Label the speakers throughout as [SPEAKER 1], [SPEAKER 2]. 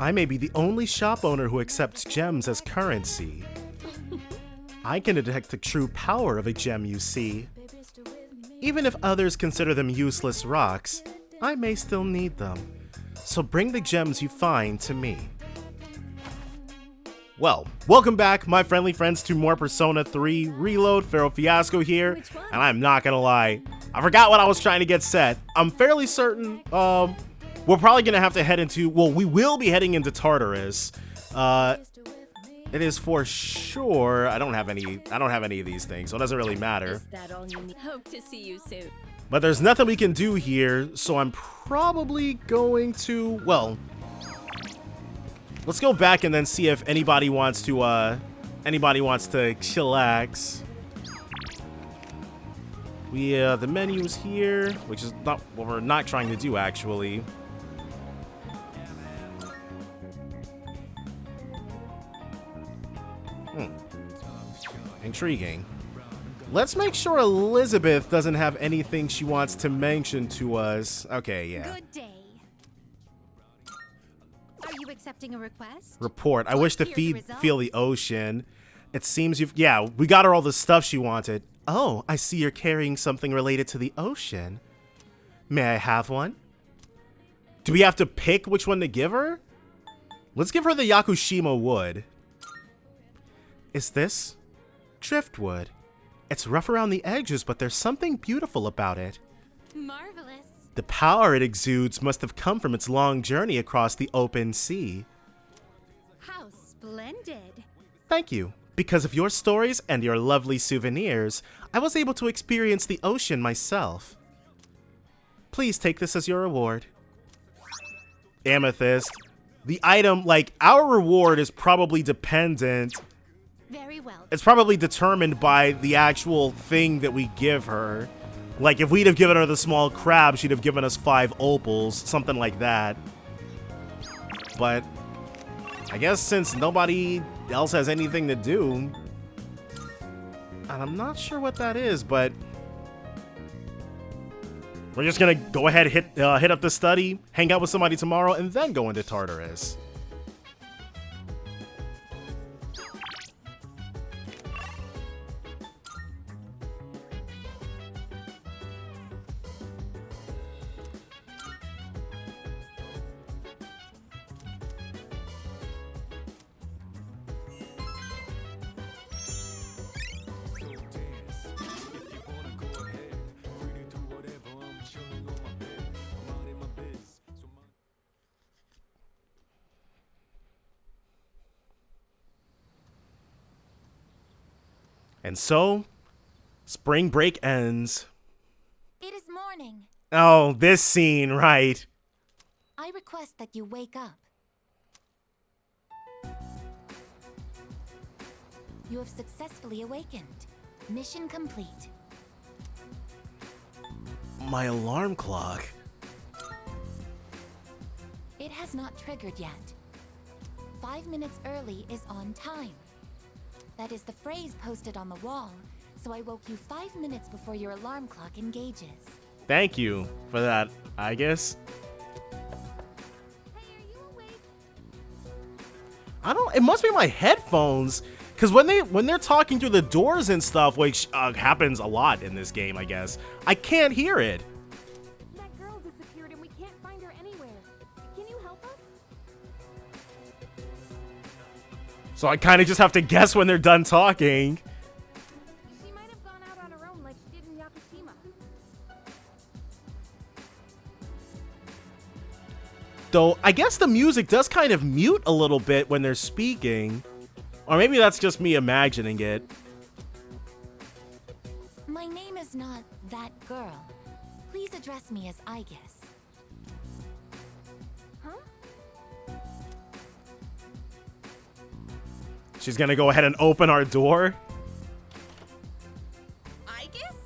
[SPEAKER 1] I may be the only shop owner who accepts gems as currency. I can detect the true power of a gem, you see. Even if others consider them useless rocks, I may still need them. So bring the gems you find to me. Well, welcome back, my friendly friends, to more Persona 3 Reload. Pharaoh Fiasco here, and I'm not gonna lie, I forgot what I was trying to get set. I'm fairly certain, we're probably gonna have to head into, well, we will be heading into Tartarus. It is for sure. I don't have any of these things, so it doesn't really matter.
[SPEAKER 2] Is that all you need? Hope to see you soon.
[SPEAKER 1] But there's nothing we can do here, so I'm probably going to, well, let's go back and then see if anybody wants to chillax. The menu's here, which is not what we're not trying to do, actually. Intriguing. Let's make sure Elizabeth doesn't have anything she wants to mention to us. Okay, yeah.
[SPEAKER 3] Good day. Are you accepting a request?
[SPEAKER 1] Report. I wish to feel the ocean. It seems you've... Yeah, we got her all the stuff she wanted. Oh, I see you're carrying something related to the ocean. May I have one? Do we have to pick which one to give her? Let's give her the Yakushima wood. Is this? Driftwood. It's rough around the edges, but there's something beautiful about it.
[SPEAKER 3] Marvelous.
[SPEAKER 1] The power it exudes must have come from its long journey across the open sea.
[SPEAKER 3] How splendid.
[SPEAKER 1] Thank you. Because of your stories and your lovely souvenirs, I was able to experience the ocean myself. Please take this as your reward. Amethyst. The item, like, our reward is probably dependent.
[SPEAKER 3] Very well.
[SPEAKER 1] It's probably determined by the actual thing that we give her. Like, if we'd have given her the small crab, she'd have given us 5 opals, something like that. But I guess since nobody else has anything to do, and I'm not sure what that is, but we're just gonna go ahead, hit up the study, hang out with somebody tomorrow, and then go into Tartarus. And so, spring break ends.
[SPEAKER 3] It is morning.
[SPEAKER 1] Oh, this scene, right.
[SPEAKER 3] I request that you wake up. You have successfully awakened. Mission complete.
[SPEAKER 1] My alarm clock.
[SPEAKER 3] It has not triggered yet. 5 minutes early is on time. That is the phrase posted on the wall, so I woke you 5 minutes before your alarm clock engages.
[SPEAKER 1] Thank you for that, I guess.
[SPEAKER 3] Hey, are you awake?
[SPEAKER 1] It must be my headphones, because when they're talking through the doors and stuff, which happens a lot in this game, I guess, I can't hear it.
[SPEAKER 4] That girl disappeared and we can't find her anywhere. Can you help us?
[SPEAKER 1] So I kind of just have to guess when they're done talking.
[SPEAKER 4] She might have gone out on her own like she did in Yakushima.
[SPEAKER 1] Though, I guess the music does kind of mute a little bit when they're speaking. Or maybe that's just me imagining it.
[SPEAKER 3] My name is not that girl. Please address me as Aegis.
[SPEAKER 4] Huh?
[SPEAKER 1] She's gonna go ahead and open our door.
[SPEAKER 3] Aegis?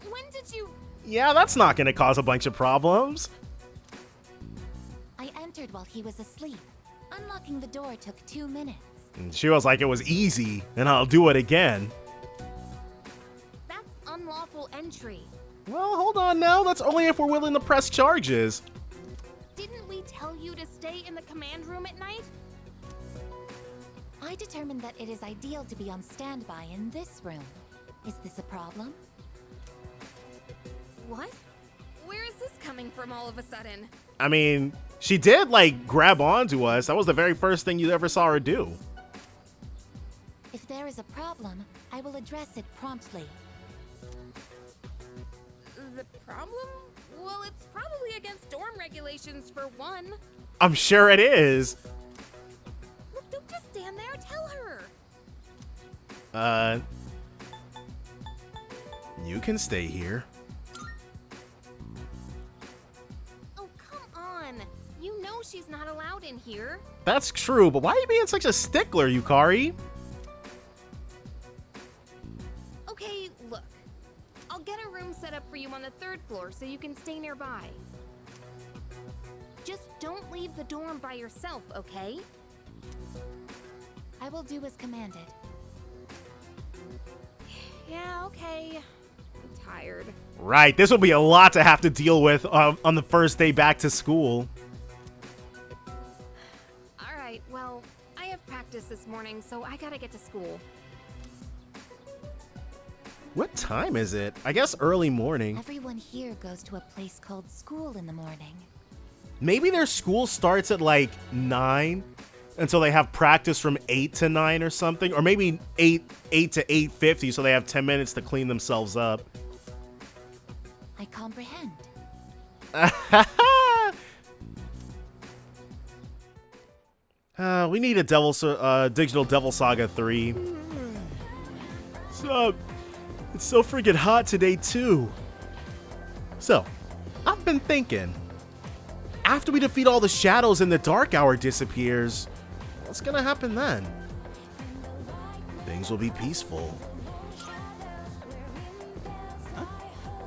[SPEAKER 3] When did you...
[SPEAKER 1] Yeah, that's not gonna cause a bunch of problems.
[SPEAKER 3] I entered while he was asleep. Unlocking the door took 2 minutes.
[SPEAKER 1] And she was like, it was easy, and I'll do it again.
[SPEAKER 4] That's unlawful entry.
[SPEAKER 1] Well, hold on now. That's only if we're willing to press charges.
[SPEAKER 4] Didn't we tell you to stay in the command room at night?
[SPEAKER 3] I determined that it is ideal to be on standby in this room. Is this a problem?
[SPEAKER 4] What? Where is this coming from all of a sudden?
[SPEAKER 1] I mean, she did, like, grab onto us. That was the very first thing you ever saw her do.
[SPEAKER 3] If there is a problem, I will address it promptly.
[SPEAKER 4] The problem? Well, it's probably against dorm regulations for one.
[SPEAKER 1] I'm sure it is.
[SPEAKER 4] Look, don't just stand there. Tell her.
[SPEAKER 1] You can stay here.
[SPEAKER 4] Oh, come on. You know she's not allowed in here.
[SPEAKER 1] That's true, but why are you being such a stickler, Yukari?
[SPEAKER 4] Okay, look. I'll get a room set up for you on the 3rd floor so you can stay nearby. Just don't leave the dorm by yourself, okay?
[SPEAKER 3] I will do as commanded.
[SPEAKER 4] Yeah, okay. I'm tired.
[SPEAKER 1] Right, this will be a lot to have to deal with on the first day back to school.
[SPEAKER 4] Alright, well, I have practice this morning, so I gotta get to school.
[SPEAKER 1] What time is it? I guess early morning.
[SPEAKER 3] Everyone here goes to a place called school in the morning.
[SPEAKER 1] Maybe their school starts at like 9 until they have practice from 8 to 9 or something. Or maybe 8 to 8:50 so they have 10 minutes to clean themselves up.
[SPEAKER 3] I comprehend.
[SPEAKER 1] We need a Digital Devil Saga 3. So, it's so freaking hot today too. So, I've been thinking, after we defeat all the shadows and the dark hour disappears, what's gonna happen then? Things will be peaceful.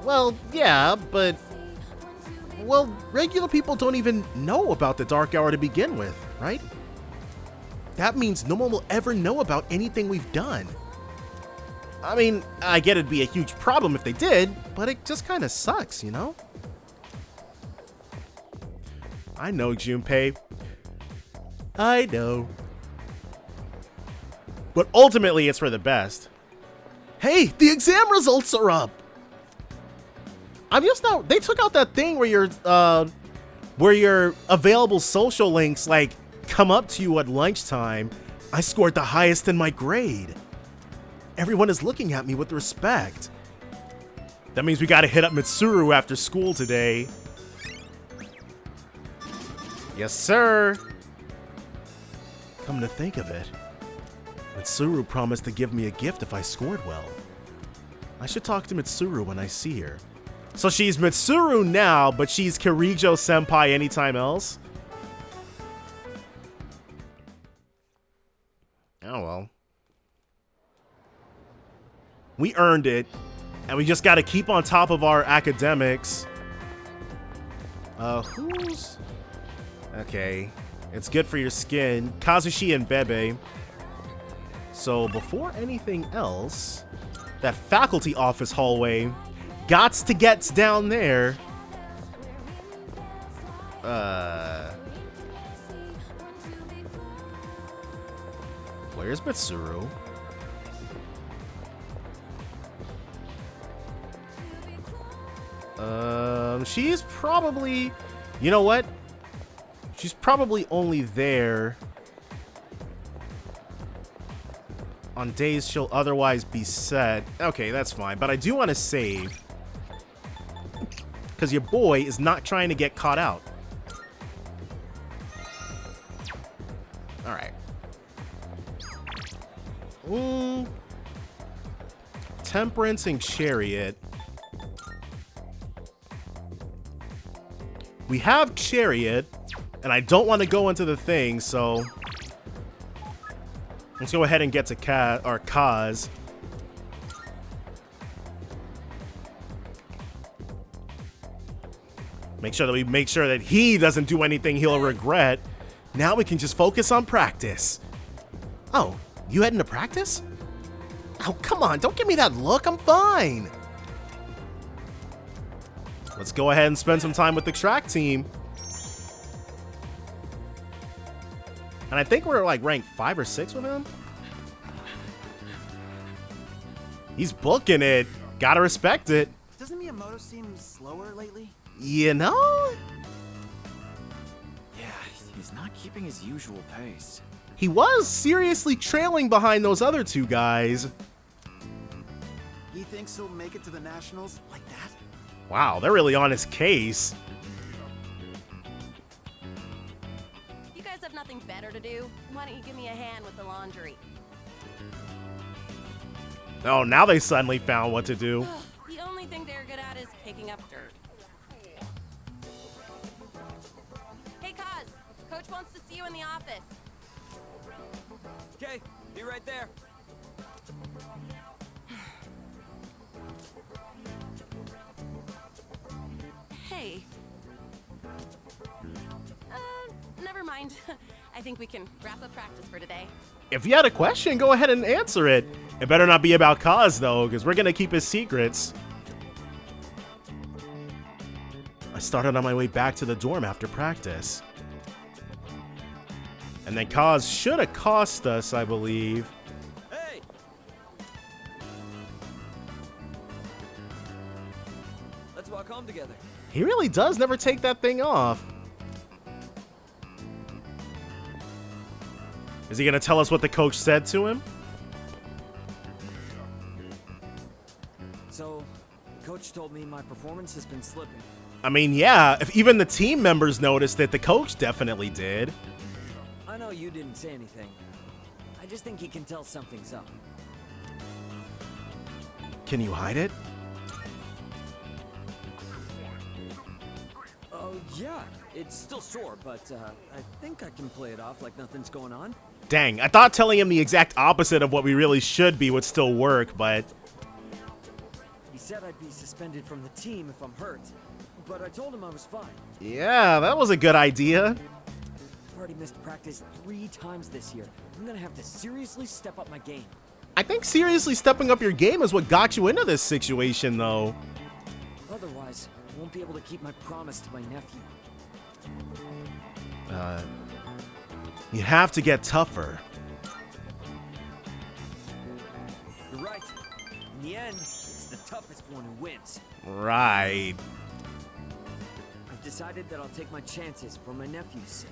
[SPEAKER 1] Well, yeah, but... Well, regular people don't even know about the dark hour to begin with, right? That means no one will ever know about anything we've done. I mean, I get it'd be a huge problem if they did, but it just kind of sucks, you know? I know, Junpei. I know. But ultimately, it's for the best. Hey, the exam results are up! I'm just now, they took out that thing where your available social links, like, come up to you at lunchtime. I scored the highest in my grade. Everyone is looking at me with respect. That means we gotta hit up Mitsuru after school today. Yes, sir. Come to think of it, Mitsuru promised to give me a gift if I scored well. I should talk to Mitsuru when I see her. So she's Mitsuru now, but she's Kirijo Senpai anytime else? Oh well. We earned it, and we just gotta keep on top of our academics. Who's... Okay, it's good for your skin. Kazushi and Bebe. So before anything else, that faculty office hallway, gots to get down there. Where's Mitsuru? She's probably, you know what? She's probably only there on days she'll otherwise be set. Okay, that's fine, but I do want to save because your boy is not trying to get caught out. All right. Temperance and Chariot. We have Chariot, and I don't want to go into the thing, so let's go ahead and get to Kaz. Make sure that he doesn't do anything he'll regret. Now we can just focus on practice. Oh, you heading to practice? Oh, come on, don't give me that look, I'm fine. Let's go ahead and spend some time with the track team. And I think we're like ranked 5 or 6 with him. He's booking it. Gotta respect it.
[SPEAKER 5] Doesn't Miyamoto seem slower lately?
[SPEAKER 1] You know?
[SPEAKER 5] Yeah, he's not keeping his usual pace.
[SPEAKER 1] He was seriously trailing behind those other 2 guys.
[SPEAKER 5] He thinks he'll make it to the Nationals like that?
[SPEAKER 1] Wow, they're really on his case.
[SPEAKER 2] You guys have nothing better to do? Why don't you give me a hand with the laundry?
[SPEAKER 1] Oh, now they suddenly found what to do.
[SPEAKER 2] The only thing they're good at is kicking up dirt. Hey, Kaz. Coach wants to see you in the office.
[SPEAKER 6] Okay, be right there.
[SPEAKER 2] Hey. Never mind. I think we can wrap up practice for today.
[SPEAKER 1] If you had a question, go ahead and answer it. It better not be about Kaz, though, because we're going to keep his secrets. I started on my way back to the dorm after practice. And then Kaz should accost us, I believe.
[SPEAKER 6] Hey! Let's walk home together.
[SPEAKER 1] He really does never take that thing off. Is he going to tell us what the coach said to him?
[SPEAKER 6] So, the coach told me my performance has been slipping.
[SPEAKER 1] I mean, yeah, if even the team members noticed it, the coach definitely did.
[SPEAKER 6] I know you didn't say anything. I just think he can tell something's up.
[SPEAKER 1] Can you hide it?
[SPEAKER 6] Oh, yeah. It's still sore, but I think I can play it off like nothing's going on.
[SPEAKER 1] Dang, I thought telling him the exact opposite of what we really should be would still work, but...
[SPEAKER 6] He said I'd be suspended from the team if I'm hurt, but I told him I was fine.
[SPEAKER 1] Yeah, that was a good idea.
[SPEAKER 6] I've already missed practice 3 times this year. I'm gonna have to seriously step up my game.
[SPEAKER 1] I think seriously stepping up your game is what got you into this situation, though.
[SPEAKER 6] Otherwise, I won't be able to keep my promise to my nephew.
[SPEAKER 1] You have to get tougher.
[SPEAKER 6] You're right. In the end, it's the toughest one who wins.
[SPEAKER 1] Right.
[SPEAKER 6] I've decided that I'll take my chances for my nephew's sake.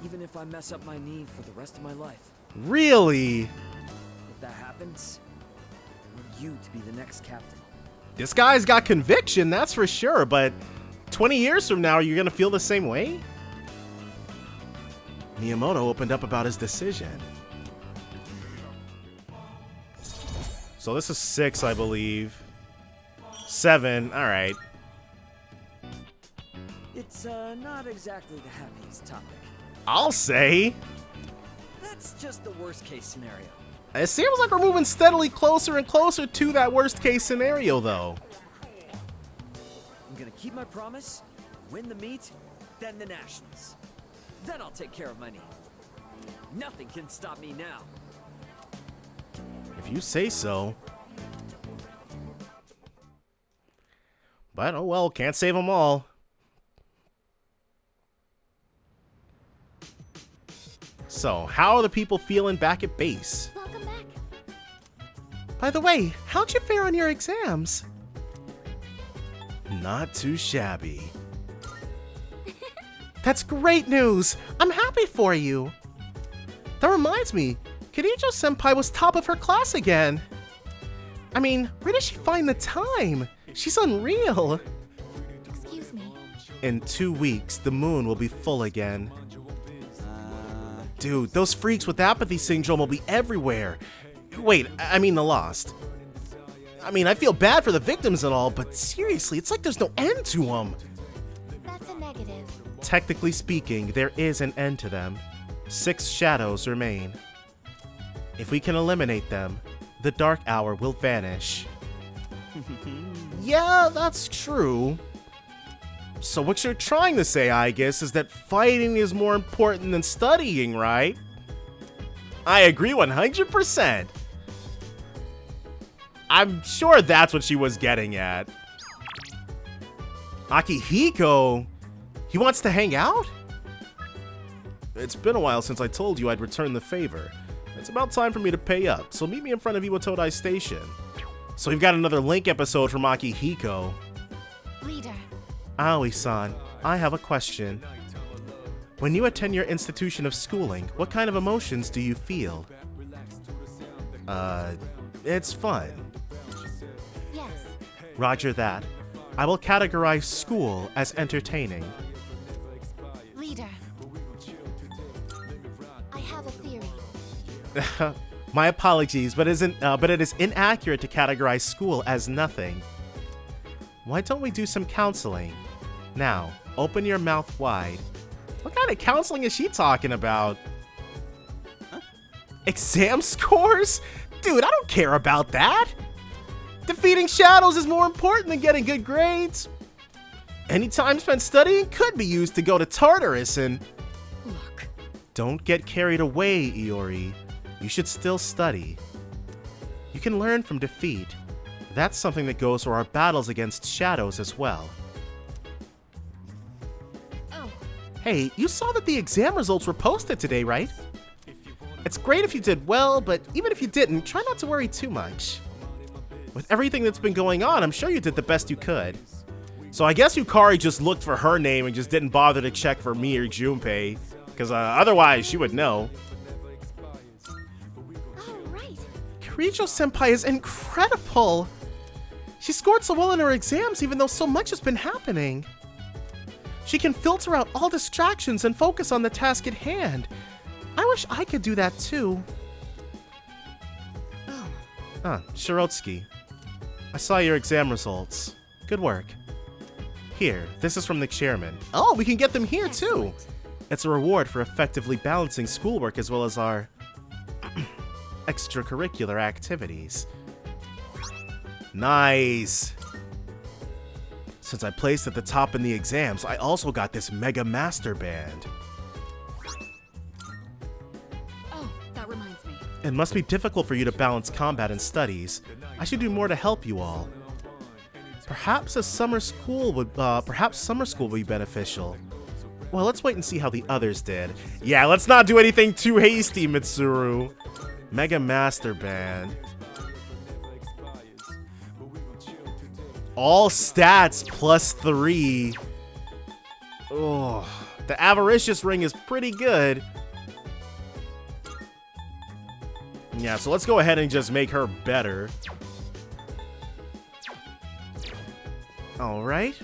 [SPEAKER 6] Even if I mess up my knee for the rest of my life.
[SPEAKER 1] Really?
[SPEAKER 6] If that happens, I want you to be the next captain.
[SPEAKER 1] This guy's got conviction, that's for sure, but 20 years from now, you're gonna feel the same way? Miyamoto opened up about his decision. So this is 6, I believe. 7, alright.
[SPEAKER 6] It's not exactly the happiest topic.
[SPEAKER 1] I'll say.
[SPEAKER 6] That's just the worst case scenario.
[SPEAKER 1] It seems like we're moving steadily closer and closer to that worst case scenario, though.
[SPEAKER 6] I'm gonna keep my promise, win the meet, then the Nationals. Then I'll take care of my knee. Nothing can stop me now.
[SPEAKER 1] If you say so. But, oh well, can't save them all. So, how are the people feeling back at base?
[SPEAKER 3] Welcome back.
[SPEAKER 1] By the way, how'd you fare on your exams? Not too shabby. That's great news! I'm happy for you! That reminds me, Kirijo-senpai was top of her class again. I mean, where did she find the time? She's unreal.
[SPEAKER 3] Excuse me.
[SPEAKER 1] In 2 weeks, the moon will be full again. Dude, those freaks with apathy syndrome will be everywhere. Wait, I mean the lost. I mean, I feel bad for the victims and all, but seriously, it's like there's no end to them.
[SPEAKER 3] That's a negative.
[SPEAKER 1] Technically speaking, there is an end to them. 6 shadows remain. If we can eliminate them, the dark hour will vanish. Yeah, that's true. So what you're trying to say, I guess, is that fighting is more important than studying, right? I agree 100%. I'm sure that's what she was getting at. Akihiko, he wants to hang out? It's been a while since I told you I'd return the favor. It's about time for me to pay up, so meet me in front of Iwatodai Station. So we've got another Link episode from Akihiko.
[SPEAKER 3] Leader.
[SPEAKER 1] Aoi-san, I have a question. When you attend your institution of schooling, what kind of emotions do you feel? It's fun.
[SPEAKER 3] Yes.
[SPEAKER 1] Roger that. I will categorize school as entertaining.
[SPEAKER 3] Leader. I have a theory.
[SPEAKER 1] My apologies, but it is inaccurate to categorize school as nothing. Why don't we do some counseling? Now, open your mouth wide. What kind of counseling is she talking about? Huh? Exam scores? Dude, I don't care about that. Defeating shadows is more important than getting good grades. Any time spent studying could be used to go to Tartarus and...
[SPEAKER 2] Look.
[SPEAKER 1] Don't get carried away, Iori. You should still study. You can learn from defeat. That's something that goes for our battles against shadows as well.
[SPEAKER 3] Oh.
[SPEAKER 1] Hey, you saw that the exam results were posted today, right? It's great if you did well, but even if you didn't, try not to worry too much. With everything that's been going on, I'm sure you did the best you could. So I guess Yukari just looked for her name and just didn't bother to check for me or Junpei, because otherwise she would know.
[SPEAKER 3] Oh, right.
[SPEAKER 1] Kirijo-senpai is incredible! She scored so well in her exams even though so much has been happening. She can filter out all distractions and focus on the task at hand. I wish I could do that too.
[SPEAKER 2] Oh.
[SPEAKER 1] Ah, Shirotsky. I saw your exam results. Good work. Here, this is from the chairman. Oh, we can get them here too! It's a reward for effectively balancing schoolwork as well as our extracurricular activities. Nice! Since I placed at the top in the exams, I also got this Mega Master Band.
[SPEAKER 4] Oh, that reminds me.
[SPEAKER 1] It must be difficult for you to balance combat and studies. I should do more to help you all. Perhaps summer school would be beneficial. Well, let's wait and see how the others did. Yeah, let's not do anything too hasty, Mitsuru. Mega Master Band. All stats +3. Oh, the Avaricious Ring is pretty good. Yeah, so let's go ahead and just make her better. Alright.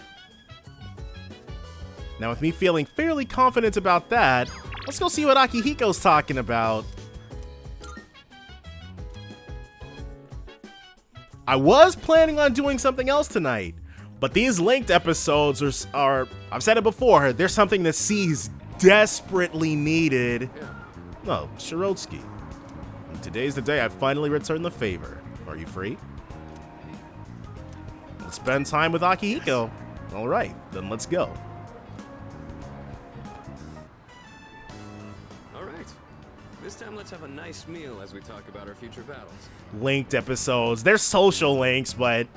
[SPEAKER 1] Now with me feeling fairly confident about that, let's go see what Akihiko's talking about. I was planning on doing something else tonight, but these linked episodes are I've said it before, they're something that C's desperately needed. Oh, Shirotsky. Today's the day I finally returned the favor. Are you free? Let's spend time with Akihiko. Alright, then let's go.
[SPEAKER 7] Alright. This time let's have a nice meal as we talk about our future battles.
[SPEAKER 1] Linked episodes. They're social links, but...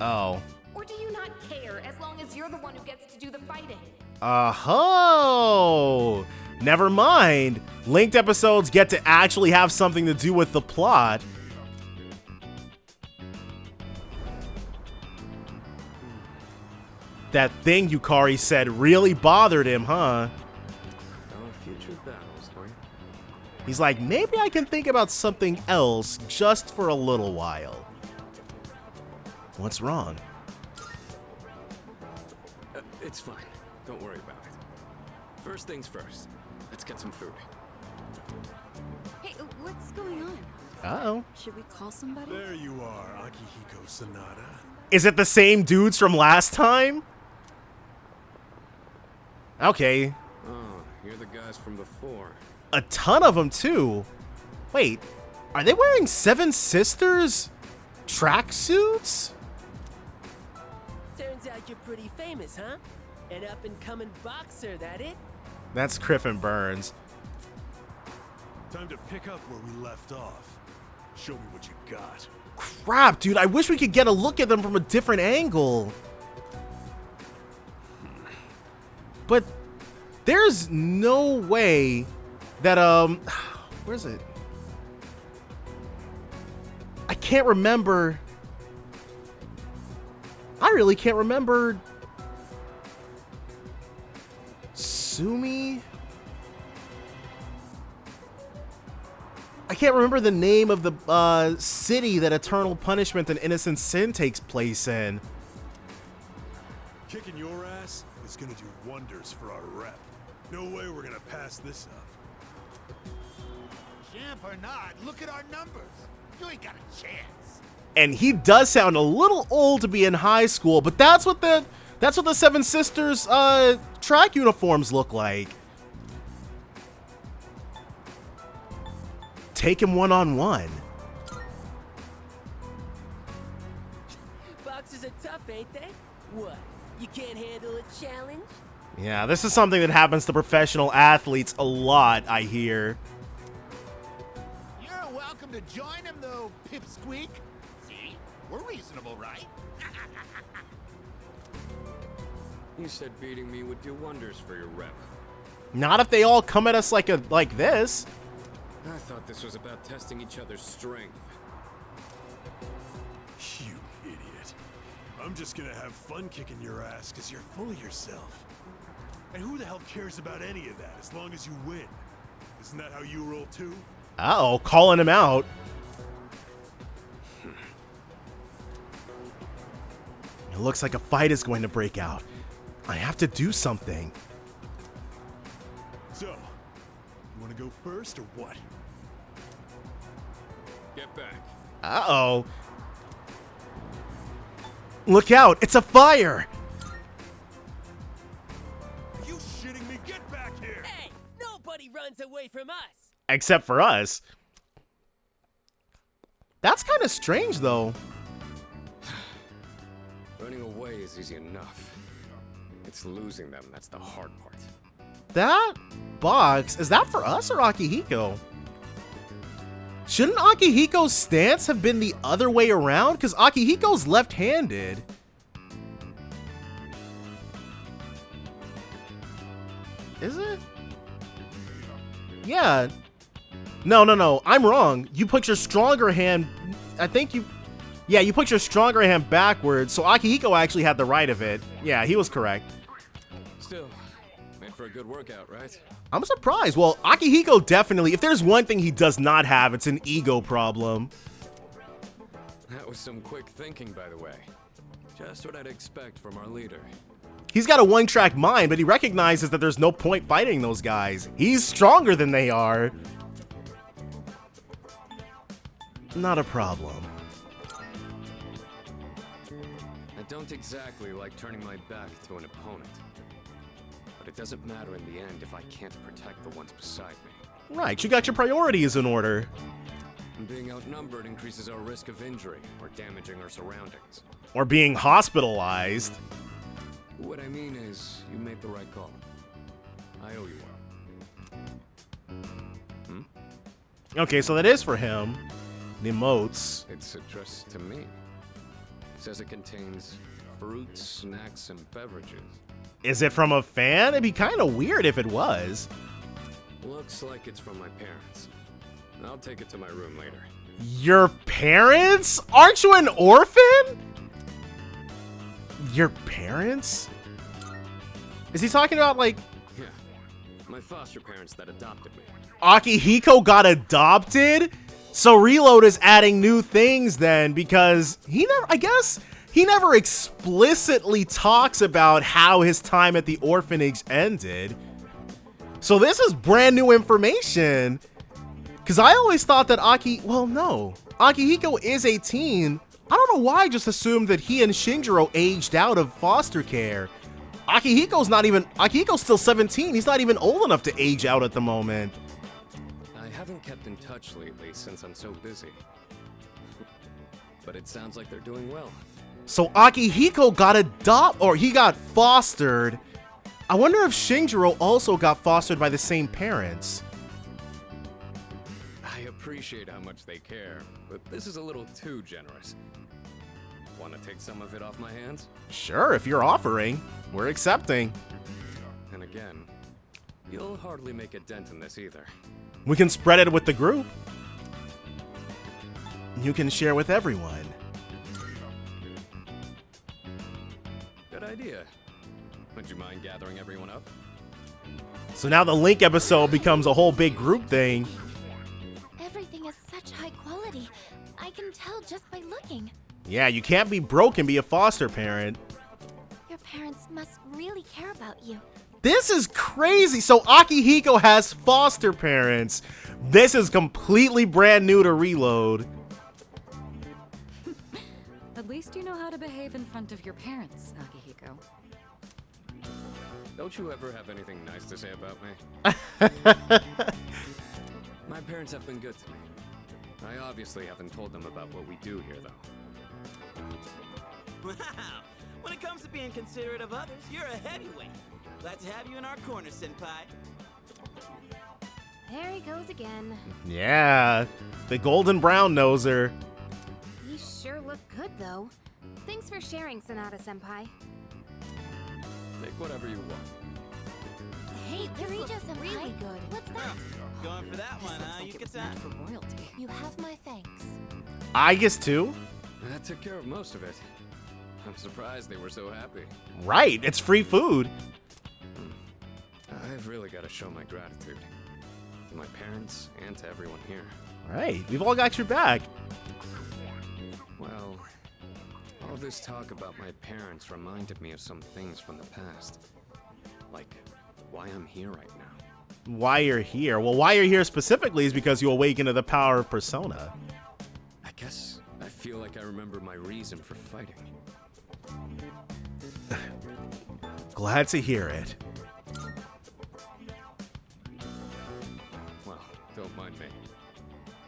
[SPEAKER 1] Oh.
[SPEAKER 4] Or do you not care as long as you're the one who gets to do the fighting?
[SPEAKER 1] Oh, never mind. Linked episodes get to actually have something to do with the plot. That thing Yukari said really bothered him, huh?
[SPEAKER 7] Our future battles, boy.
[SPEAKER 1] He's like, maybe I can think about something else just for a little while. What's wrong?
[SPEAKER 7] It's fine. Don't worry about it. First things first. Let's get some food.
[SPEAKER 2] Hey, what's going on?
[SPEAKER 1] Uh-oh.
[SPEAKER 2] Should we call somebody?
[SPEAKER 8] There you are, Akihiko Sanada.
[SPEAKER 1] Is it the same dudes from last time? Okay.
[SPEAKER 7] Oh, you're the guys from before.
[SPEAKER 1] A ton of them, too. Wait, are they wearing Seven Sisters tracksuits?
[SPEAKER 9] Turns out you're pretty famous, huh? An up-and-coming boxer, that it?
[SPEAKER 1] That's Griffin Burns.
[SPEAKER 8] Time to pick up where we left off. Show me what you got.
[SPEAKER 1] Crap, dude, I wish we could get a look at them from a different angle. But there's no way that, where's it? I can't remember. I really can't remember. Sumi? I can't remember the name of the city that Eternal Punishment and Innocent Sin takes place in.
[SPEAKER 8] Kicking your ass is gonna do wonders for our rep. No way we're gonna pass this up.
[SPEAKER 5] Champ or not, look at our numbers. You ain't got a chance.
[SPEAKER 1] And he does sound a little old to be in high school, but that's what the Seven Sisters track uniforms look like. Take him one-on-one.
[SPEAKER 9] Boxers are tough, ain't they? What? You can't handle a challenge?
[SPEAKER 1] Yeah, this is something that happens to professional athletes a lot, I hear.
[SPEAKER 5] You're welcome to join him, though, Pipsqueak. See? We're reasonable, right?
[SPEAKER 7] You said beating me would do wonders for your rep.
[SPEAKER 1] Not if they all come at us like this.
[SPEAKER 7] I thought this was about testing each other's strength.
[SPEAKER 8] You idiot. I'm just gonna have fun kicking your ass because you're full of yourself. And who the hell cares about any of that as long as you win? Isn't that how you roll too?
[SPEAKER 1] Uh-oh, calling him out. It looks like a fight is going to break out. I have to do something.
[SPEAKER 8] So, you wanna go first or what?
[SPEAKER 7] Get back.
[SPEAKER 1] Uh-oh. Look out, it's a fire!
[SPEAKER 8] Are you shitting me? Get back here!
[SPEAKER 9] Hey, nobody runs away from us.
[SPEAKER 1] Except for us. That's kind of strange, though.
[SPEAKER 7] Running away is easy enough. It's losing them that's the hard part.
[SPEAKER 1] That box, is that for us or Akihiko? Shouldn't Akihiko's stance have been the other way around? Because Akihiko's left-handed. Is it? Yeah. No. I'm wrong. You put your stronger hand... I think you... Yeah, you put your stronger hand backwards, so Akihiko actually had the right of it. Yeah, he was correct.
[SPEAKER 7] Still, made for a good workout, right?
[SPEAKER 1] I'm surprised. Well, Akihiko definitely, if there's one thing he does not have, it's an ego problem.
[SPEAKER 7] That was some quick thinking, by the way. Just what I'd expect from our leader.
[SPEAKER 1] He's got a one-track mind, but he recognizes that there's no point fighting those guys. He's stronger than they are. Not a problem.
[SPEAKER 7] I don't exactly like turning my back to an opponent. But it doesn't matter in the end if I can't protect the ones beside me.
[SPEAKER 1] Right, you got your priorities in order.
[SPEAKER 7] And being outnumbered increases our risk of injury or damaging our surroundings.
[SPEAKER 1] Or being hospitalized.
[SPEAKER 7] What I mean is, you made the right call. I owe you one.
[SPEAKER 1] Okay, so that is for him. The emotes.
[SPEAKER 7] It's addressed to me. It says it contains fruits, snacks, and beverages.
[SPEAKER 1] Is it from a fan? It'd be kind of weird if it was.
[SPEAKER 7] Looks like it's from my parents. I'll take it to my room later.
[SPEAKER 1] Your parents? Aren't you an orphan? Your parents? Is he talking about, like...
[SPEAKER 7] Yeah, my foster parents that adopted me.
[SPEAKER 1] Akihiko got adopted? So Reload is adding new things then, because I guess he never explicitly talks about how his time at the orphanage ended. So this is brand new information. Because I always thought that Akihiko is 18. I don't know why I just assumed that he and Shinjiro aged out of foster care. Akihiko's still 17. He's not even old enough to age out at the moment.
[SPEAKER 7] I haven't kept in touch lately since I'm so busy. But it sounds like they're doing well.
[SPEAKER 1] So Akihiko got fostered. I wonder if Shinjiro also got fostered by the same parents.
[SPEAKER 7] I appreciate how much they care, but this is a little too generous. Want to take some of it off my hands?
[SPEAKER 1] Sure, if you're offering, we're accepting.
[SPEAKER 7] And again, you'll hardly make a dent in this either.
[SPEAKER 1] We can spread it with the group. You can share with everyone.
[SPEAKER 7] Good idea. Would you mind gathering everyone up?
[SPEAKER 1] So now the Link episode becomes a whole big group thing.
[SPEAKER 3] Everything is such high quality. I can tell just by looking.
[SPEAKER 1] Yeah, you can't be broke and be a foster parent.
[SPEAKER 3] Your parents must really care about you.
[SPEAKER 1] This is crazy. So Akihiko has foster parents. This is completely brand new to Reload.
[SPEAKER 10] At least you know how to behave in front of your parents, Akihiko.
[SPEAKER 7] Don't you ever have anything nice to say about me? My parents have been good to me. I obviously haven't told them about what we do here, though.
[SPEAKER 11] Wow! When it comes to being considerate of others, you're a heavyweight. Glad to have you in our corner, Senpai.
[SPEAKER 4] There he goes again.
[SPEAKER 1] Yeah, the golden brown noser.
[SPEAKER 4] You sure look good, though. Thanks for sharing, Sonata-senpai.
[SPEAKER 7] Take whatever you want.
[SPEAKER 3] Hey,
[SPEAKER 4] This
[SPEAKER 3] Orgia
[SPEAKER 4] looks
[SPEAKER 3] senpai.
[SPEAKER 4] really good.
[SPEAKER 3] What's that?
[SPEAKER 11] Going for that
[SPEAKER 10] This
[SPEAKER 11] one,
[SPEAKER 10] looks
[SPEAKER 11] huh?
[SPEAKER 10] like
[SPEAKER 11] You
[SPEAKER 10] it was
[SPEAKER 11] get
[SPEAKER 10] meant for royalty.
[SPEAKER 3] You have my thanks.
[SPEAKER 1] I guess too.
[SPEAKER 7] That took care of most of it. I'm surprised they were so happy.
[SPEAKER 1] Right, it's free food.
[SPEAKER 7] I've really got to show my gratitude to my parents and to everyone here.
[SPEAKER 1] Right, we've all got your back.
[SPEAKER 7] Well, all this talk about my parents reminded me of some things from the past. Like, why I'm here right now.
[SPEAKER 1] Why you're here? Well, why you're here specifically is because you awaken to the power of Persona.
[SPEAKER 7] I guess I feel like I remember my reason for fighting.
[SPEAKER 1] Glad to hear it.
[SPEAKER 7] Well, don't mind me.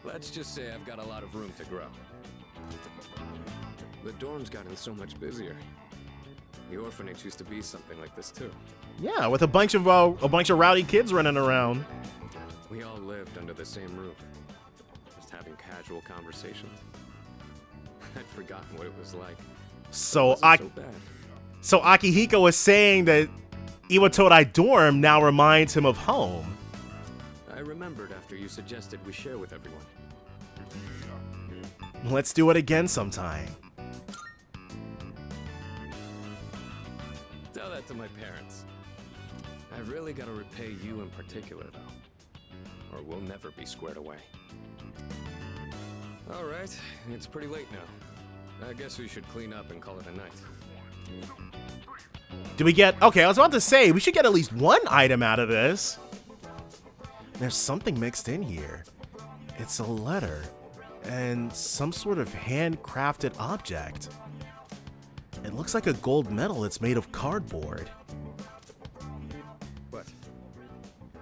[SPEAKER 7] Let's just say I've got a lot of room to grow. The dorm's gotten so much busier. The orphanage used to be something like this too.
[SPEAKER 1] Yeah, with a bunch of rowdy kids running around.
[SPEAKER 7] We all lived under the same roof, just having casual conversations. I'd forgotten what it was like.
[SPEAKER 1] So,
[SPEAKER 7] It wasn't so bad.
[SPEAKER 1] So Akihiko is saying that Iwatodai dorm now reminds him of home.
[SPEAKER 7] I remembered after you suggested we share with everyone.
[SPEAKER 1] Let's do it again sometime.
[SPEAKER 7] Tell that to my parents. I've really got to repay you in particular, though, or we'll never be squared away. All right, it's pretty late now. I guess we should clean up and call it a night.
[SPEAKER 1] Do we get... Okay, I was about to say, we should get at least one item out of this. There's something mixed in here. It's a letter and some sort of handcrafted object. It looks like a gold medal that's made of cardboard.
[SPEAKER 7] What?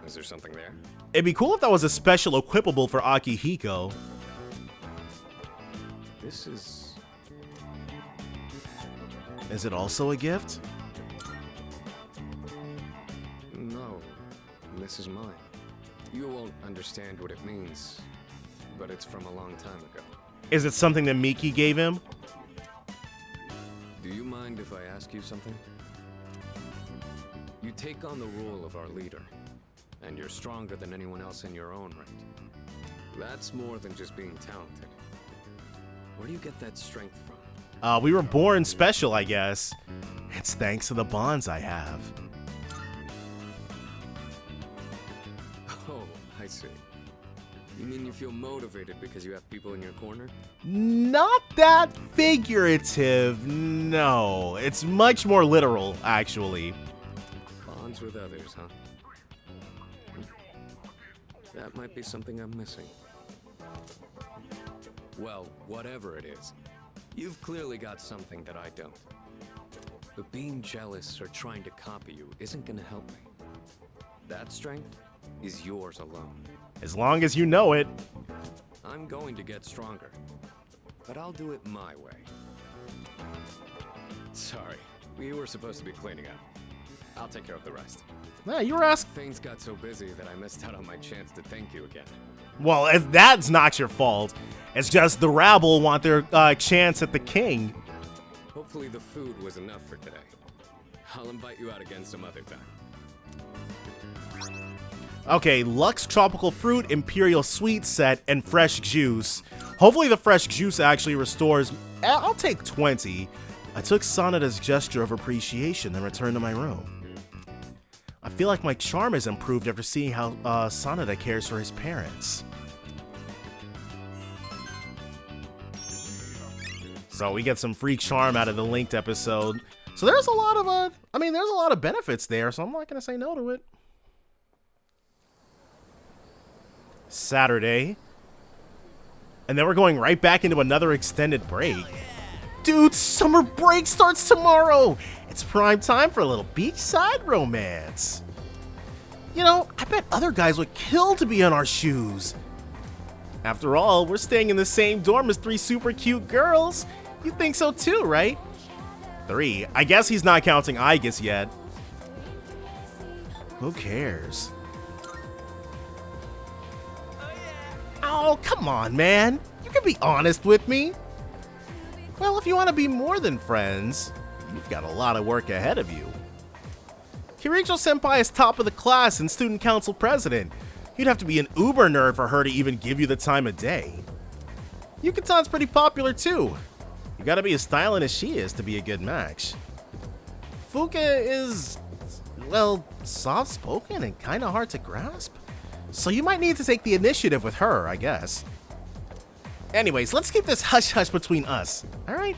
[SPEAKER 7] Is there something there?
[SPEAKER 1] It'd be cool if that was a special equipable for Akihiko.
[SPEAKER 7] This is...
[SPEAKER 1] Is it also a gift?
[SPEAKER 7] No, this is mine. You won't understand what it means, but it's from a long time ago.
[SPEAKER 1] Is it something that Miki gave him?
[SPEAKER 7] Do you mind if I ask you something? You take on the role of our leader, and you're stronger than anyone else in your own right. That's more than just being talented. Where do you get that strength from?
[SPEAKER 1] We were born special, I guess. It's thanks to the bonds I have.
[SPEAKER 7] Oh, I see. You mean you feel motivated because you have people in your corner?
[SPEAKER 1] Not that figurative, no. It's much more literal, actually.
[SPEAKER 7] Bonds with others, huh? That might be something I'm missing. Well, whatever it is, you've clearly got something that I don't. But being jealous or trying to copy you isn't gonna help me. That strength is yours alone.
[SPEAKER 1] As long as you know it.
[SPEAKER 7] I'm going to get stronger, but I'll do it my way. Sorry, we were supposed to be cleaning up. I'll take care of the rest.
[SPEAKER 1] Yeah, you were asking.
[SPEAKER 7] Things got so busy that I missed out on my chance to thank you again.
[SPEAKER 1] Well, that's not your fault. It's just the rabble want their chance at the king.
[SPEAKER 7] Hopefully the food was enough for today. I'll invite you out again some other time.
[SPEAKER 1] Okay, Lux Tropical Fruit, Imperial Sweet Set, and Fresh Juice. Hopefully the Fresh Juice actually restores. I'll take 20. I took Sonata's gesture of appreciation and returned to my room. I feel like my charm has improved after seeing how Sonata cares for his parents. So we get some free charm out of the linked episode. So there's a lot of, there's a lot of benefits there, so I'm not going to say no to it. Saturday. And then we're going right back into another extended break. Dude, summer break starts tomorrow! It's prime time for a little beachside romance. You know, I bet other guys would kill to be on our shoes. After all, we're staying in the same dorm as 3 super cute girls. You think so too, right? 3. I guess he's not counting Aigis yet. Who cares? Oh, come on, man. You can be honest with me. Well, if you want to be more than friends, you've got a lot of work ahead of you. Kirijo-senpai is top of the class and student council president. You'd have to be an uber nerd for her to even give you the time of day. Yukatan's pretty popular too. You gotta be as styling as she is to be a good match. Fuka is, well, soft-spoken and kinda hard to grasp. So you might need to take the initiative with her, I guess. Anyways, let's keep this hush-hush between us, alright?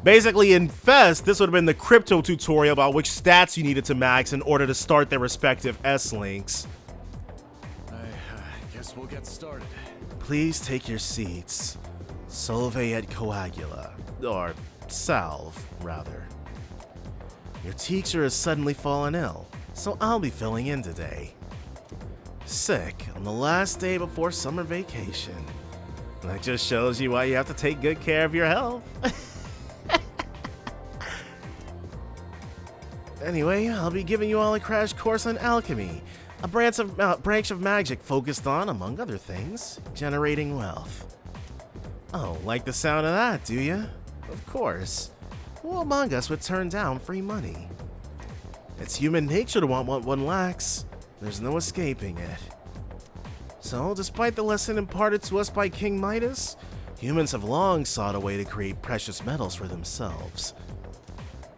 [SPEAKER 1] Basically, in Fest, this would have been the crypto tutorial about which stats you needed to max in order to start their respective S-links.
[SPEAKER 5] I guess we'll get started.
[SPEAKER 1] Please take your seats. Solve et coagula. Or salve, rather. Your teacher has suddenly fallen ill, so I'll be filling in today. Sick on the last day before summer vacation. That just shows you why you have to take good care of your health. Anyway, I'll be giving you all a crash course on alchemy, a branch of magic focused on, among other things, generating wealth. Oh, like the sound of that, do you? Of course. Who among us would turn down free money? It's human nature to want what one lacks. There's no escaping it. So, despite the lesson imparted to us by King Midas, humans have long sought a way to create precious metals for themselves.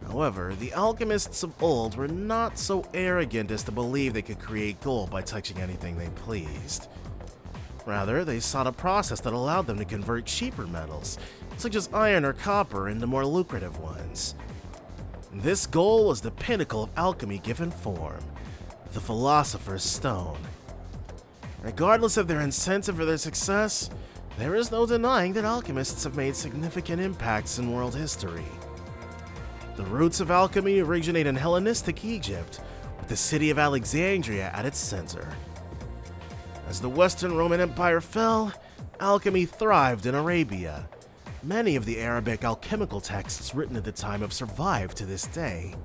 [SPEAKER 1] However, the alchemists of old were not so arrogant as to believe they could create gold by touching anything they pleased. Rather, they sought a process that allowed them to convert cheaper metals, such as iron or copper, into more lucrative ones. This goal was the pinnacle of alchemy given form, the Philosopher's Stone. Regardless of their incentive for their success, there is no denying that alchemists have made significant impacts in world history. The roots of alchemy originate in Hellenistic Egypt, with the city of Alexandria at its center. As the Western Roman Empire fell, alchemy thrived in Arabia. Many of the Arabic alchemical texts written at the time have survived to this day.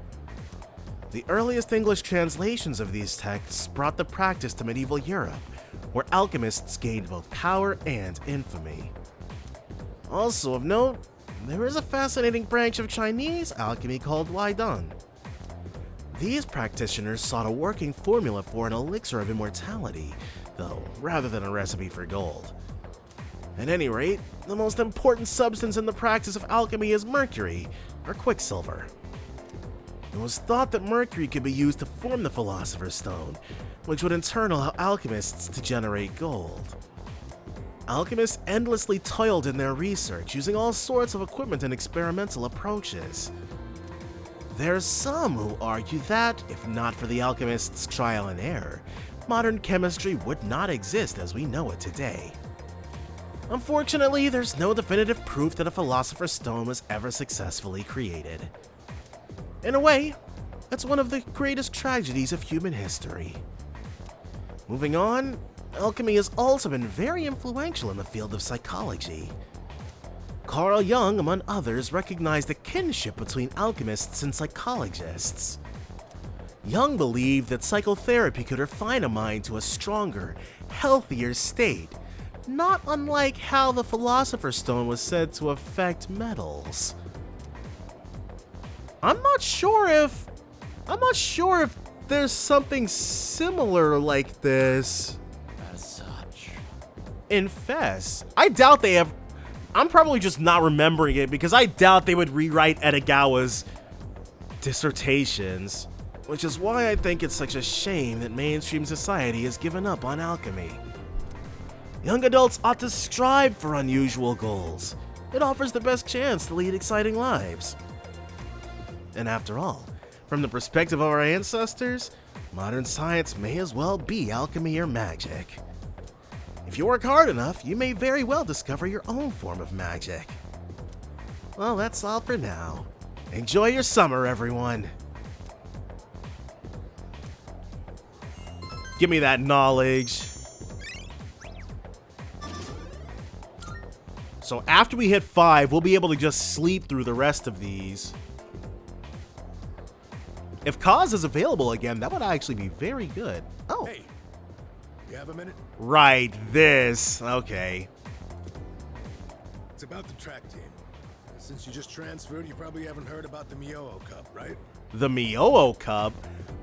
[SPEAKER 1] The earliest English translations of these texts brought the practice to medieval Europe, where alchemists gained both power and infamy. Also of note, there is a fascinating branch of Chinese alchemy called Weidong. These practitioners sought a working formula for an elixir of immortality, though rather than a recipe for gold. At any rate, the most important substance in the practice of alchemy is mercury, or quicksilver. It was thought that mercury could be used to form the Philosopher's Stone, which would in turn allow alchemists to generate gold. Alchemists endlessly toiled in their research, using all sorts of equipment and experimental approaches. There are some who argue that, if not for the alchemists' trial and error, modern chemistry would not exist as we know it today. Unfortunately, there's no definitive proof that a Philosopher's Stone was ever successfully created. In a way, that's one of the greatest tragedies of human history. Moving on, alchemy has also been very influential in the field of psychology. Carl Jung, among others, recognized a kinship between alchemists and psychologists. Jung believed that psychotherapy could refine a mind to a stronger, healthier state, not unlike how the Philosopher's Stone was said to affect metals. I'm not sure if there's something similar like this
[SPEAKER 5] As such.
[SPEAKER 1] in Fes. I doubt they have. I'm probably just not remembering it because I doubt they would rewrite Edogawa's dissertations, which is why I think it's such a shame that mainstream society has given up on alchemy. Young adults ought to strive for unusual goals. It offers the best chance to lead exciting lives. And after all, from the perspective of our ancestors, modern science may as well be alchemy or magic. If you work hard enough, you may very well discover your own form of magic. Well, that's all for now. Enjoy your summer, everyone. Give me that knowledge. So after we hit 5, we'll be able to just sleep through the rest of these. If Kaz is available again, that would actually be very good. Oh.
[SPEAKER 8] Hey, you have a minute?
[SPEAKER 1] Right, this. Okay.
[SPEAKER 12] It's about the track team. Since you just transferred, you probably haven't heard about the Miyoo Cup, right?
[SPEAKER 1] The Miyoo Cup?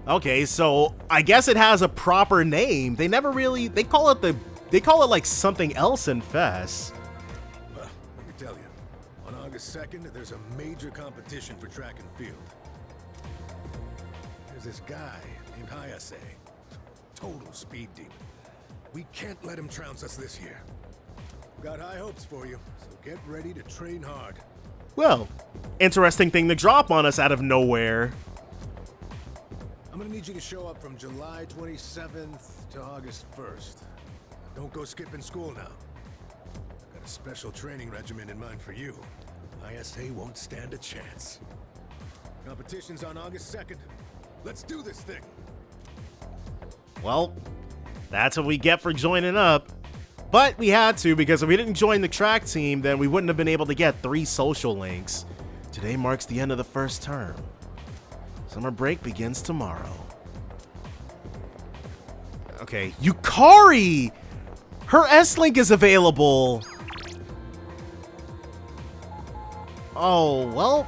[SPEAKER 1] Okay, so I guess it has a proper name. They never really, they call it like something else in Fes.
[SPEAKER 12] Well, let me tell you. On August 2nd, there's a major competition for track and field. There's this guy named Hayase. Total speed demon. We can't let him trounce us this year. We've got high hopes for you, so get ready to train hard.
[SPEAKER 1] Well, interesting thing to drop on us out of nowhere.
[SPEAKER 12] I'm gonna need you to show up from July 27th to August 1st. Don't go skipping school now. I've got a special training regimen in mind for you. ISA won't stand a chance. Competition's on August 2nd. Let's do this thing.
[SPEAKER 1] Well, that's what we get for joining up. But we had to, because if we didn't join the track team, then we wouldn't have been able to get 3 social links. Today marks the end of the first term. Summer break begins tomorrow. Okay, Yukari! Her S-Link is available! Oh, well...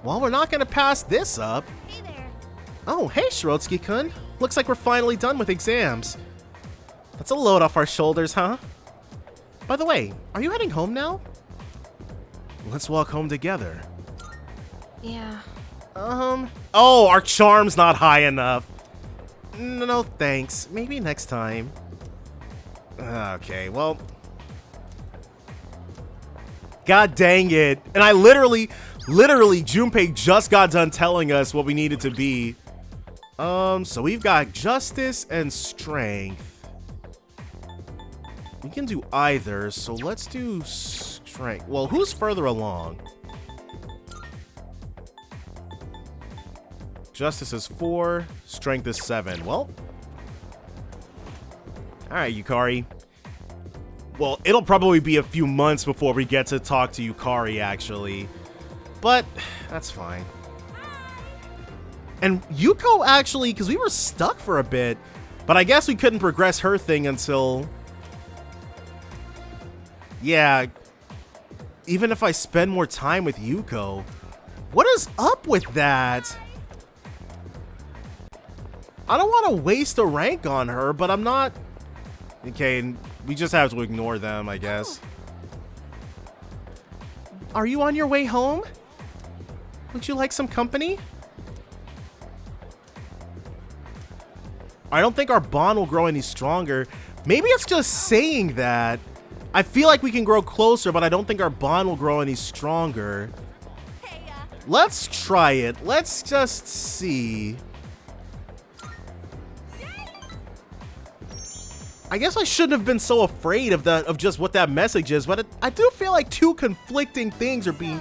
[SPEAKER 1] Well, we're not gonna pass this up.
[SPEAKER 4] Hey there.
[SPEAKER 1] Oh, hey, Shirotsky-kun. Looks like we're finally done with exams. That's a load off our shoulders, huh? By the way, are you heading home now? Let's walk home together.
[SPEAKER 4] Yeah.
[SPEAKER 1] Oh, our charm's not high enough. No, thanks. Maybe next time. Okay, well. God dang it. And I literally, Junpei just got done telling us what we needed to be. So we've got justice and strength. We can do either, so let's do strength. Well, who's further along? Justice is 4, strength is 7. Well, alright, Yukari. Well, it'll probably be a few months before we get to talk to Yukari, actually. But, that's fine. And Yuko, actually, because we were stuck for a bit, but I guess we couldn't progress her thing until... Yeah, even if I spend more time with Yuko, what is up with that? I don't want to waste a rank on her, but I'm not... Okay, we just have to ignore them, I guess. Are you on your way home? Would you like some company? I don't think our bond will grow any stronger. Maybe it's just saying that. I feel like we can grow closer, but I don't think our bond will grow any stronger.
[SPEAKER 2] Hey,
[SPEAKER 1] Let's try it. Let's just see. I guess I shouldn't have been so afraid of just what that message is, but I do feel like 2 conflicting things are being...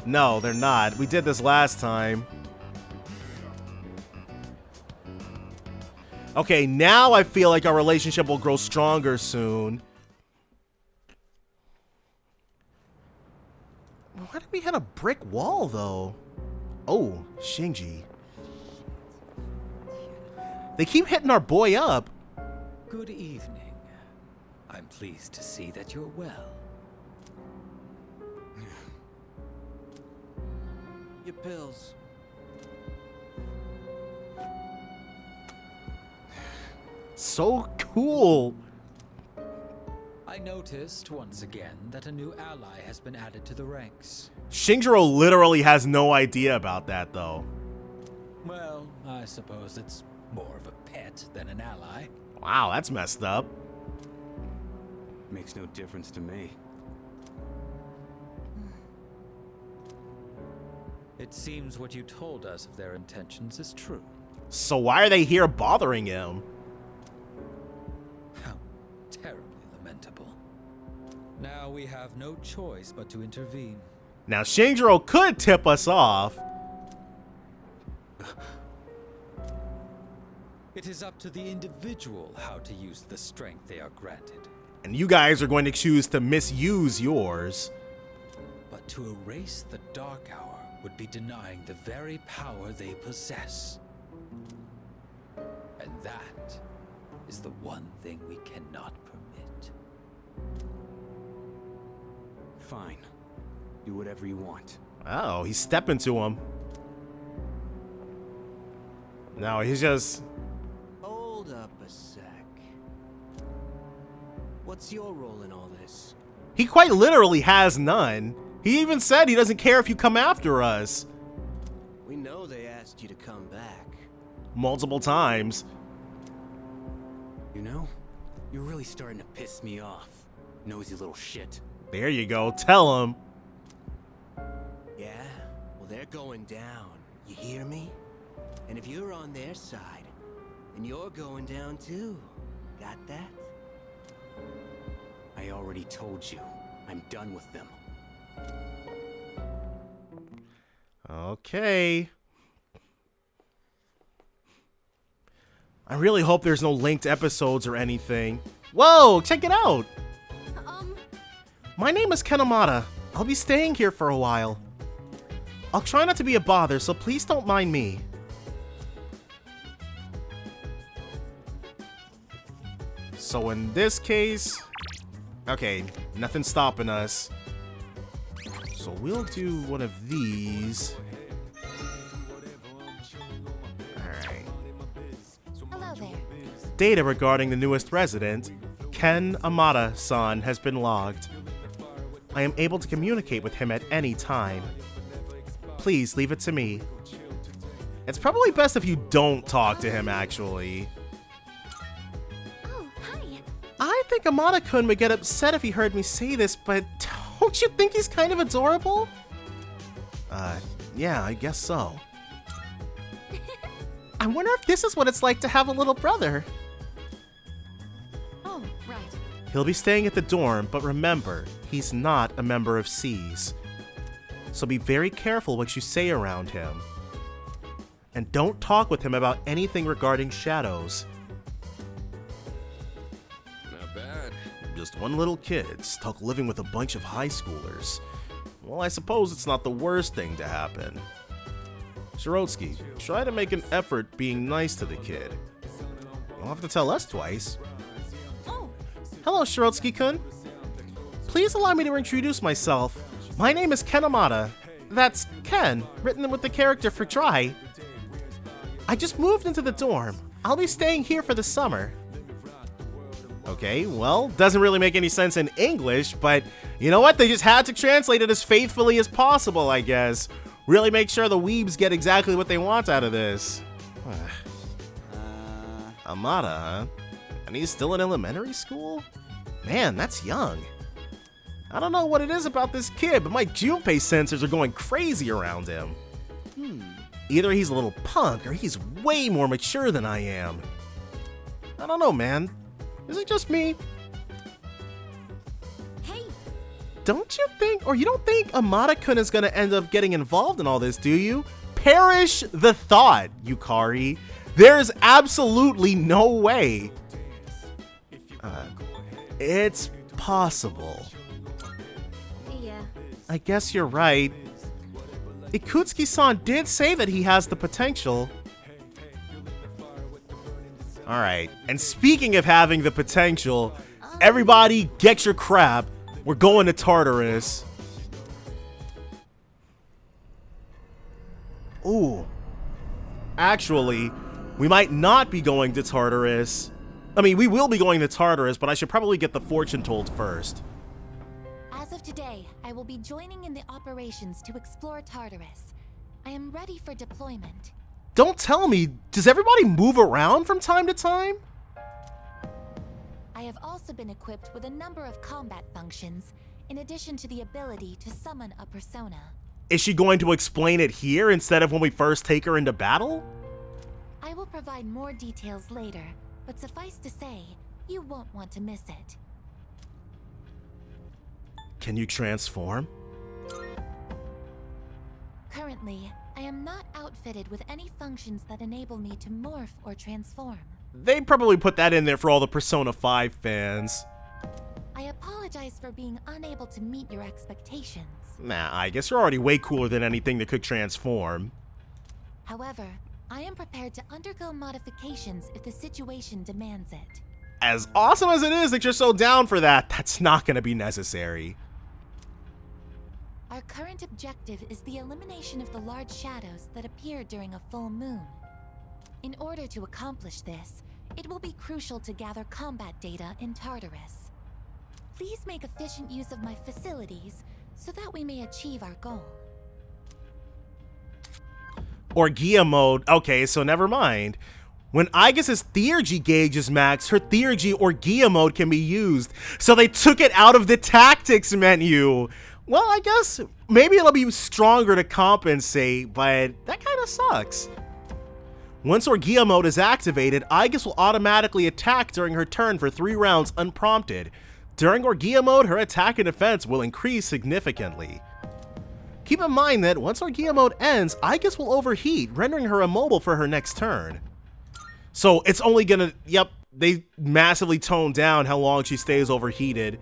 [SPEAKER 1] No, they're not. We did this last time. Okay, now I feel like our relationship will grow stronger soon. Why did we hit a brick wall, though? Oh, Shinji. They keep hitting our boy up.
[SPEAKER 6] Good evening. I'm pleased to see that you're well.
[SPEAKER 11] Your pills.
[SPEAKER 1] So cool.
[SPEAKER 13] I noticed once again that a new ally has been added to the ranks.
[SPEAKER 1] Shinjiro literally has no idea about that, though.
[SPEAKER 13] Well, I suppose it's more of a pet than an ally.
[SPEAKER 1] Wow, that's messed up.
[SPEAKER 7] Makes no difference to me.
[SPEAKER 13] It seems what you told us of their intentions is true.
[SPEAKER 1] So why are they here bothering him?
[SPEAKER 13] How terribly lamentable. Now we have no choice but to intervene.
[SPEAKER 1] Now Shinjiro could tip us off.
[SPEAKER 13] It is up to the individual how to use the strength they are granted.
[SPEAKER 1] And you guys are going to choose to misuse yours.
[SPEAKER 13] But to erase the Dark Hour would be denying the very power they possess. And that is the one thing we cannot permit.
[SPEAKER 7] Fine. Do whatever you want.
[SPEAKER 1] Oh, he's stepping to him. No, he's just...
[SPEAKER 9] Hold up a sec. What's your role in all this?
[SPEAKER 1] He quite literally has none. He even said he doesn't care if you come after us.
[SPEAKER 9] We know they asked you to come back.
[SPEAKER 1] Multiple times.
[SPEAKER 7] You know, you're really starting to piss me off. Nosy little shit.
[SPEAKER 1] There you go. Tell him.
[SPEAKER 9] Yeah? Well, they're going down. You hear me? And if you're on their side, then you're going down too. Got that?
[SPEAKER 7] I already told you. I'm done with them.
[SPEAKER 1] Okay. I really hope there's no linked episodes or anything. Whoa, check it out. My name is Kenomata. I'll be staying here for a while. I'll try not to be a bother, so please don't mind me. So in this case, okay, nothing's stopping us. So we'll do one of these. Alright.
[SPEAKER 3] Hello there.
[SPEAKER 1] Data regarding the newest resident, Ken Amada-san, has been logged. I am able to communicate with him at any time. Please leave it to me. It's probably best if you don't talk to him, actually.
[SPEAKER 3] Oh, hi.
[SPEAKER 1] I think Amada-kun would get upset if he heard me say this, but don't you think he's kind of adorable? Yeah, I guess so. I wonder if this is what it's like to have a little brother.
[SPEAKER 3] Oh, right.
[SPEAKER 1] He'll be staying at the dorm, but remember, he's not a member of C's. So be very careful what you say around him. And don't talk with him about anything regarding shadows.
[SPEAKER 7] Not bad.
[SPEAKER 1] Just one little kid stuck living with a bunch of high schoolers. Well, I suppose it's not the worst thing to happen. Shirotsky, try to make an effort being nice to the kid. You don't have to tell us twice.
[SPEAKER 3] Oh.
[SPEAKER 1] Hello, Shirotsky-kun. Please allow me to introduce myself. My name is Ken Amada. That's Ken, written with the character for try. I just moved into the dorm. I'll be staying here for the summer. Okay, well, doesn't really make any sense in English, but you know what? They just had to translate it as faithfully as possible, I guess. Really make sure the weebs get exactly what they want out of this. Amada, huh? And he's still in elementary school? Man, that's young. I don't know what it is about this kid, but my Junpei sensors are going crazy around him. Either he's a little punk or he's way more mature than I am. I don't know, man. Is it just me?
[SPEAKER 3] Hey.
[SPEAKER 1] Don't you think, or you don't think Amada-kun is gonna end up getting involved in all this, do you? Perish the thought, Yukari. There's absolutely no way. It's possible.
[SPEAKER 4] Yeah.
[SPEAKER 1] I guess you're right. Ikutsuki-san did say that he has the potential. Alright, and speaking of having the potential, everybody get your crap. We're going to Tartarus. Ooh. Actually, we might not be going to Tartarus. I mean, we will be going to Tartarus, but I should probably get the fortune told first.
[SPEAKER 3] As of today, I will be joining in the operations to explore Tartarus. I am ready for deployment.
[SPEAKER 1] Don't tell me, does everybody move around from time to time?
[SPEAKER 3] I have also been equipped with a number of combat functions, in addition to the ability to summon a persona.
[SPEAKER 1] Is she going to explain it here instead of when we first take her into battle?
[SPEAKER 3] I will provide more details later, but suffice to say, you won't want to miss it.
[SPEAKER 1] Can you transform?
[SPEAKER 3] Currently, I am not outfitted with any functions that enable me to morph or transform.
[SPEAKER 1] They probably put that in there for all the Persona 5 fans.
[SPEAKER 3] I apologize for being unable to meet your expectations.
[SPEAKER 1] Nah, I guess you're already way cooler than anything that could transform.
[SPEAKER 3] However, I am prepared to undergo modifications if the situation demands it.
[SPEAKER 1] As awesome as it is that you're so down for that, that's not going to be necessary.
[SPEAKER 3] Our current objective is the elimination of the large shadows that appear during a full moon. In order to accomplish this, it will be crucial to gather combat data in Tartarus. Please make efficient use of my facilities so that we may achieve our goal.
[SPEAKER 1] Orgia mode. Okay, so never mind. When Aegis's theurgy gauge is maxed, her theurgy Orgia mode can be used. So they took it out of the tactics menu. Well, I guess maybe it'll be stronger to compensate, but that kind of sucks. Once Orgia mode is activated, Aegis will automatically attack during her turn for 3 rounds unprompted. During Orgia mode, her attack and defense will increase significantly. Keep in mind that once Orgia mode ends, Aegis will overheat, rendering her immobile for her next turn. So it's only gonna, yep, they massively toned down how long she stays overheated.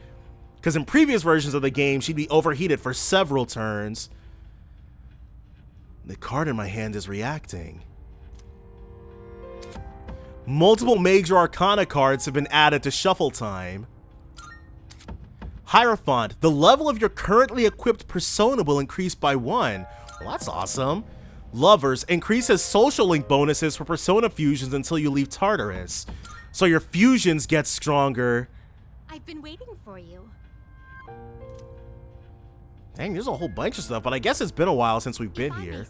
[SPEAKER 1] Because in previous versions of the game, she'd be overheated for several turns. The card in my hand is reacting. Multiple major arcana cards have been added to shuffle time. Hierophant, the level of your currently equipped persona will increase by 1. Well, that's awesome. Lovers, increases social link bonuses for persona fusions until you leave Tartarus. So your fusions get stronger.
[SPEAKER 4] I've been waiting for you.
[SPEAKER 1] Dang, there's a whole bunch of stuff, but I guess it's been a while since we've been here.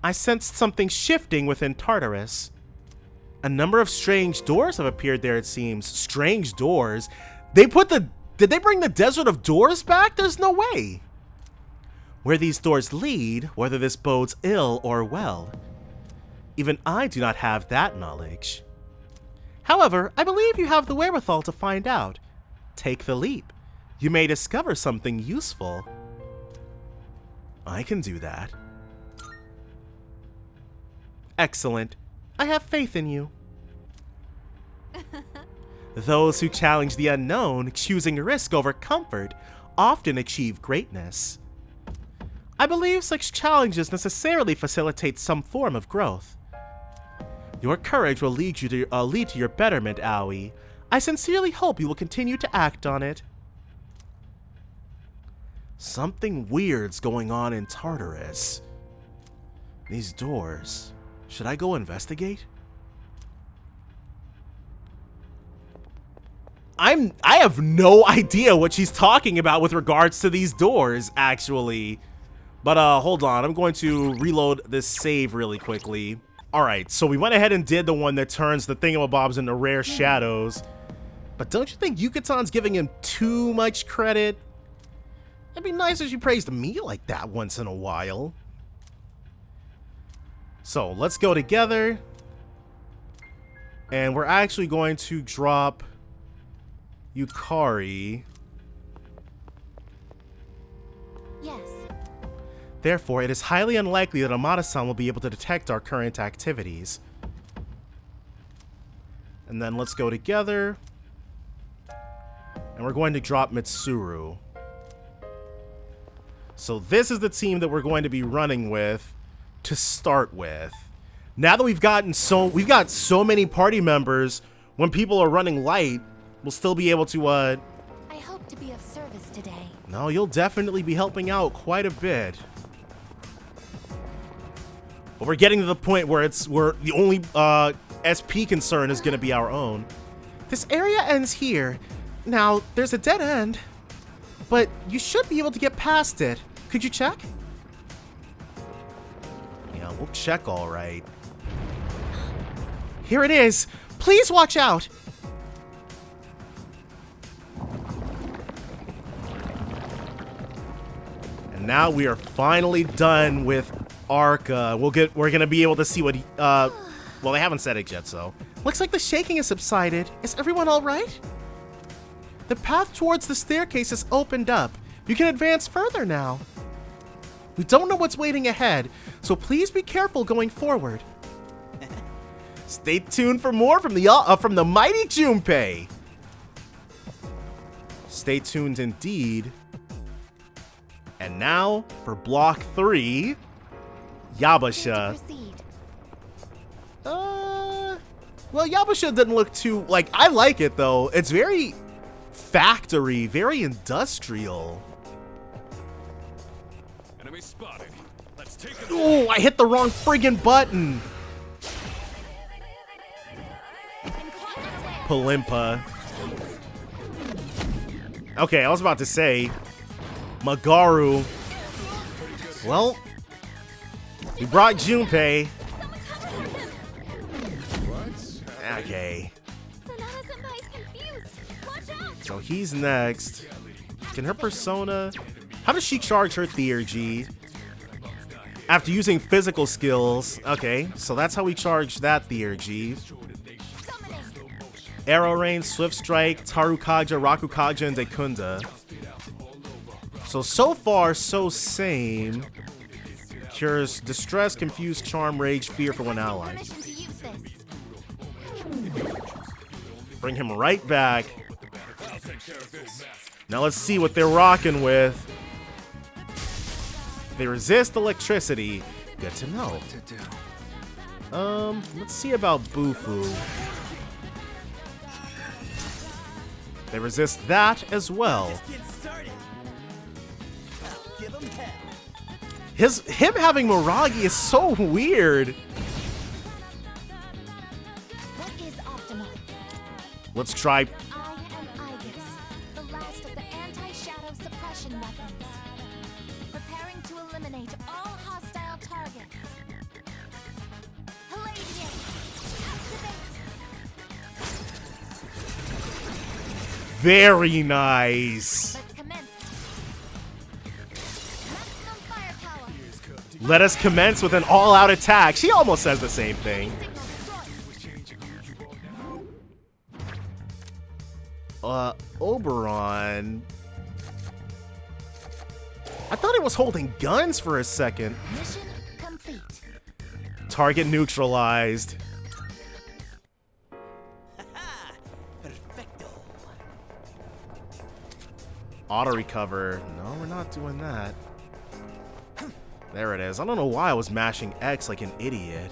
[SPEAKER 1] I sensed something shifting within Tartarus. A number of strange doors have appeared there, it seems. Strange doors? They put the... Did they bring the Desert of Doors back? There's no way. Where these doors lead, whether this bodes ill or well. Even I do not have that knowledge. However, I believe you have the wherewithal to find out. Take the leap. You may discover something useful. I can do that. Excellent. I have faith in you. Those who challenge the unknown, choosing risk over comfort, often achieve greatness. I believe such challenges necessarily facilitate some form of growth. Your courage will lead to your betterment, Aoi. I sincerely hope you will continue to act on it. Something weird's going on in Tartarus. These doors. Should I go investigate? I have no idea what she's talking about with regards to these doors, actually. But hold on, I'm going to reload this save really quickly. Alright, so we went ahead and did the one that turns the thingamabobs into rare shadows. But don't you think Yukatan's giving him too much credit? It'd be nice if she praised me like that once in a while. So, let's go together. And we're actually going to drop Yukari.
[SPEAKER 3] Yes.
[SPEAKER 1] Therefore, it is highly unlikely that Amada-san will be able to detect our current activities. And then let's go together. And we're going to drop Mitsuru. So this is the team that we're going to be running with to start with. Now that we've got so many party members, when people are running light, we'll still be able to
[SPEAKER 3] I hope to be of service today.
[SPEAKER 1] No, you'll definitely be helping out quite a bit. But we're getting to the point where we're the only SP concern is gonna be our own. This area ends here. Now, there's a dead end, but you should be able to get past it. Could you check? Yeah, we'll check all right. Here it is. Please watch out. And now we are finally done with Arca. We're gonna be able to see what well, they haven't said it yet, so. Looks like the shaking has subsided. Is everyone all right? The path towards the staircase is opened up. You can advance further now. We don't know what's waiting ahead, so please be careful going forward. Stay tuned for more from the mighty Junpei. Stay tuned indeed. And now for block 3, Yabbashah. Well, Yabbashah didn't look too, like, I like it though. It's very factory, very industrial.
[SPEAKER 8] Enemy spotted. Let's take it.
[SPEAKER 1] Oh, I hit the wrong friggin' button. Palimpa. Okay, I was about to say Magaru. Well, we brought Junpei. Okay. So he's next. Can her persona... How does she charge her Theurgy? After using physical skills. Okay, so that's how we charge that Theurgy. Arrow Rain, Swift Strike, Tarukaja, Rakukaja, and Dekunda. So far, so same. Cures Distress, Confuse, Charm, Rage, Fear for one ally. Bring him right back. Now let's see what they're rocking with. They resist electricity. Good to know. Let's see about Bufu. They resist that as well. Him having Miragi is so weird.
[SPEAKER 3] What is optimal?
[SPEAKER 1] Let's try.
[SPEAKER 3] I am Aegis, the last of the anti-shadow suppression weapons. Preparing to eliminate all hostile targets. Palladium, activate.
[SPEAKER 1] Very nice.
[SPEAKER 3] Let's commence. Maximum firepower.
[SPEAKER 1] Let us commence with an all-out attack. She almost says the same thing. Oberon. I thought it was holding guns for a second.
[SPEAKER 3] Mission complete.
[SPEAKER 1] Target neutralized.
[SPEAKER 9] Perfecto.
[SPEAKER 1] Auto recover. No, we're not doing that. There it is. I don't know why I was mashing X like an idiot.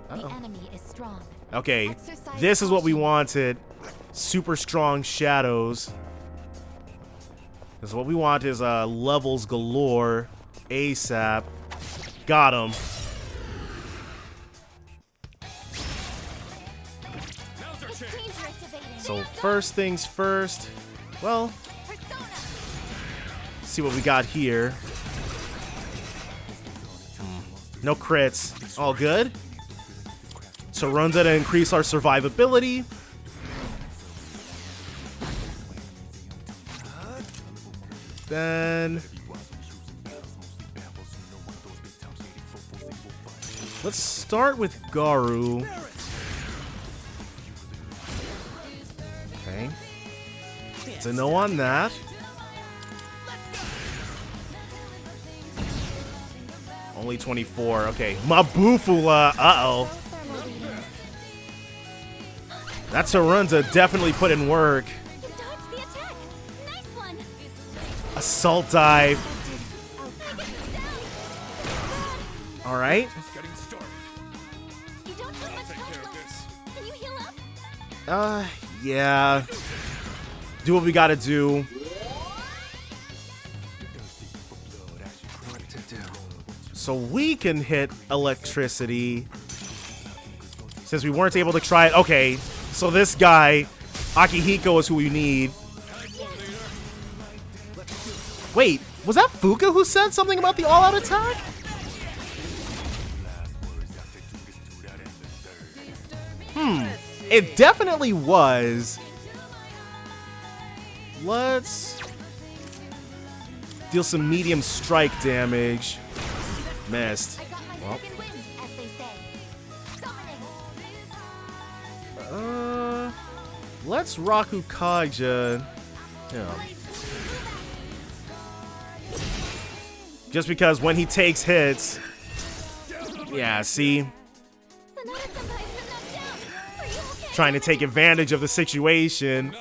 [SPEAKER 3] The enemy is strong.
[SPEAKER 1] Okay, this is what we wanted. Super strong shadows. This is what we want is levels galore. ASAP. Got him. So first things first. Well, see what we got here. No crits. All good. Sarunda to increase our survivability. Then let's start with Garu. Okay. It's a no on that. Only 24. Okay. Mabufula. Uh-oh. That Sarunda definitely put in work. Assault dive. All right. Yeah. Do what we gotta do. So we can hit electricity. Since we weren't able to try it. Okay, so this guy, Akihiko, is who we need. Wait, was that Fuka who said something about the all-out attack? It definitely was. Let's deal some medium strike damage. Missed. Well. Let's Raku Kaija. Yeah. Just because when he takes hits. Yeah, see? Trying to take advantage of the situation.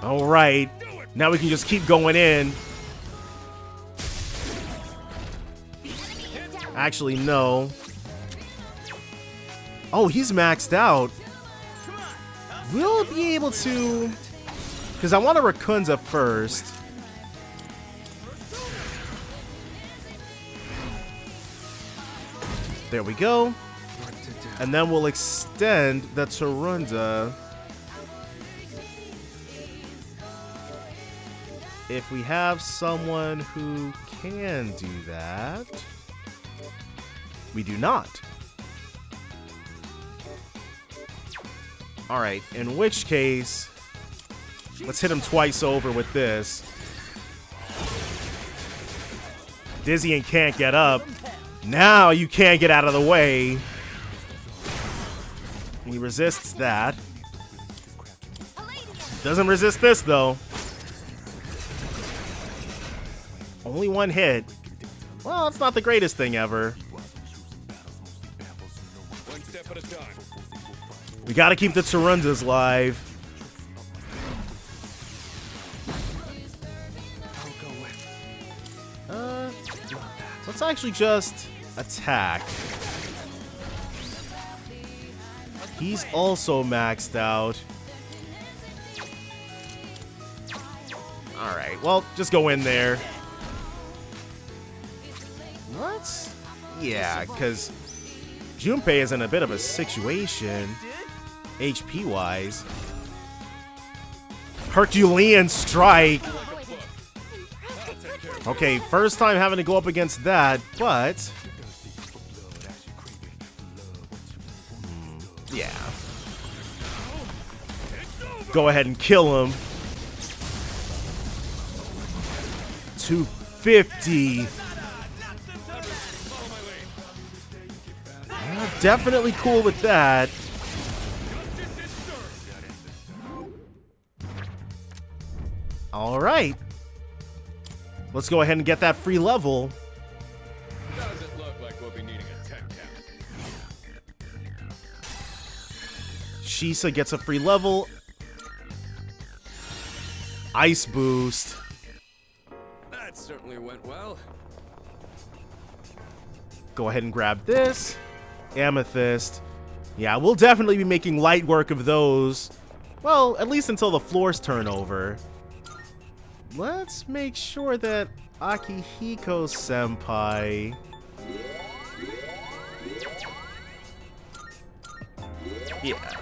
[SPEAKER 1] Alright. Now we can just keep going in. Actually, no. Oh, he's maxed out. We'll be able to... Because I want a Rakunza first. There we go. And then we'll extend the Tarunda. If we have someone who can do that. We do not. Alright, in which case, let's hit him twice over with this. Dizzy and can't get up. Now you can't get out of the way. He resists that. Doesn't resist this, though. Only one hit. Well, it's not the greatest thing ever.
[SPEAKER 8] One step at a time.
[SPEAKER 1] We gotta keep the Tarundas live. Let's actually just attack. He's also maxed out. Alright, well, just go in there. What? Yeah, because Junpei is in a bit of a situation, HP-wise. Herculean strike. Okay, first time having to go up against that, but... yeah. Go ahead and kill him. 250. Definitely cool with that. All right. Let's go ahead and get that free level.
[SPEAKER 8] Doesn't look like we'll be needing a 10 count.
[SPEAKER 1] Shisa gets a free level. Ice boost.
[SPEAKER 7] That certainly went well.
[SPEAKER 1] Go ahead and grab this. Amethyst. Yeah, we'll definitely be making light work of those. Well, at least until the floors turn over. Let's make sure that Akihiko-senpai... yeah.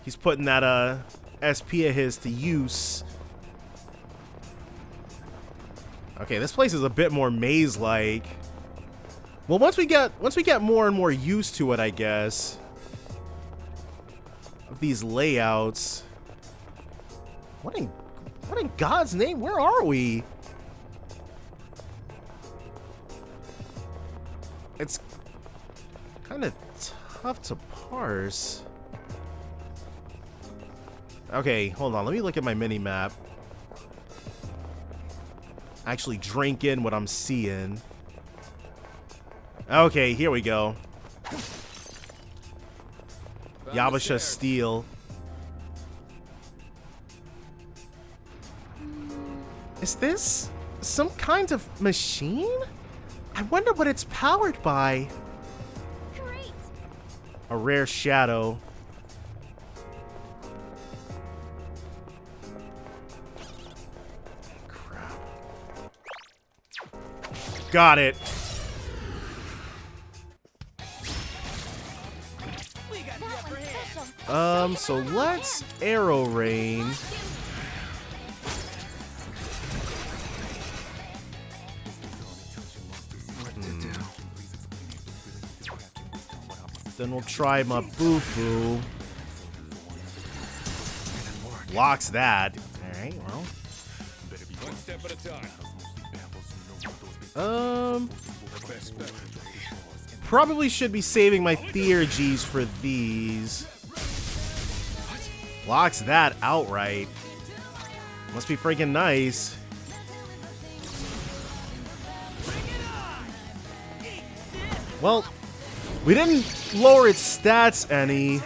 [SPEAKER 1] He's putting that SP of his to use. Okay, this place is a bit more maze-like. Well, once we get more and more used to it, I guess, of these layouts. What in God's name? Where are we? It's kind of tough to parse. Okay, hold on. Let me look at my mini-map. Actually drink in what I'm seeing. Okay, here we go. Yabbashah Steel. Is this some kind of machine? I wonder what it's powered by.
[SPEAKER 4] Great.
[SPEAKER 1] A rare shadow. Got it. So let's arrow rain. Then we'll try my boo-boo. Blocks that. Alright, well.
[SPEAKER 13] One step at a time.
[SPEAKER 1] Probably should be saving my theurgies for these. Blocks that outright. Must be freaking nice. Well, we didn't lower its stats any.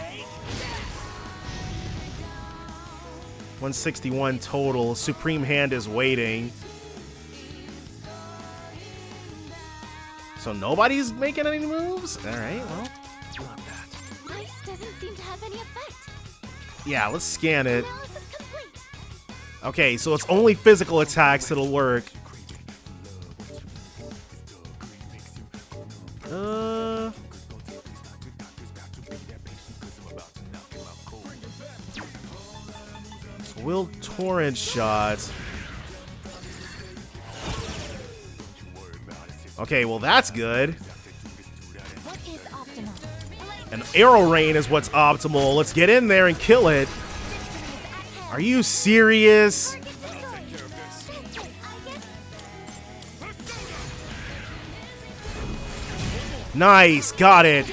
[SPEAKER 1] 161 total. Supreme Hand is waiting. So nobody's making any moves? Alright, well.
[SPEAKER 3] Ice doesn't seem to have any effect.
[SPEAKER 1] Yeah, let's scan it. Okay, so it's only physical attacks that'll work. Will Torrent Shot. Okay, well that's good.
[SPEAKER 3] What is optimal?
[SPEAKER 1] And Arrow Rain is what's optimal. Let's get in there and kill it. Are you serious? Nice, got it.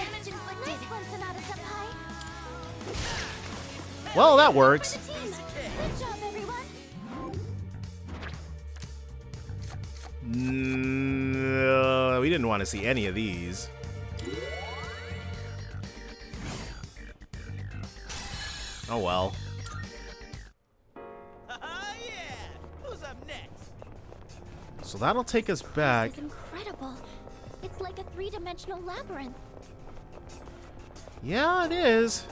[SPEAKER 1] Well, that works. No, we didn't want to see any of these. Oh well.
[SPEAKER 11] Who's up next?
[SPEAKER 1] So that'll take us back.
[SPEAKER 3] This is incredible. It's like a three-dimensional labyrinth.
[SPEAKER 1] Yeah, it is.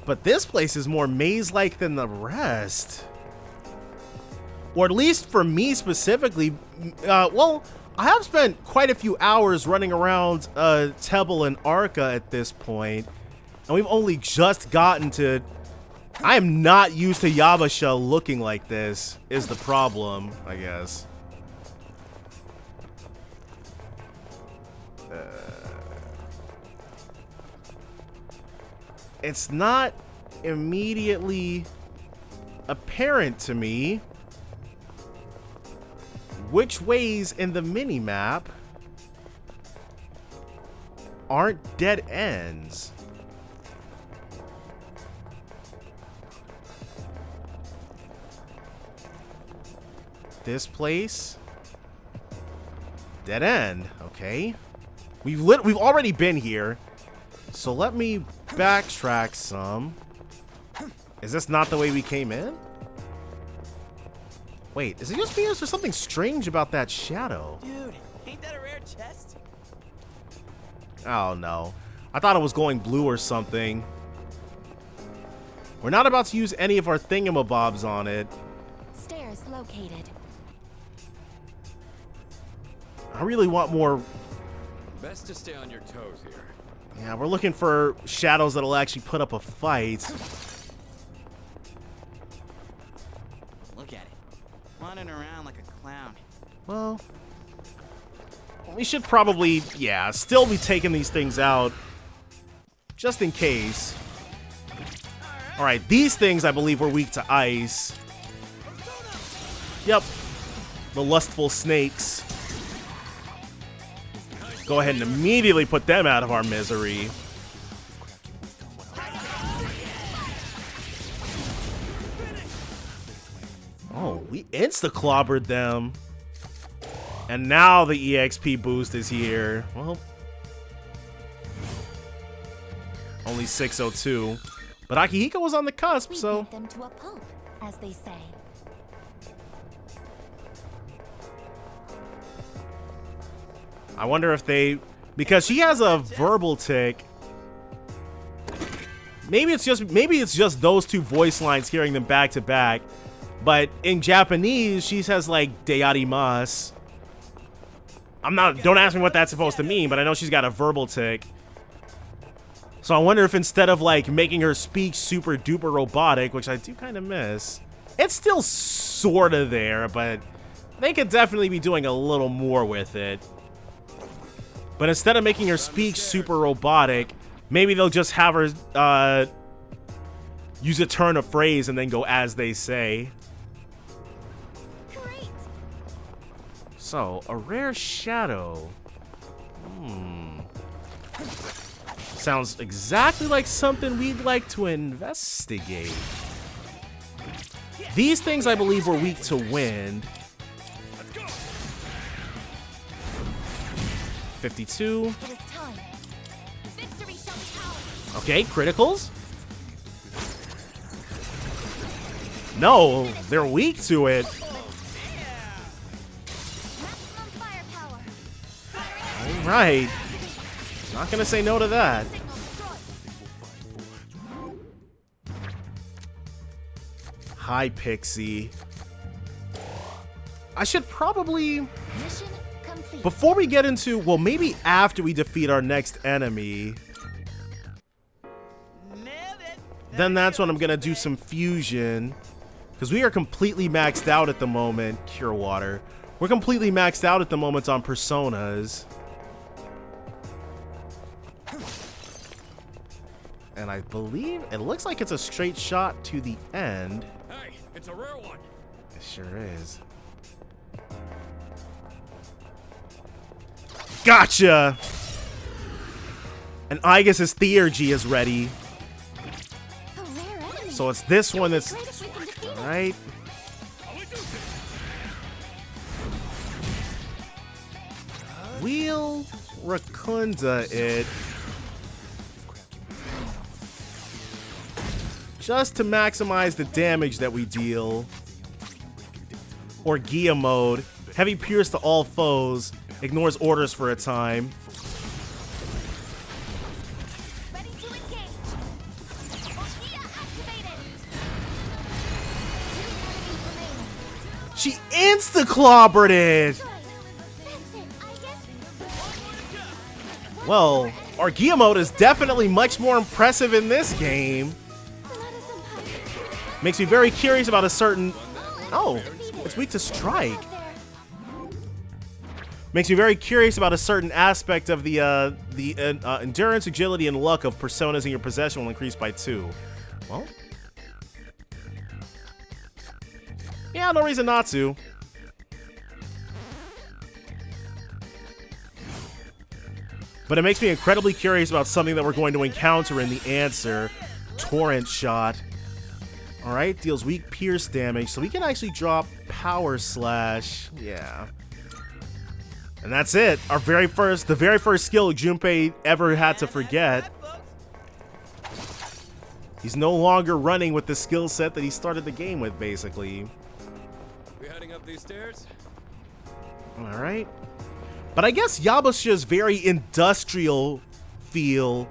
[SPEAKER 1] But this place is more maze-like than the rest. Or at least for me specifically. Well, I have spent quite a few hours running around Tebel and Arca at this point. And we've only just gotten to... I am not used to Yabbashah looking like this, is the problem, I guess. It's not immediately apparent to me which ways in the mini-map aren't dead ends. This place, dead end. Okay, we've already been here, so let me backtrack some. Is this not the way we came in? Wait, is it just me or is there something strange about that shadow?
[SPEAKER 11] Dude, ain't that a rare chest?
[SPEAKER 1] Oh no, I thought it was going blue or something. We're not about to use any of our thingamabobs on it.
[SPEAKER 3] Stairs located.
[SPEAKER 1] I really want more.
[SPEAKER 7] Best to stay on your toes here.
[SPEAKER 1] Yeah, we're looking for shadows that'll actually put up a fight.
[SPEAKER 11] Look at it. Running around like a clown.
[SPEAKER 1] Well, we should probably, yeah, still be taking these things out. Just in case. Alright, these things I believe were weak to ice. Yep. The lustful snakes. Go ahead and immediately put them out of our misery. Oh, we insta-clobbered them. And now the EXP boost is here. Well, only 602. But Akihiko was on the cusp, so...
[SPEAKER 3] We beat them to a pulp, as they say.
[SPEAKER 1] I wonder if they... Because she has a verbal tick. Maybe it's just those two voice lines hearing them back to back. But in Japanese, she says like "dearimasu." Don't ask me what that's supposed to mean, but I know she's got a verbal tick. So I wonder if instead of like making her speak super duper robotic, which I do kind of miss, it's still sort of there, but they could definitely be doing a little more with it. But instead of making her speak super robotic, maybe they'll just have her use a turn of phrase and then go as they say.
[SPEAKER 3] Great.
[SPEAKER 1] So, a rare shadow. Sounds exactly like something we'd like to investigate. These things, I believe, were weak to wind. 52.
[SPEAKER 3] It is time. Victory shall be ours.
[SPEAKER 1] Okay, criticals. No, they're weak to it.
[SPEAKER 3] Maximum firepower.
[SPEAKER 1] All right. Not gonna say no to that. Hi, Pixie. I should probably,
[SPEAKER 3] Mission complete.
[SPEAKER 1] before we get into, well, maybe after we defeat our next enemy, then that's when I'm gonna do some fusion, because we are completely maxed out at the moment. Cure water. We're completely maxed out at the moment on personas. And I believe it looks like it's a straight shot to the end.
[SPEAKER 7] Hey, it's a rare one.
[SPEAKER 1] It sure is. Gotcha! And Igus's Theurgy is ready.
[SPEAKER 3] A rare enemy.
[SPEAKER 1] So it's this one that's...
[SPEAKER 3] Great if we can defeat it.
[SPEAKER 1] Alright. Wheel Racunda it. Just to maximize the damage that we deal. Orgia mode. Heavy pierce to all foes. Ignores orders for a time.
[SPEAKER 3] Ready to engage. Orgia activated. 2 enemies remaining.
[SPEAKER 1] She insta-clobbered it!
[SPEAKER 3] Good. That's it. I guess.
[SPEAKER 1] Well, Orgia mode is definitely much more impressive in this game. Makes me very curious about a certain... Oh, it's weak to strike. Makes me very curious about a certain aspect of the endurance, agility, and luck of personas in your possession will increase by 2. Well, yeah, no reason not to. But it makes me incredibly curious about something that we're going to encounter in the answer. Torrent Shot. Alright, deals weak pierce damage, so we can actually drop Power Slash. Yeah. And that's it. The very first skill Junpei ever had to forget. He's no longer running with the skill set that he started the game with, basically.
[SPEAKER 7] We heading up these stairs?
[SPEAKER 1] Alright. But I guess Yabbashah's very industrial feel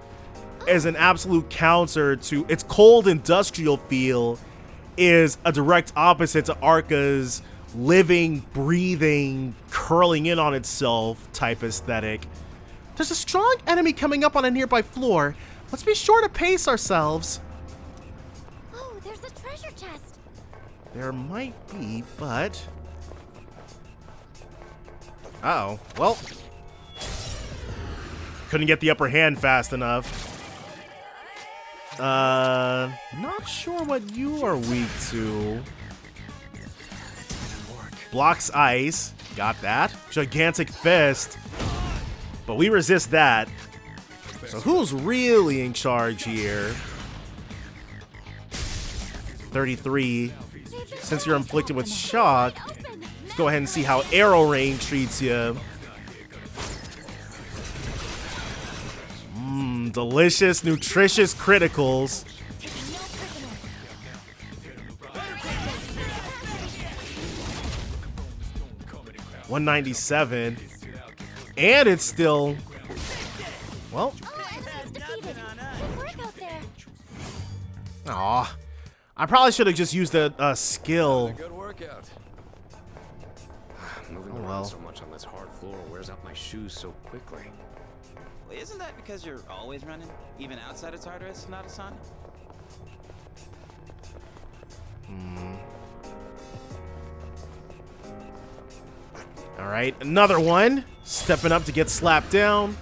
[SPEAKER 1] as an absolute counter to its cold industrial feel is a direct opposite to Arca's living, breathing, curling in on itself type aesthetic. There's a strong enemy coming up on a nearby floor. Let's be sure to pace ourselves.
[SPEAKER 3] Oh, there's a treasure chest.
[SPEAKER 1] There might be, but... Uh-oh. Well. Couldn't get the upper hand fast enough. Not sure what you are weak to. Blocks ice. Got that. Gigantic fist. But we resist that. So who's really in charge here? 33. Since you're inflicted with shock, let's go ahead and see how Arrow Rain treats you. Delicious, nutritious criticals. 197. And it's still... Well. Aw. I probably should have just used a skill.
[SPEAKER 7] Good workout.
[SPEAKER 1] All
[SPEAKER 7] around so much on this hard floor wears out my shoes so quickly.
[SPEAKER 11] Well, isn't that because you're always running? Even outside of Tartarus, not a son?
[SPEAKER 1] All right, another one. Stepping up to get slapped down.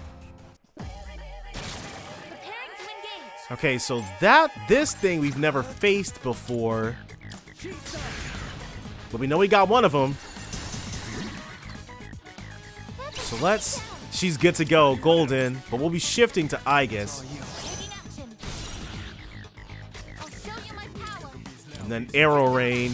[SPEAKER 1] Okay, so this thing we've never faced before. But we know we got one of them. So she's good to go, golden. But we'll be shifting to Aegis. And then arrow rain.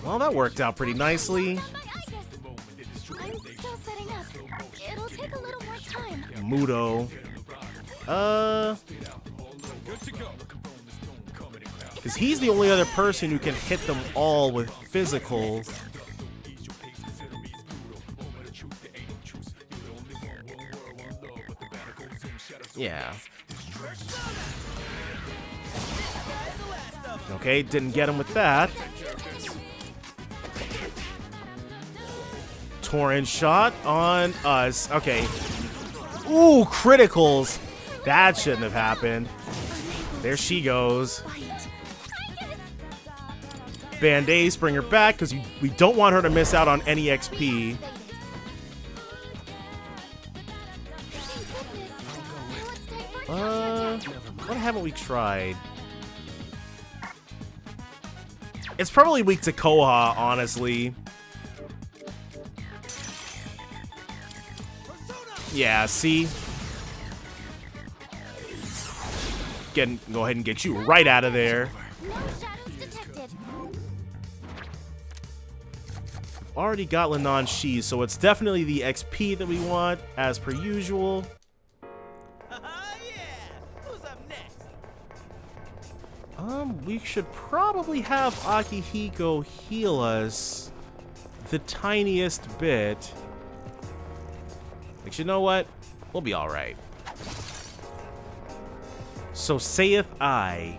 [SPEAKER 1] Well, that worked out pretty nicely.
[SPEAKER 3] I'm still setting up. It'll take a little more time.
[SPEAKER 1] Mudo. Because he's the only other person who can hit them all with physical. Yeah. Okay, didn't get him with that. Torrent shot on us. Okay. Ooh, criticals. That shouldn't have happened. There she goes. Band-Aids, bring her back because we don't want her to miss out on any XP. What haven't we tried? It's probably weak to Koha, honestly. Yeah, see? Go ahead and get you right out of there. Already got Lenon Shi, so it's definitely the XP that we want, as per usual. We should probably have Akihiko heal us the tiniest bit. But you know what? We'll be alright. So saith I.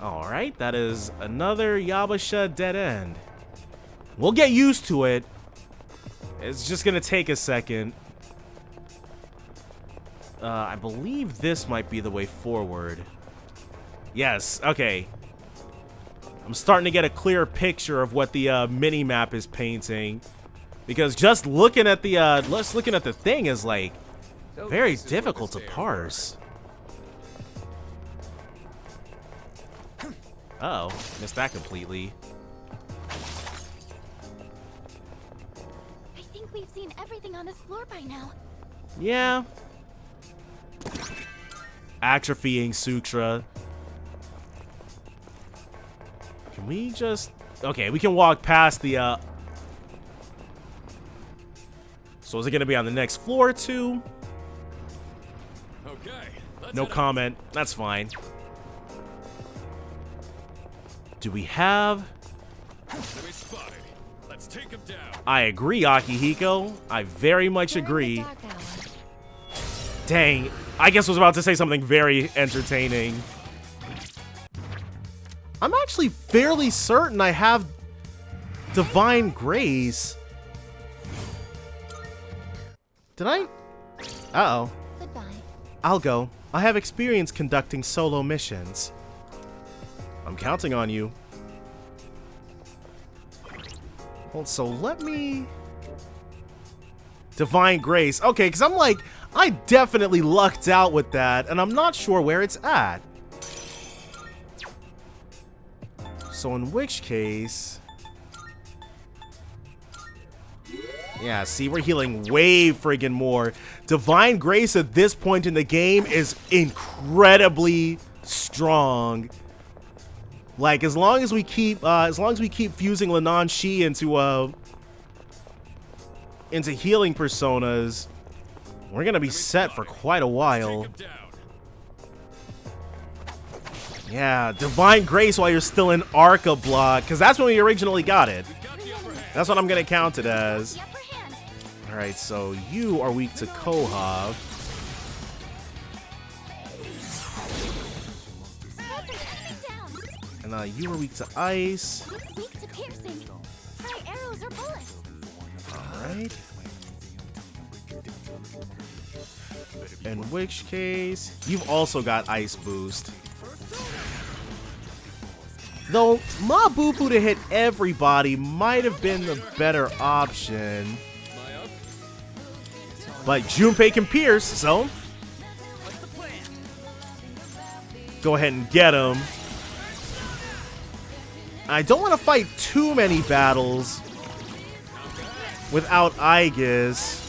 [SPEAKER 1] Alright, that is another Yabbashah dead end. We'll get used to it. It's just gonna take a second. I believe this might be the way forward. Yes, okay. I'm starting to get a clear picture of what the mini-map is painting. Because just looking at the thing is like very difficult to parse. Uh-oh, missed that completely.
[SPEAKER 3] I think we've seen everything on this floor by now.
[SPEAKER 1] Yeah. Atrophying Sutra. Can we just... Okay, we can walk past the... So is it going to be on the next floor, too?
[SPEAKER 7] Okay.
[SPEAKER 1] No comment. That's fine. Do we have...
[SPEAKER 7] Let's take him down.
[SPEAKER 1] I agree, Akihiko. I very much agree. Dang. I guess I was about to say something very entertaining. I'm actually fairly certain I have Divine Grace. Did I? Uh-oh.
[SPEAKER 3] Goodbye.
[SPEAKER 1] I'll go. I have experience conducting solo missions. I'm counting on you. Well, so let me... Divine Grace. Okay, because I'm like, I definitely lucked out with that, and I'm not sure where it's at. So in which case... Yeah, see, we're healing way friggin' more. Divine Grace at this point in the game is incredibly strong. Like, as long as we keep fusing Lenon Shi into healing personas, we're gonna be set for quite a while. Yeah, Divine Grace while you're still in Arca block, because that's when we originally got it. That's what I'm gonna count it as. Alright, so you are weak to Kohav. And you are weak to ice.
[SPEAKER 3] Weak to piercing. Try arrows or bullets.
[SPEAKER 1] Alright. In which case, you've also got ice boost. Though Mabufu to hit everybody might have been the better option. But Junpei can pierce, so go ahead and get him. I don't want to fight too many battles without Aegis.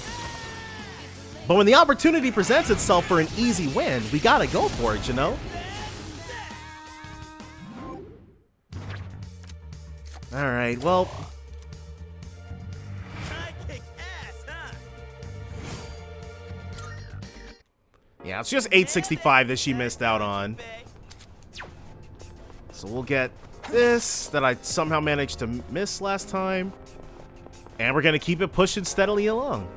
[SPEAKER 1] But when the opportunity presents itself for an easy win, we gotta go for it, you know? Alright, well. Yeah, it's just 865 that she missed out on. So we'll get this that I somehow managed to miss last time. And we're gonna keep it pushing steadily along.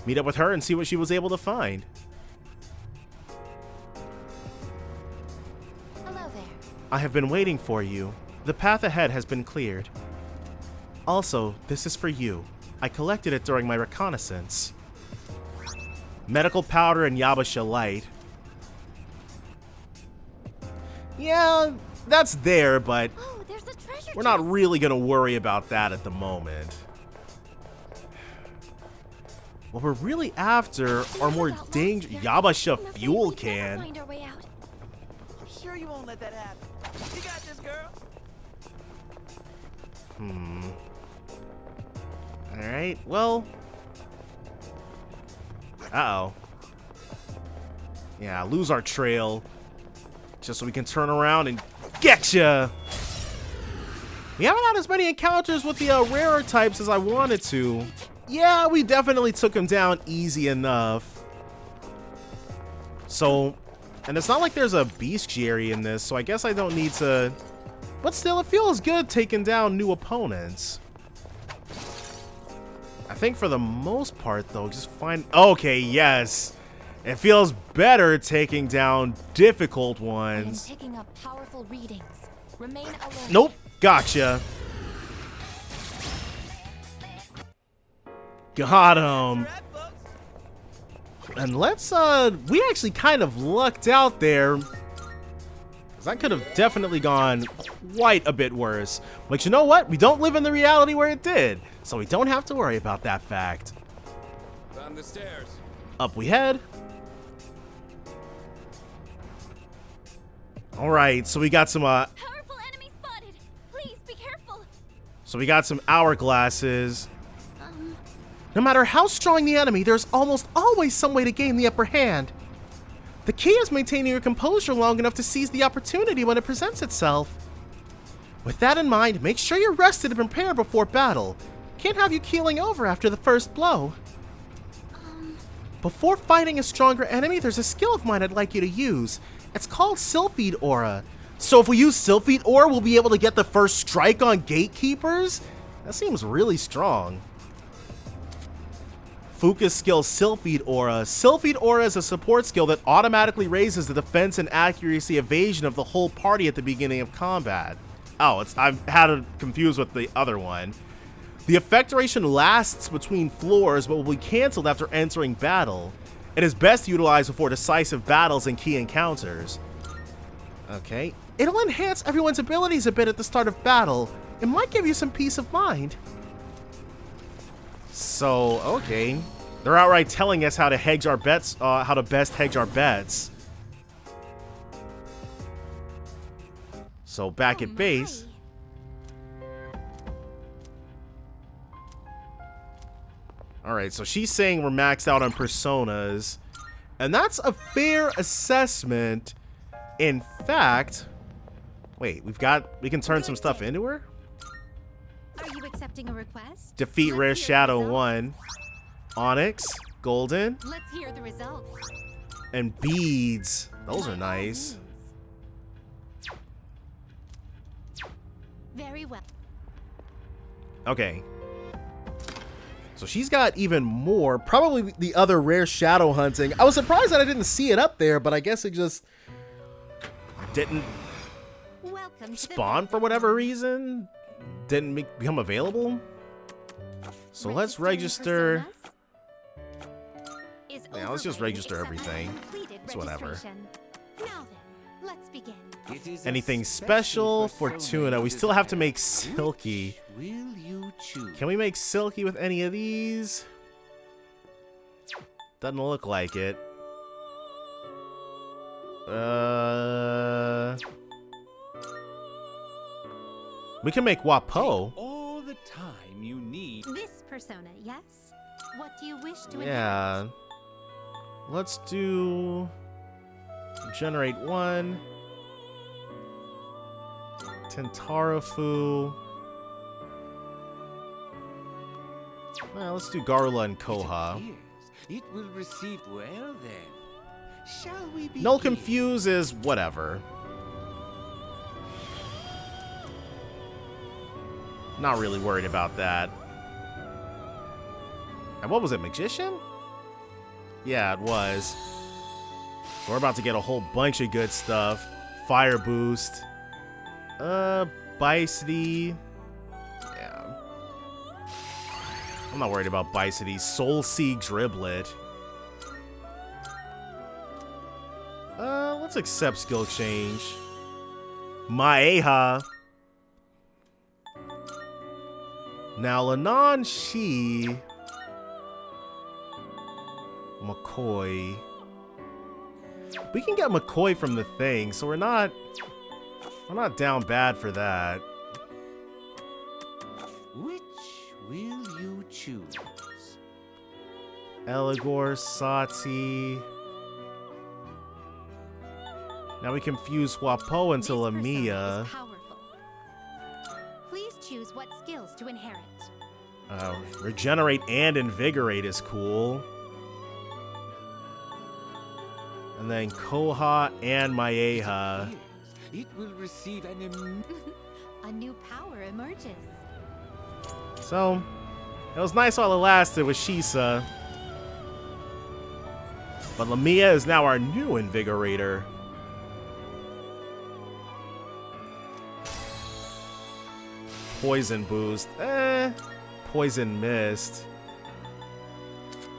[SPEAKER 1] Meet up with her and see what she was able to find.
[SPEAKER 3] Hello there.
[SPEAKER 1] I have been waiting for you. The path ahead has been cleared. Also, this is for you. I collected it during my reconnaissance. Medical powder and Yabbashah light. Yeah, that's there, but
[SPEAKER 3] there's a treasure
[SPEAKER 1] we're not really gonna worry about that at the moment. What we're really after are more dangerous Yabbashah fuel can.
[SPEAKER 2] Find our way out.
[SPEAKER 11] I'm sure you won't let that happen. You got this, girl.
[SPEAKER 1] Alright, well. Uh-oh. Yeah, lose our trail. Just so we can turn around and getcha! We haven't had as many encounters with the rarer types as I wanted to. Yeah, we definitely took him down easy enough. So, and it's not like there's a bestiary in this, so I guess I don't need to. But still, it feels good taking down new opponents. I think for the most part, though, just find. Okay, yes. It feels better taking down difficult ones.
[SPEAKER 3] I am picking up powerful readings. Remain alert.
[SPEAKER 1] Nope. Gotcha. Got him. And let's, we actually kind of lucked out there. Because that could have definitely gone quite a bit worse. But you know what? We don't live in the reality where it did. So we don't have to worry about that fact.
[SPEAKER 7] Found the stairs.
[SPEAKER 1] Up we head. Alright, so we got some,
[SPEAKER 3] Powerful enemy spotted. Please be careful.
[SPEAKER 1] So we got some hourglasses. No matter how strong the enemy, there's almost always some way to gain the upper hand. The key is maintaining your composure long enough to seize the opportunity when it presents itself. With that in mind, make sure you're rested and prepared before battle. Can't have you keeling over after the first blow. Before fighting a stronger enemy, there's a skill of mine I'd like you to use. It's called Sylphid Aura. So if we use Sylphid Aura, we'll be able to get the first strike on gatekeepers? That seems really strong. Fuka's skill Sylphid Aura. Sylphid Aura is a support skill that automatically raises the defense and accuracy evasion of the whole party at the beginning of combat. Oh, I've had it confused with the other one. The effect duration lasts between floors but will be cancelled after entering battle. It is best utilized before decisive battles and key encounters. Okay. It'll enhance everyone's abilities a bit at the start of battle. It might give you some peace of mind. So, okay. They're outright telling us how to hedge our bets, how to best hedge our bets. So back at base. Alright, so she's saying we're maxed out on personas. And that's a fair assessment. In fact, wait, we can turn some stuff into her?
[SPEAKER 3] Are you accepting a request?
[SPEAKER 1] Defeat Rare Shadow 1. Onyx, Golden.
[SPEAKER 3] Let's hear the results.
[SPEAKER 1] And beads. Those are nice.
[SPEAKER 3] Very well.
[SPEAKER 1] Okay. So she's got even more. Probably the other rare shadow hunting. I was surprised that I didn't see it up there, but I guess it just didn't.
[SPEAKER 3] Welcome.
[SPEAKER 1] spawned for whatever reason. Didn't become available. So let's register. Yeah, let's just register everything. It's whatever.
[SPEAKER 3] Now then, let's begin.
[SPEAKER 1] Anything special for Tuna? We still have to make Silky. Can we make Silky with any of these? Doesn't look like it. We can make Wapo.
[SPEAKER 13] All the time you need.
[SPEAKER 3] This persona, yes? What do you wish to
[SPEAKER 1] Yeah. Let's do generate one. Tentarafu. Well, let's do Garula and Koha.
[SPEAKER 9] It will receive well then. Shall we be
[SPEAKER 1] Null Confuse is whatever. Not really worried about that. And what was it, Magician? Yeah, it was. So we're about to get a whole bunch of good stuff. Fire Boost. Bicity. Yeah. I'm not worried about Bicity. Soul Seed Driblet. Let's accept skill change. Maeha. Now, Lanon, she... McCoy. We can get McCoy from the thing, so we're not down bad for that.
[SPEAKER 9] Which will you choose?
[SPEAKER 1] Eligor, Sati. Now we can fuse Wapo into Lamia.
[SPEAKER 3] Please choose what skills to inherit.
[SPEAKER 1] Regenerate and Invigorate is cool. And then Koha and Maeha.
[SPEAKER 9] It will receive an
[SPEAKER 3] A new power emerges.
[SPEAKER 1] So, it was nice while it lasted with Shisa. But Lamia is now our new Invigorator. Poison Boost. Poison Mist.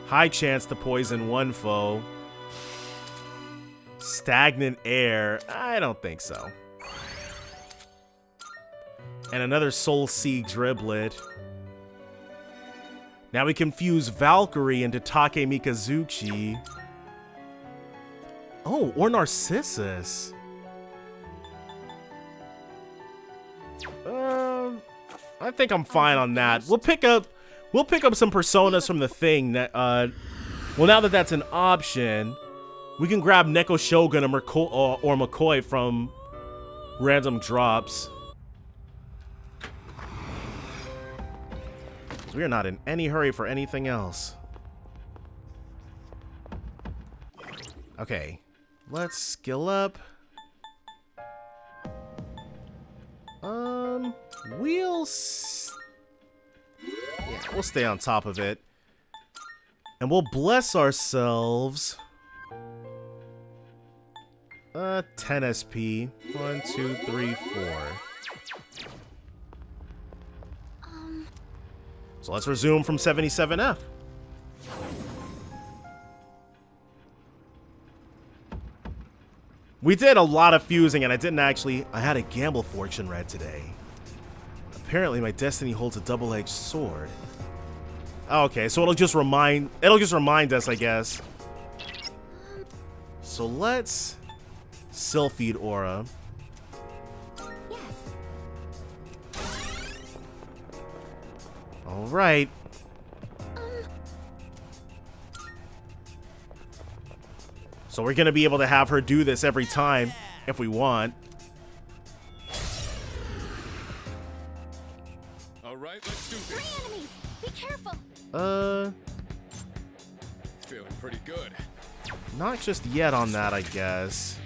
[SPEAKER 1] High chance to poison one foe. Stagnant Air. I don't think so. And another Soul Seed Driblet. Now we can fuse Valkyrie into Take Mikazuchi. Oh, or Narcissus. I think I'm fine on that. We'll pick up some personas from the thing that well, now that that's an option, we can grab Neko Shogun or McCoy from random drops. So we are not in any hurry for anything else. Okay, let's skill up. We'll stay on top of it. And we'll bless ourselves. 10 SP. 1, 2, 3, 4. So let's resume from 77F. We did a lot of fusing, and I had a gamble fortune read today. Apparently my destiny holds a double-edged sword. Okay, so it'll just remind us, I guess. So let's Sylphid Aura. All right. So we're gonna be able to have her do this every time if we want.
[SPEAKER 7] All right, let's do this.
[SPEAKER 3] 3 enemies. Be careful.
[SPEAKER 7] Feeling pretty good.
[SPEAKER 1] Not just yet on that, I guess.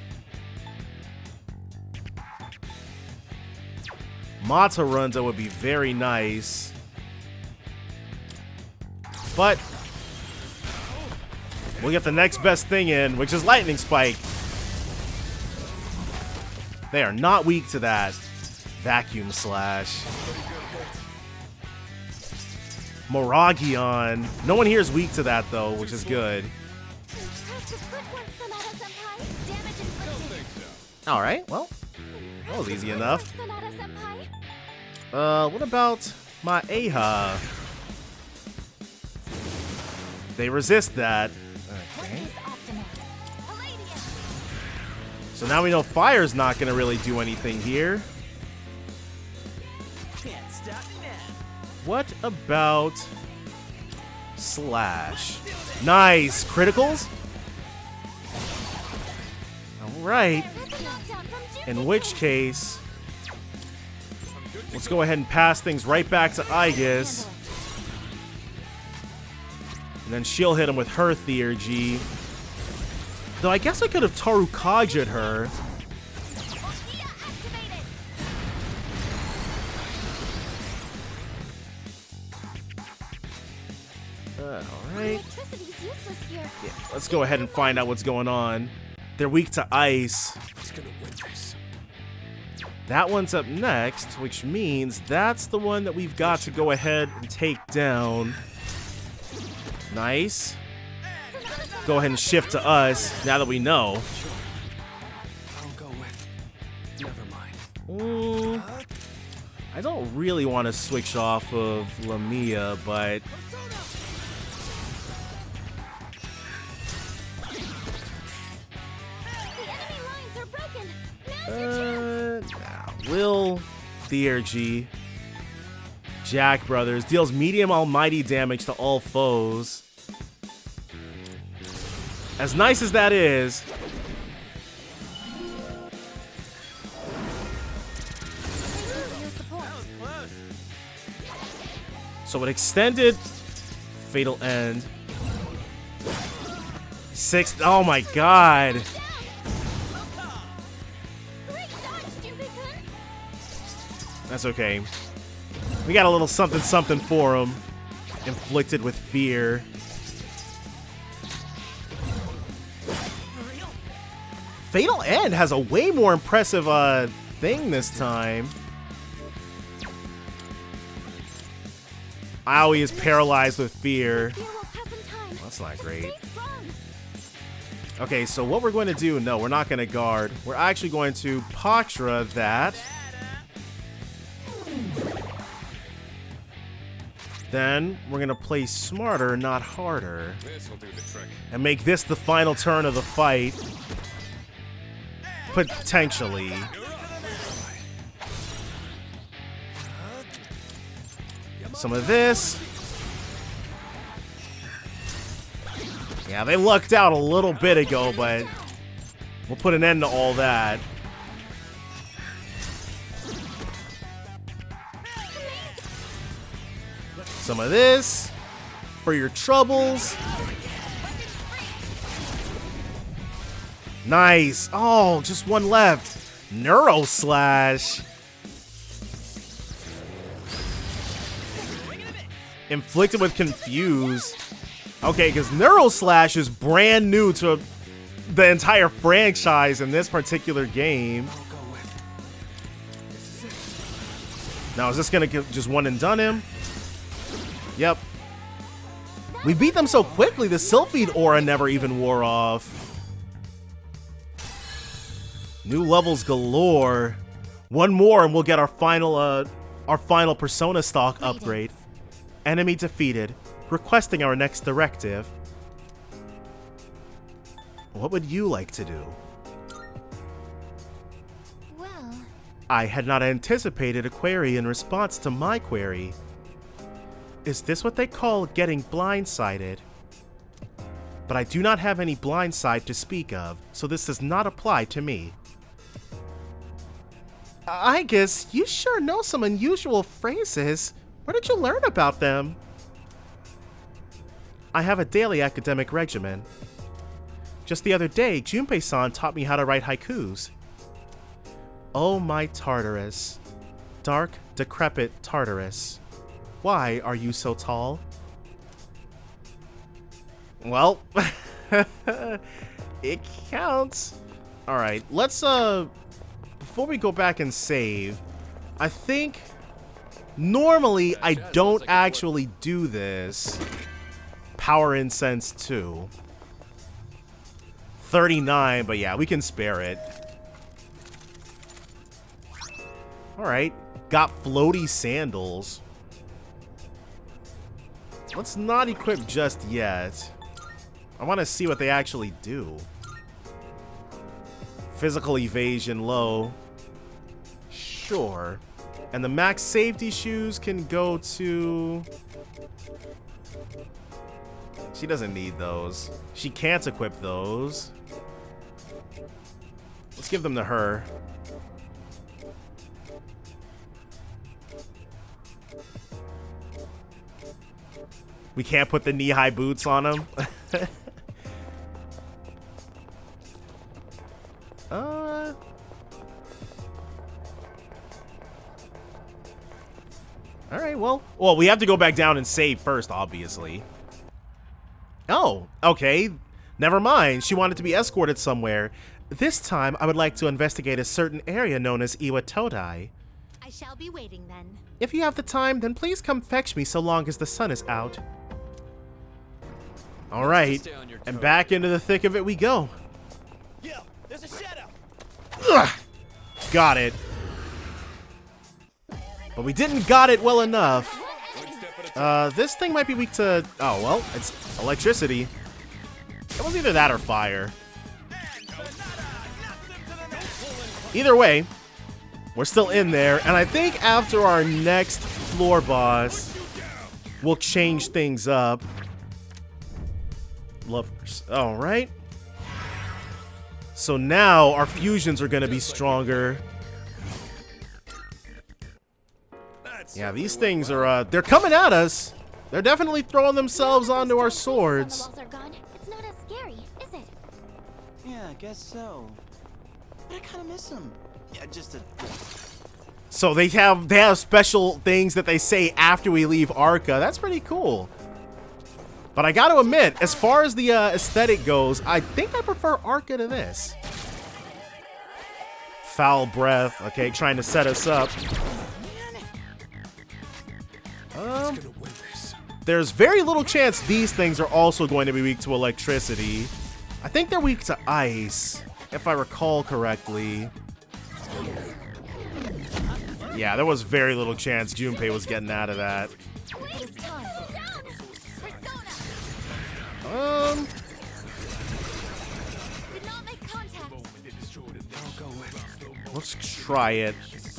[SPEAKER 1] Mata Runza would be very nice. But we'll get the next best thing in, which is Lightning Spike. They are not weak to that. Vacuum Slash. Moragion. No one here is weak to that, though, which is good. Alright, well, that was easy enough. What about my Aha? They resist that. Okay. So now we know fire's not gonna really do anything here. What about Slash? Nice. Criticals? Alright. In which case, let's go ahead and pass things right back to Aegis. And then she'll hit him with her Theurgy. Though I guess I could have Tarukaged her. Alright. Yeah, let's go ahead and find out what's going on. They're weak to ice. That one's up next, which means that's the one that we've got to go ahead and take down. Nice. Go ahead and shift to us now that we know. I don't really want to switch off of Lamia, but Lil Theurgy, Jack Brothers, deals medium almighty damage to all foes. As nice as that is, so it extended Fatal End. 6. Oh my god. That's okay. We got a little something something for him. Inflicted with fear. Fatal End has a way more impressive thing this time. Aoi is paralyzed with fear. That's not great. Okay, so what we're going to do, no, we're not going to guard. We're actually going to Pachra that. Then we're going to play smarter, not harder.
[SPEAKER 7] This'll do the trick.
[SPEAKER 1] And make this the final turn of the fight. Potentially. Some of this. Yeah, they lucked out a little bit ago, but we'll put an end to all that. Some of this for your troubles. Nice. Oh, just one left. Neuro Slash. Inflicted with Confuse. Okay, because Neuro Slash is brand new to the entire franchise in this particular game. Now, is this going to just one and done him? Yep. We beat them so quickly, the Sylphid aura never even wore off. New levels galore. One more and we'll get our final Persona stock upgrade. Enemy defeated. Requesting our next directive. What would you like to do?
[SPEAKER 3] Well,
[SPEAKER 1] I had not anticipated a query in response to my query. Is this what they call getting blindsided? But I do not have any blindside to speak of, so this does not apply to me. I guess you sure know some unusual phrases. Where did you learn about them? I have a daily academic regimen. Just the other day, Junpei-san taught me how to write haikus. Oh my Tartarus. Dark, decrepit Tartarus. Why are you so tall? Well, it counts. Alright, let's, before we go back and save, I think normally I don't actually do this. Power Incense 2. 39, but yeah, we can spare it. Alright. Got floaty sandals. Let's not equip just yet. I want to see what they actually do. Physical evasion low. Sure. And the max safety shoes can go to... She doesn't need those. She can't equip those. Let's give them to her. We can't put the knee-high boots on them. Alright, well, we have to go back down and save first, obviously. Oh, okay. Never mind. She wanted to be escorted somewhere. This time, I would like to investigate a certain area known as Iwatodai.
[SPEAKER 3] I shall be waiting then.
[SPEAKER 1] If you have the time, then please come fetch me so long as the sun is out. Alright, and back into the thick of it we go.
[SPEAKER 11] Yo, there's a shadow.
[SPEAKER 1] Ugh, got it. But we didn't got it well enough. This thing might be weak to... Oh, well, it's electricity. It was either that or fire. Either way, we're still in there, and I think after our next floor boss, we'll change things up. Alright. So now our fusions are going to be stronger. Yeah, these things are, they're coming at us. They're definitely throwing themselves onto our swords.
[SPEAKER 3] It's not as scary, is it?
[SPEAKER 11] Yeah, I guess so. But I kind of miss them. Yeah, just a...
[SPEAKER 1] So they have special things that they say after we leave Arca. That's pretty cool. But I gotta admit, as far as the aesthetic goes, I think I prefer Arca to this. Foul breath. Okay, trying to set us up. There's very little chance these things are also going to be weak to electricity. I think they're weak to ice, if I recall correctly. Yeah, there was very little chance Junpei was getting out of that. Let's try it.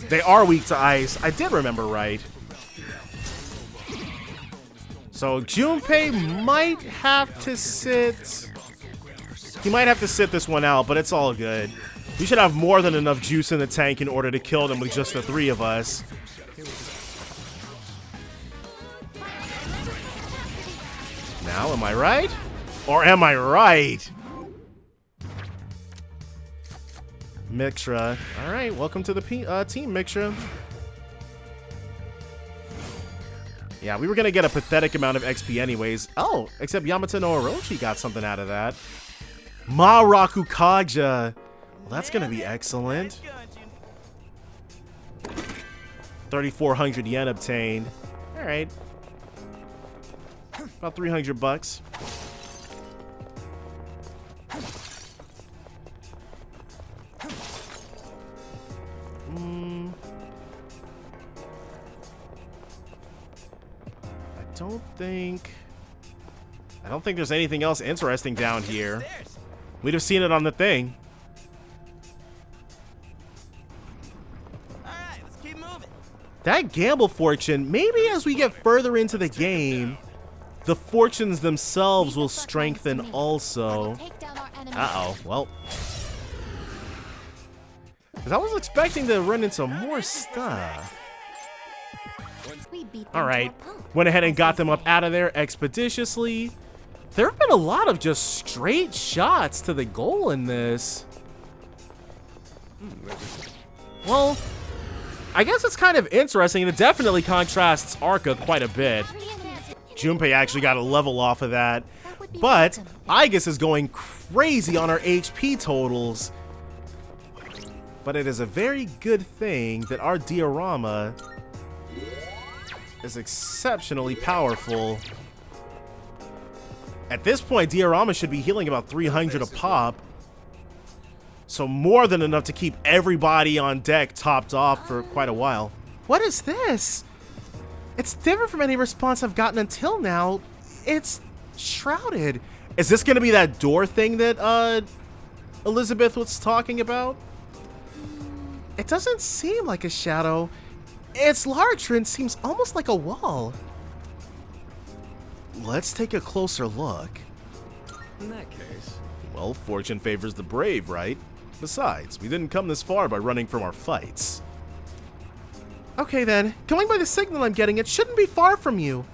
[SPEAKER 1] They are weak to ice. I did remember right. So Junpei might have to sit... He might have to sit this one out, but it's all good. We should have more than enough juice in the tank in order to kill them with just the three of us. Now, am I right? Or am I right? Mixra. Alright, welcome to the team, Mixra. Yeah, we were gonna get a pathetic amount of XP anyways. Oh, except Yamata no Orochi got something out of that. Maraku Kaja. Well, that's gonna be excellent. 3,400 yen obtained. Alright. About 300 bucks. I don't think there's anything else interesting down here. We'd have seen it on the thing.
[SPEAKER 11] Alright, let's keep moving.
[SPEAKER 1] That gamble fortune, maybe as we get further into the game, the fortunes themselves will strengthen also. Uh-oh, well. Because I was expecting to run into more stuff. Alright, went ahead and got them up out of there expeditiously. There have been a lot of just straight shots to the goal in this. Well, I guess it's kind of interesting, and it definitely contrasts Arca quite a bit. Junpei actually got a level off of that, but Aegis is going crazy on our HP totals. But it is a very good thing that our diorama is exceptionally powerful. At this point, diorama should be healing about 300 a pop. So more than enough to keep everybody on deck topped off for quite a while. What is this? It's different from any response I've gotten until now. It's shrouded. Is this going to be that door thing that Elizabeth was talking about? It doesn't seem like a shadow. It's larger and seems almost like a wall. Let's take a closer look.
[SPEAKER 7] In that case...
[SPEAKER 1] Well, fortune favors the brave, right? Besides, we didn't come this far by running from our fights. Okay then, going by the signal I'm getting, it shouldn't be far from you.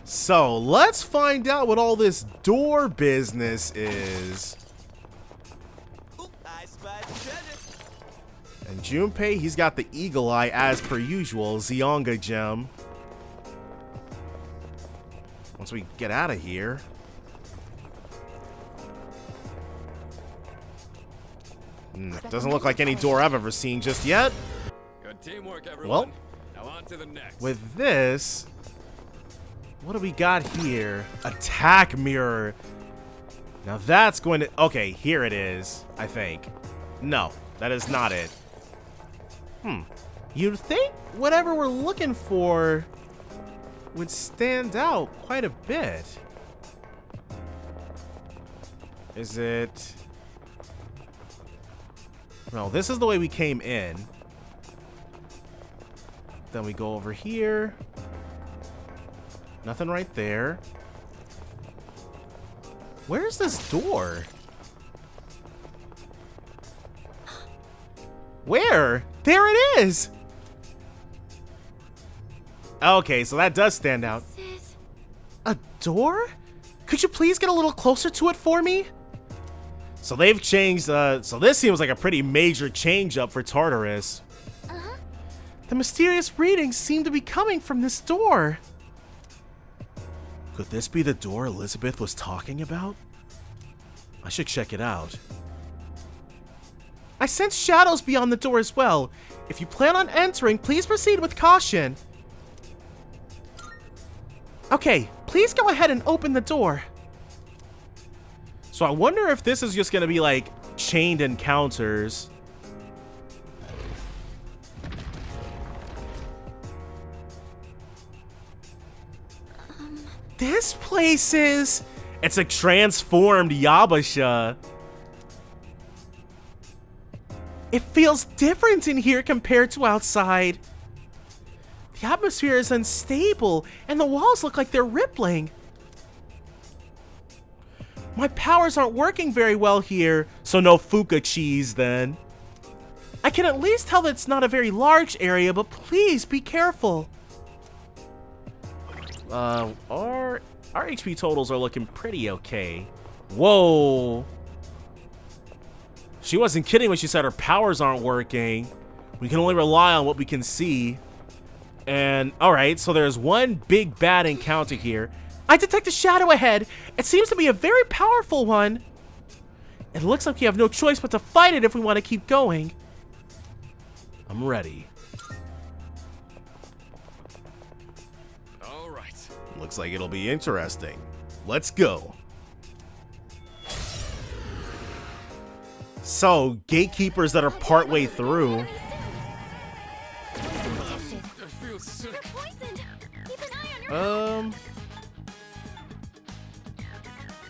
[SPEAKER 1] So, let's find out what all this door business is.
[SPEAKER 11] Ooh, I spied the treasure.
[SPEAKER 1] And Junpei, he's got the eagle eye as per usual, Zionga gem. Once we get out of here. Doesn't look like any door I've ever seen just yet.
[SPEAKER 7] Good teamwork, everyone.
[SPEAKER 1] Well,
[SPEAKER 7] now on to the next.
[SPEAKER 1] with this, what do we got here? Attack mirror. Now that's going to... Okay, here it is, I think. No, that is not it. You'd think whatever we're looking for would stand out quite a bit. Is it... No, this is the way we came in. Then we go over here. Nothing right there. Where's this door? Where? There it is! Okay, so that does stand out. A door? Could you please get a little closer to it for me? So they've changed, so this seems like a pretty major change up for Tartarus. The mysterious readings seem to be coming from this door. Could this be the door Elizabeth was talking about? I should check it out. I sense shadows beyond the door as well. If you plan on entering, please proceed with caution. Okay, please go ahead and open the door. So I wonder if this is just going to be like chained encounters. This place is... It's a transformed Yabbashah. It feels different in here compared to outside. The atmosphere is unstable, and the walls look like they're rippling. My powers aren't working very well here, so no Fuka cheese then. I can at least tell that it's not a very large area, but please be careful. Our HP totals are looking pretty okay. Whoa. She wasn't kidding when she said her powers aren't working. We can only rely on what we can see. And, alright, so there's one big bad encounter here. I detect a shadow ahead. It seems to be a very powerful one. It looks like we have no choice but to fight it if we want to keep going. I'm ready.
[SPEAKER 7] Alright.
[SPEAKER 1] Looks like it'll be interesting. Let's go. So, gatekeepers that are partway through.
[SPEAKER 7] I feel sick.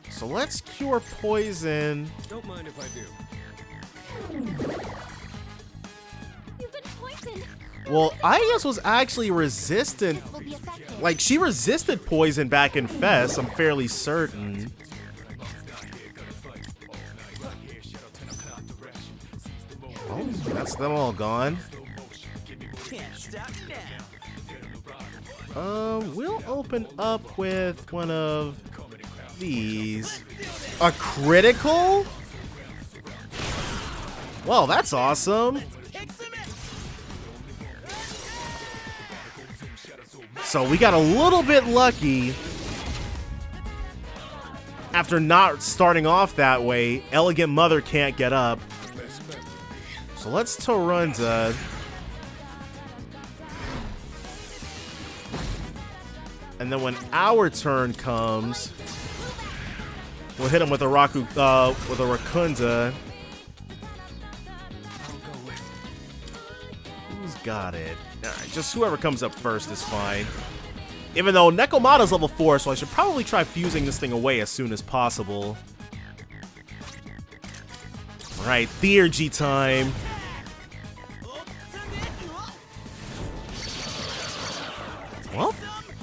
[SPEAKER 1] So let's cure poison.
[SPEAKER 7] Don't mind if I do.
[SPEAKER 3] You've been poisoned.
[SPEAKER 1] Well, Ayas was actually resistant. Like, she resisted poison back in Fest, I'm fairly certain. Oh, that's them all gone. We'll open up with one of these. A critical? Well, that's awesome. So we got a little bit lucky. After not starting off that way, Elegant Mother can't get up. So let's Torunda. And then when our turn comes, we'll hit him with a Rakunda. Who's got it? Alright, just whoever comes up first is fine. Even though Nekomata's level 4, so I should probably try fusing this thing away as soon as possible. Alright, Theurgy time. Well,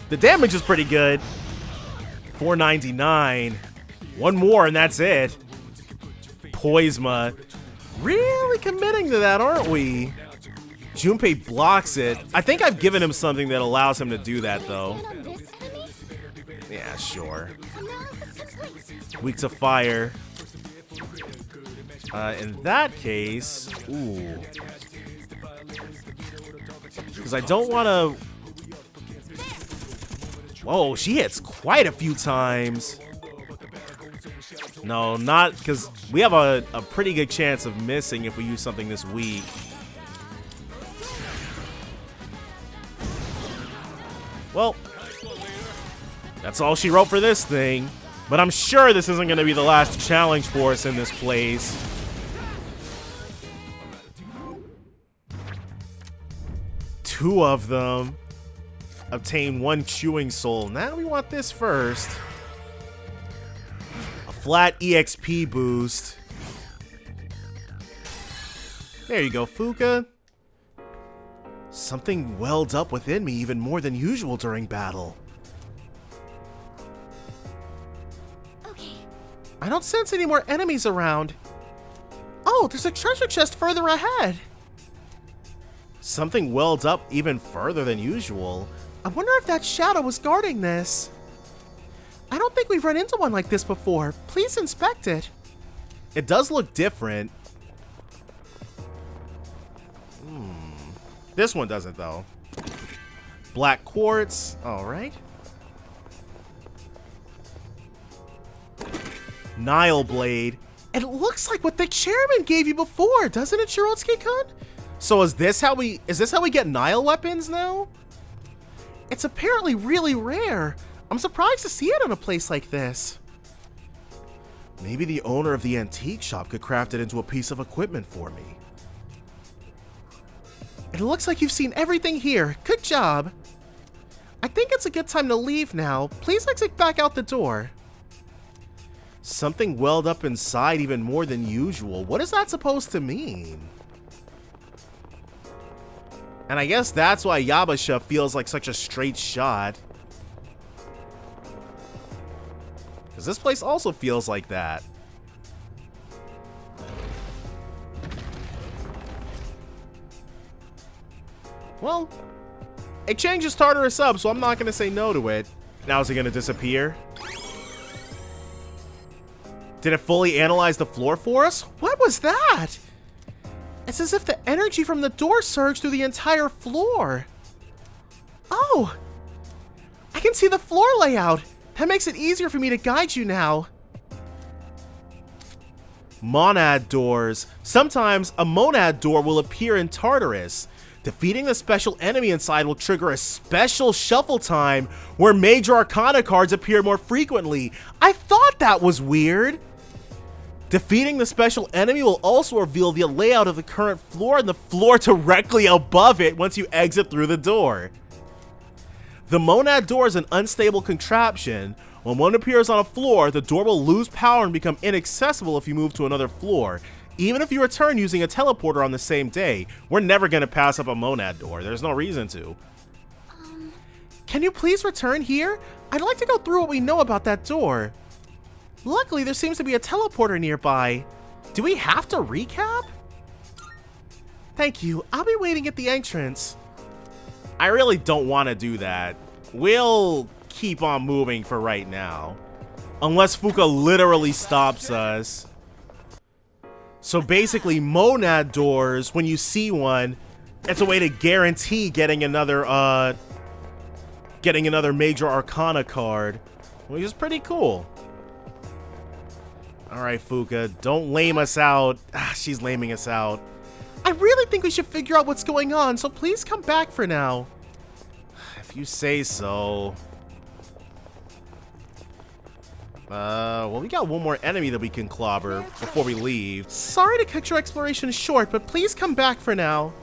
[SPEAKER 1] the damage is pretty good. 499. One more and that's it. Poisma. Really committing to that, aren't we? Junpei blocks it. I think I've given him something that allows him to do that, though. Yeah, sure. Weak to fire. In that case... Ooh. Because I don't want to... Whoa, she hits quite a few times. No, not... Because we have a pretty good chance of missing if we use something this weak. Well, that's all she wrote for this thing. But I'm sure this isn't going to be the last challenge for us in this place. Two of them. Obtain one chewing soul. Now we want this first. A flat EXP boost. There you go, Fuka. Something welled up within me even more than usual during battle.
[SPEAKER 3] Okay.
[SPEAKER 1] I don't sense any more enemies around. Oh, there's a treasure chest further ahead. Something welled up even further than usual. I wonder if that shadow was guarding this. I don't think we've run into one like this before. Please inspect it. It does look different. This one doesn't, though. Black quartz. All right. Nile blade. It looks like what the chairman gave you before, doesn't it, Shirotsky-kun? So is this how we get Nile weapons now? It's apparently really rare. I'm surprised to see it in a place like this. Maybe the owner of the antique shop could craft it into a piece of equipment for me. It looks like you've seen everything here. Good job. I think it's a good time to leave now. Please exit back out the door. Something welled up inside even more than usual. What is that supposed to mean? And I guess that's why Yabbashah feels like such a straight shot. Because this place also feels like that. Well, it changes Tartarus up, so I'm not going to say no to it. Now is it going to disappear? Did it fully analyze the floor for us? What was that? It's as if the energy from the door surged through the entire floor. Oh! I can see the floor layout. That makes it easier for me to guide you now. Monad doors. Sometimes a monad door will appear in Tartarus. Defeating the special enemy inside will trigger a special shuffle time where Major Arcana cards appear more frequently. I thought that was weird. Defeating the special enemy will also reveal the layout of the current floor and the floor directly above it once you exit through the door. The monad door is an unstable contraption. When one appears on a floor, the door will lose power and become inaccessible if you move to another floor. Even if you return using a teleporter on the same day, we're never going to pass up a monad door. There's no reason to. Can you please return here? I'd like to go through what we know about that door. Luckily, there seems to be a teleporter nearby. Do we have to recap? Thank you. I'll be waiting at the entrance. I really don't want to do that. We'll keep on moving for right now. Unless Fuka literally stops us. So basically, monad doors, when you see one, it's a way to guarantee getting another Major Arcana card, which is pretty cool. All right, Fuka, don't lame us out. She's laming us out. I really think we should figure out what's going on, so please come back for now. If you say so. Well, we got one more enemy that we can clobber before we leave. Sorry to cut your exploration short, but please come back for now.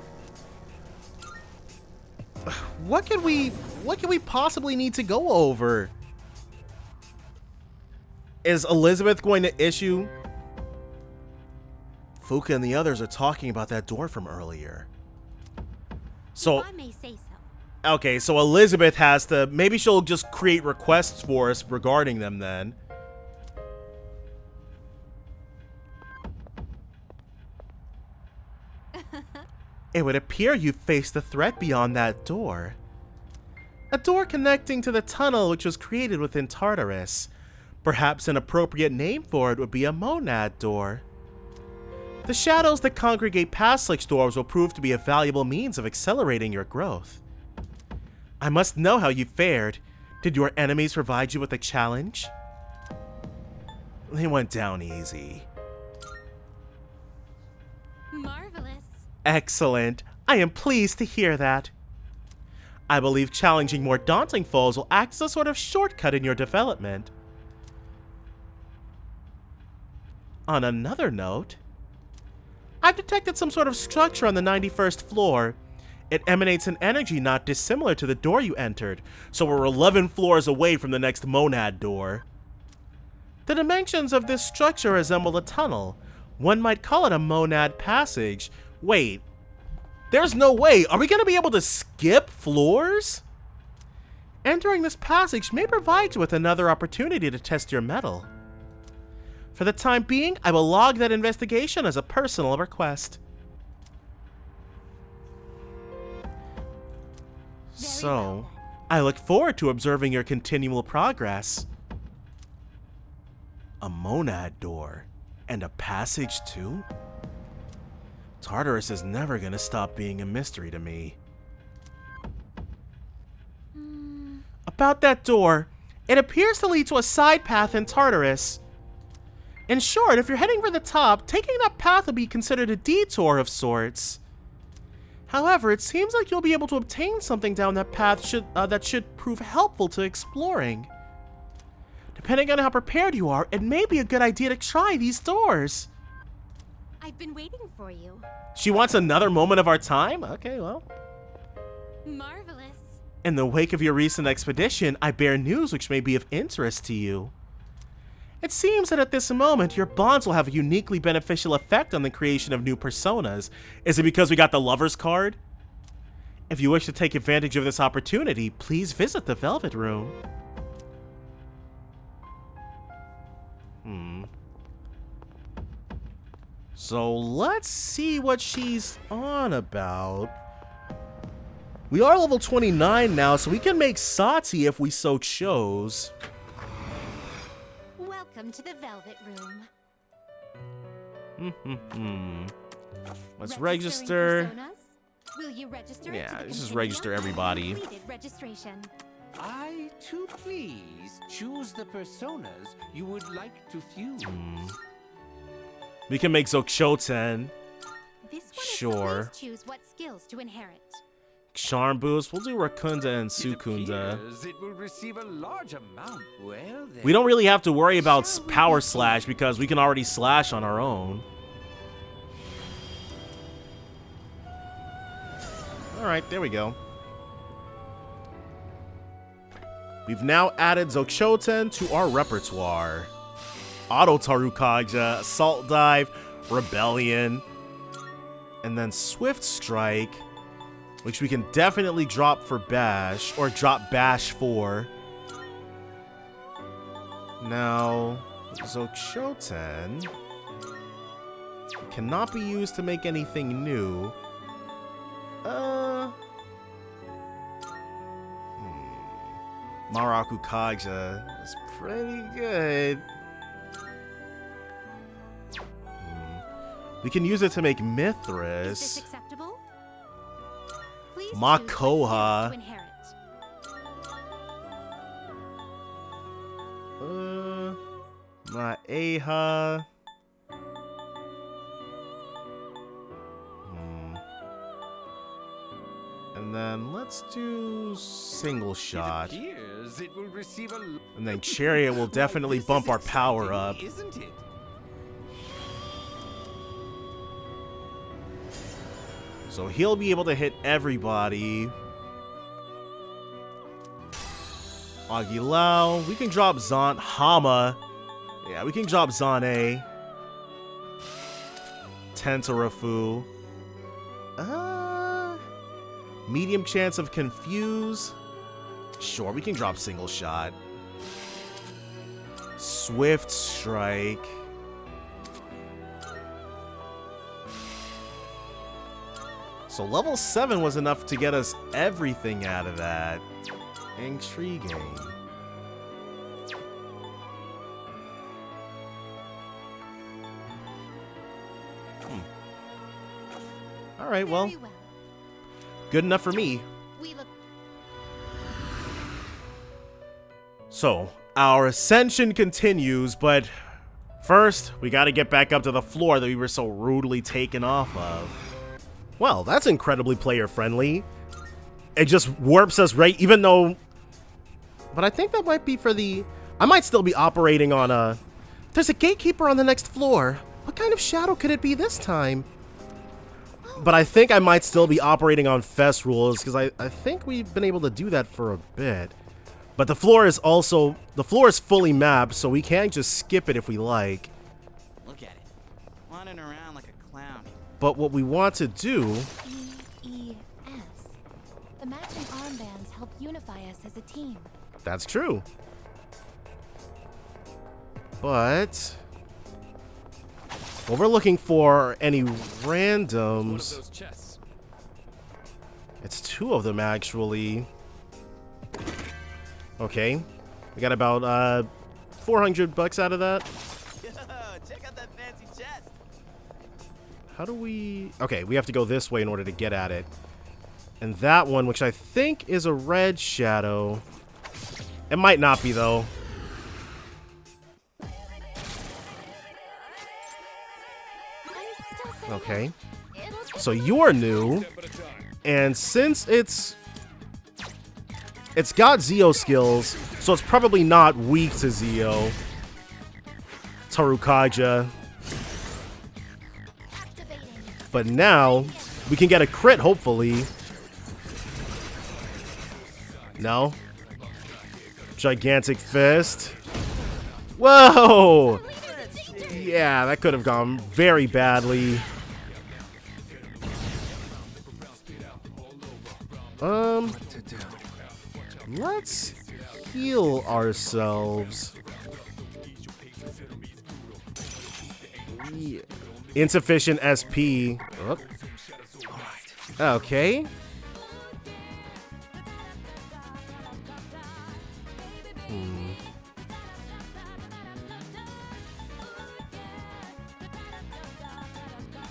[SPEAKER 1] What can we possibly need to go over? Is Elizabeth going to issue? Fuka and the others are talking about that door from earlier. So,
[SPEAKER 3] I may say so.
[SPEAKER 1] okay, so Elizabeth has to, maybe she'll just create requests for us regarding them then. It would appear you faced a threat beyond that door. A door connecting to the tunnel which was created within Tartarus. Perhaps an appropriate name for it would be a monad door. The shadows that congregate past such doors will prove to be a valuable means of accelerating your growth. I must know how you fared. Did your enemies provide you with a challenge? They went down easy.
[SPEAKER 3] Marvelous.
[SPEAKER 1] Excellent. I am pleased to hear that. I believe challenging more daunting foes will act as a sort of shortcut in your development. On another note, I've detected some sort of structure on the 91st floor. It emanates an energy not dissimilar to the door you entered, so we're 11 floors away from the next monad door. The dimensions of this structure resemble a tunnel. One might call it a monad passage. Wait, there's no way. Are we going to be able to skip floors? Entering this passage may provide you with another opportunity to test your mettle. For the time being, I will log that investigation as a personal request. So, I look forward to observing your continual progress. A monad door and a passage too? Tartarus is never gonna stop being a mystery to me. About that door, it appears to lead to a side path in Tartarus. In short, if you're heading for the top, taking that path will be considered a detour of sorts. However, it seems like you'll be able to obtain something down that path that should prove helpful to exploring. Depending on how prepared you are, it may be a good idea to try these doors.
[SPEAKER 3] I've been waiting for you.
[SPEAKER 1] She wants another moment of our time? Okay, well.
[SPEAKER 3] Marvelous.
[SPEAKER 1] In the wake of your recent expedition, I bear news which may be of interest to you. It seems that at this moment, your bonds will have a uniquely beneficial effect on the creation of new personas. Is it because we got the Lover's card? If you wish to take advantage of this opportunity, please visit the Velvet Room. So let's see what she's on about. We are level 29 now, so we can make Sati if we so chose.
[SPEAKER 3] Welcome to the Velvet Room.
[SPEAKER 1] Let's register.
[SPEAKER 3] Will you register?
[SPEAKER 1] Yeah, let's just register everybody.
[SPEAKER 3] Registration.
[SPEAKER 9] I, to please, choose the personas you would like to fuse.
[SPEAKER 1] We can make Zokshoten.
[SPEAKER 3] This one
[SPEAKER 1] Sure.
[SPEAKER 3] Is to choose what skills to inherit.
[SPEAKER 1] Charm boost. We'll do Rakunda and Sukunda.
[SPEAKER 9] It will receive a large amount. Well, then.
[SPEAKER 1] We don't really have to worry about power slash because we can already slash on our own. Alright, there we go. We've now added Zokshoten to our repertoire. Auto Tarukaja, Assault Dive, Rebellion, and then Swift Strike, which we can definitely drop for Bash, or drop Bash for. Now, Zokshoten cannot be used to make anything new. Maraku Kaja is pretty good. We can use it to make Mithras.
[SPEAKER 3] Is this acceptable? Please
[SPEAKER 1] Makoha.
[SPEAKER 3] choose what skills to inherit.
[SPEAKER 1] Maeha. And then let's do single shot.
[SPEAKER 9] It will receive a...
[SPEAKER 1] And then Chariot will definitely bump our power up.
[SPEAKER 9] Isn't it?
[SPEAKER 1] So he'll be able to hit everybody. Agilao. We can drop Zan Hama. Yeah, we can drop Zane. Tentarafu. Medium chance of confuse. Sure, we can drop single shot. Swift strike. So level 7 was enough to get us everything out of that. Intriguing. Alright, well. Good enough for me. So, our ascension continues, but first, we gotta get back up to the floor that we were so rudely taken off of. Well, that's incredibly player-friendly. It just warps us right, even though... But I think that might be for the... I might still be operating on a... There's a gatekeeper on the next floor. What kind of shadow could it be this time? But I think I might still be operating on Fest rules, because I think we've been able to do that for a bit. But the floor is also... The floor is fully mapped, so we can just skip it if we like.
[SPEAKER 11] Look at it. Wandering around like a clown.
[SPEAKER 1] But what we want to do...
[SPEAKER 3] E-E-S. The matching armbands help unify us as a team.
[SPEAKER 1] That's true. But... What we're looking for are any randoms. It's 2 of them, actually. Okay. We got about, $400 out of that.
[SPEAKER 11] Yo, check out that fancy chest.
[SPEAKER 1] How do we... Okay, we have to go this way in order to get at it. And that one, which I think is a red shadow. It might not be, though. Okay. So you're new. And since it's got Zeo skills, so it's probably not weak to Zeo. Tarukaja. But now, we can get a crit, hopefully. No? Gigantic Fist. Whoa! Yeah, that could have gone very badly. Let's heal ourselves. Yeah. Insufficient SP. Oh. Okay.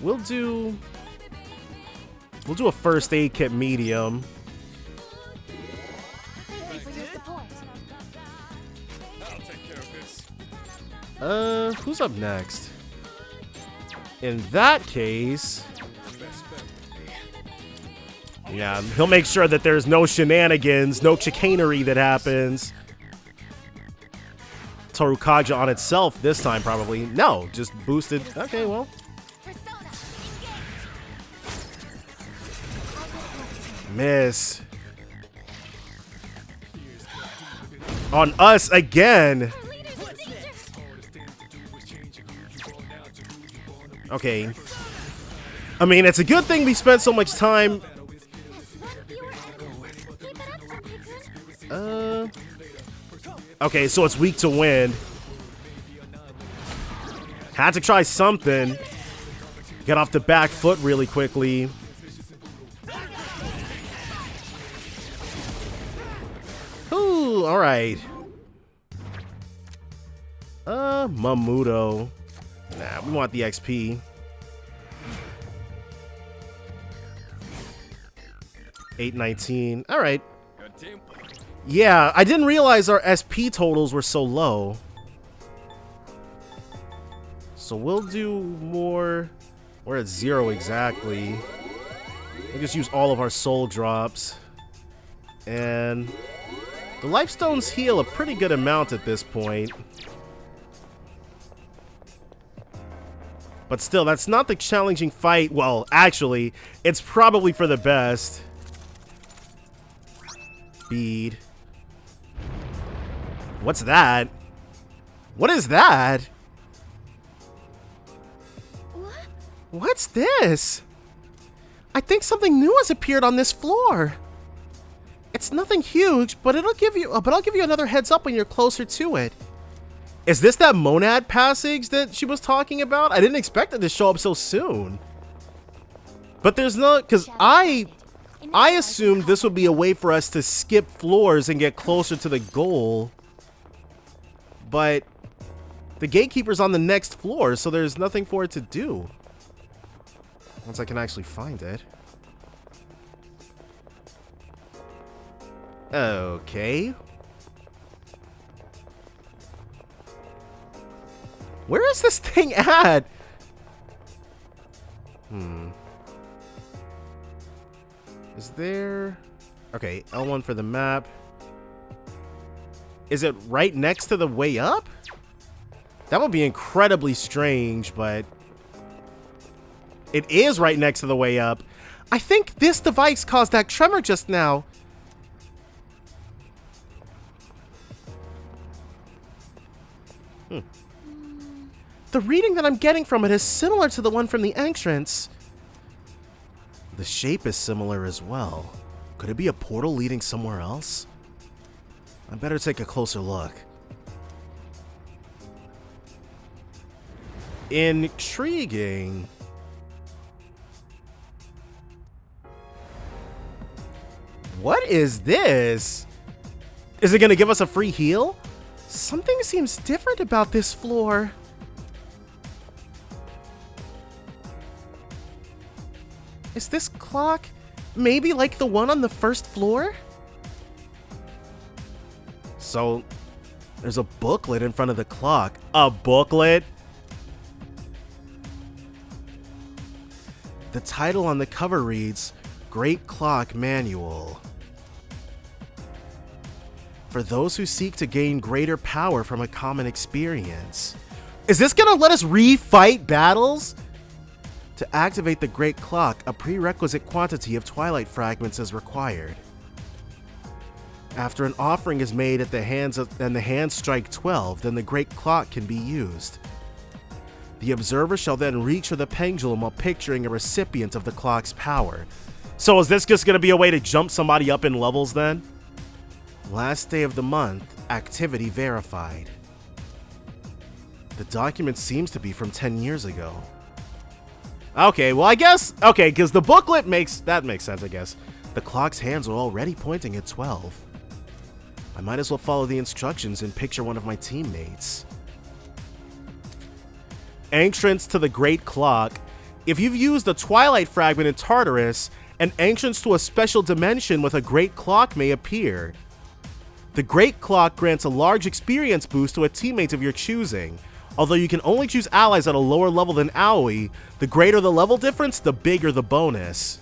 [SPEAKER 1] We'll do a first aid kit medium. Who's up next? In that case, yeah, he'll make sure that there's no shenanigans, no chicanery that happens. Tarukaja on itself this time, probably. No, just boosted. Okay, well. Miss. On us again. Okay. I mean, it's a good thing we spent so much time. Okay, so it's weak to wind. Had to try something. Get off the back foot really quickly. Ooh, alright. Mamuto. Nah, we want the XP. 819. Alright. Yeah, I didn't realize our SP totals were so low. So we'll do more. We're at 0 exactly. We'll just use all of our soul drops. And the life stones heal a pretty good amount at this point. But still, that's not the challenging fight. Well, actually, it's probably for the best. Bead. What's that? What is that?
[SPEAKER 4] What?
[SPEAKER 1] What's this? I think something new has appeared on this floor. It's nothing huge, but I'll give you another heads up when you're closer to it. Is this that monad passage that she was talking about? I didn't expect it to show up so soon. But there's no, because I assumed this would be a way for us to skip floors and get closer to the goal. But the gatekeeper's on the next floor, so there's nothing for it to do. Once I can actually find it. Okay. Where is this thing at? Is there... Okay, L1 for the map. Is it right next to the way up? That would be incredibly strange, but... It is right next to the way up. I think this device caused that tremor just now. The reading that I'm getting from it is similar to the one from the entrance. The shape is similar as well. Could it be a portal leading somewhere else? I better take a closer look. Intriguing. What is this? Is it going to give us a free heal? Something seems different about this floor. Is this clock maybe like the one on the first floor? So, there's a booklet in front of the clock. A booklet? The title on the cover reads, Great Clock Manual. For those who seek to gain greater power from a common experience. Is this gonna let us refight battles? To activate the Great Clock, a prerequisite quantity of Twilight Fragments is required. After an offering is made at the hands and the hands strike 12, then the Great Clock can be used. The observer shall then reach for the pendulum while picturing a recipient of the clock's power. So is this just going to be a way to jump somebody up in levels then? Last day of the month, activity verified. The document seems to be from 10 years ago. Okay, well I guess, okay, because the booklet makes sense, I guess. The clock's hands are already pointing at 12. I might as well follow the instructions and picture one of my teammates. Entrance to the Great Clock. If you've used the Twilight Fragment in Tartarus, an entrance to a special dimension with a Great Clock may appear. The Great Clock grants a large experience boost to a teammate of your choosing. Although you can only choose allies at a lower level than Aoi, the greater the level difference, the bigger the bonus.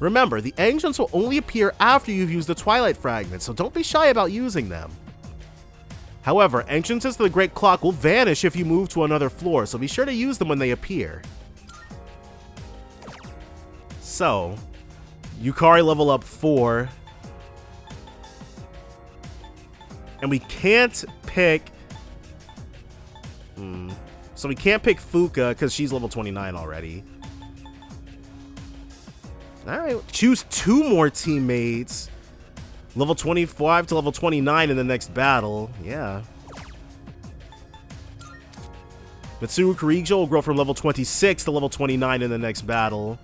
[SPEAKER 1] Remember, the entrance will only appear after you've used the Twilight Fragment, so don't be shy about using them. However, entrances to the Great Clock will vanish if you move to another floor, so be sure to use them when they appear. So, Yukari level up 4. And we can't pick... So we can't pick Fuka because she's level 29 already. Alright, choose 2 more teammates. Level 25 to level 29 in the next battle. Yeah. Mitsuru Kirijo will grow from level 26 to level 29 in the next battle.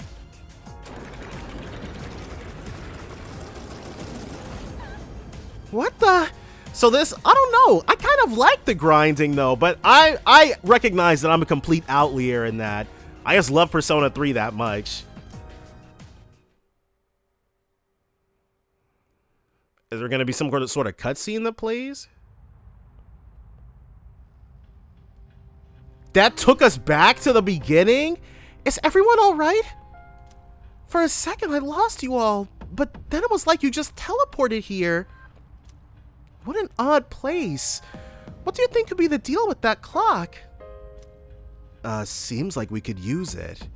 [SPEAKER 1] What the... So this, I don't know. I kind of like the grinding though, but I recognize that I'm a complete outlier in that. I just love Persona 3 that much. Is there going to be some sort of cutscene that plays? That took us back to the beginning? Is everyone alright? For a second, I lost you all, but then it was like you just teleported here. What an odd place. What do you think could be the deal with that clock? Seems like we could use it.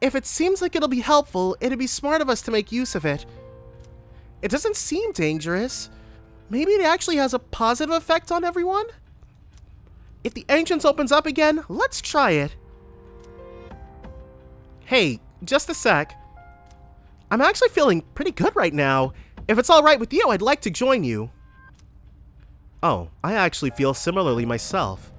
[SPEAKER 1] If it seems like it'll be helpful, it'd be smart of us to make use of it. It doesn't seem dangerous. Maybe it actually has a positive effect on everyone? If the entrance opens up again, let's try it. Hey, just a sec. I'm actually feeling pretty good right now. If it's alright with you, I'd like to join you. Oh, I actually feel similarly myself.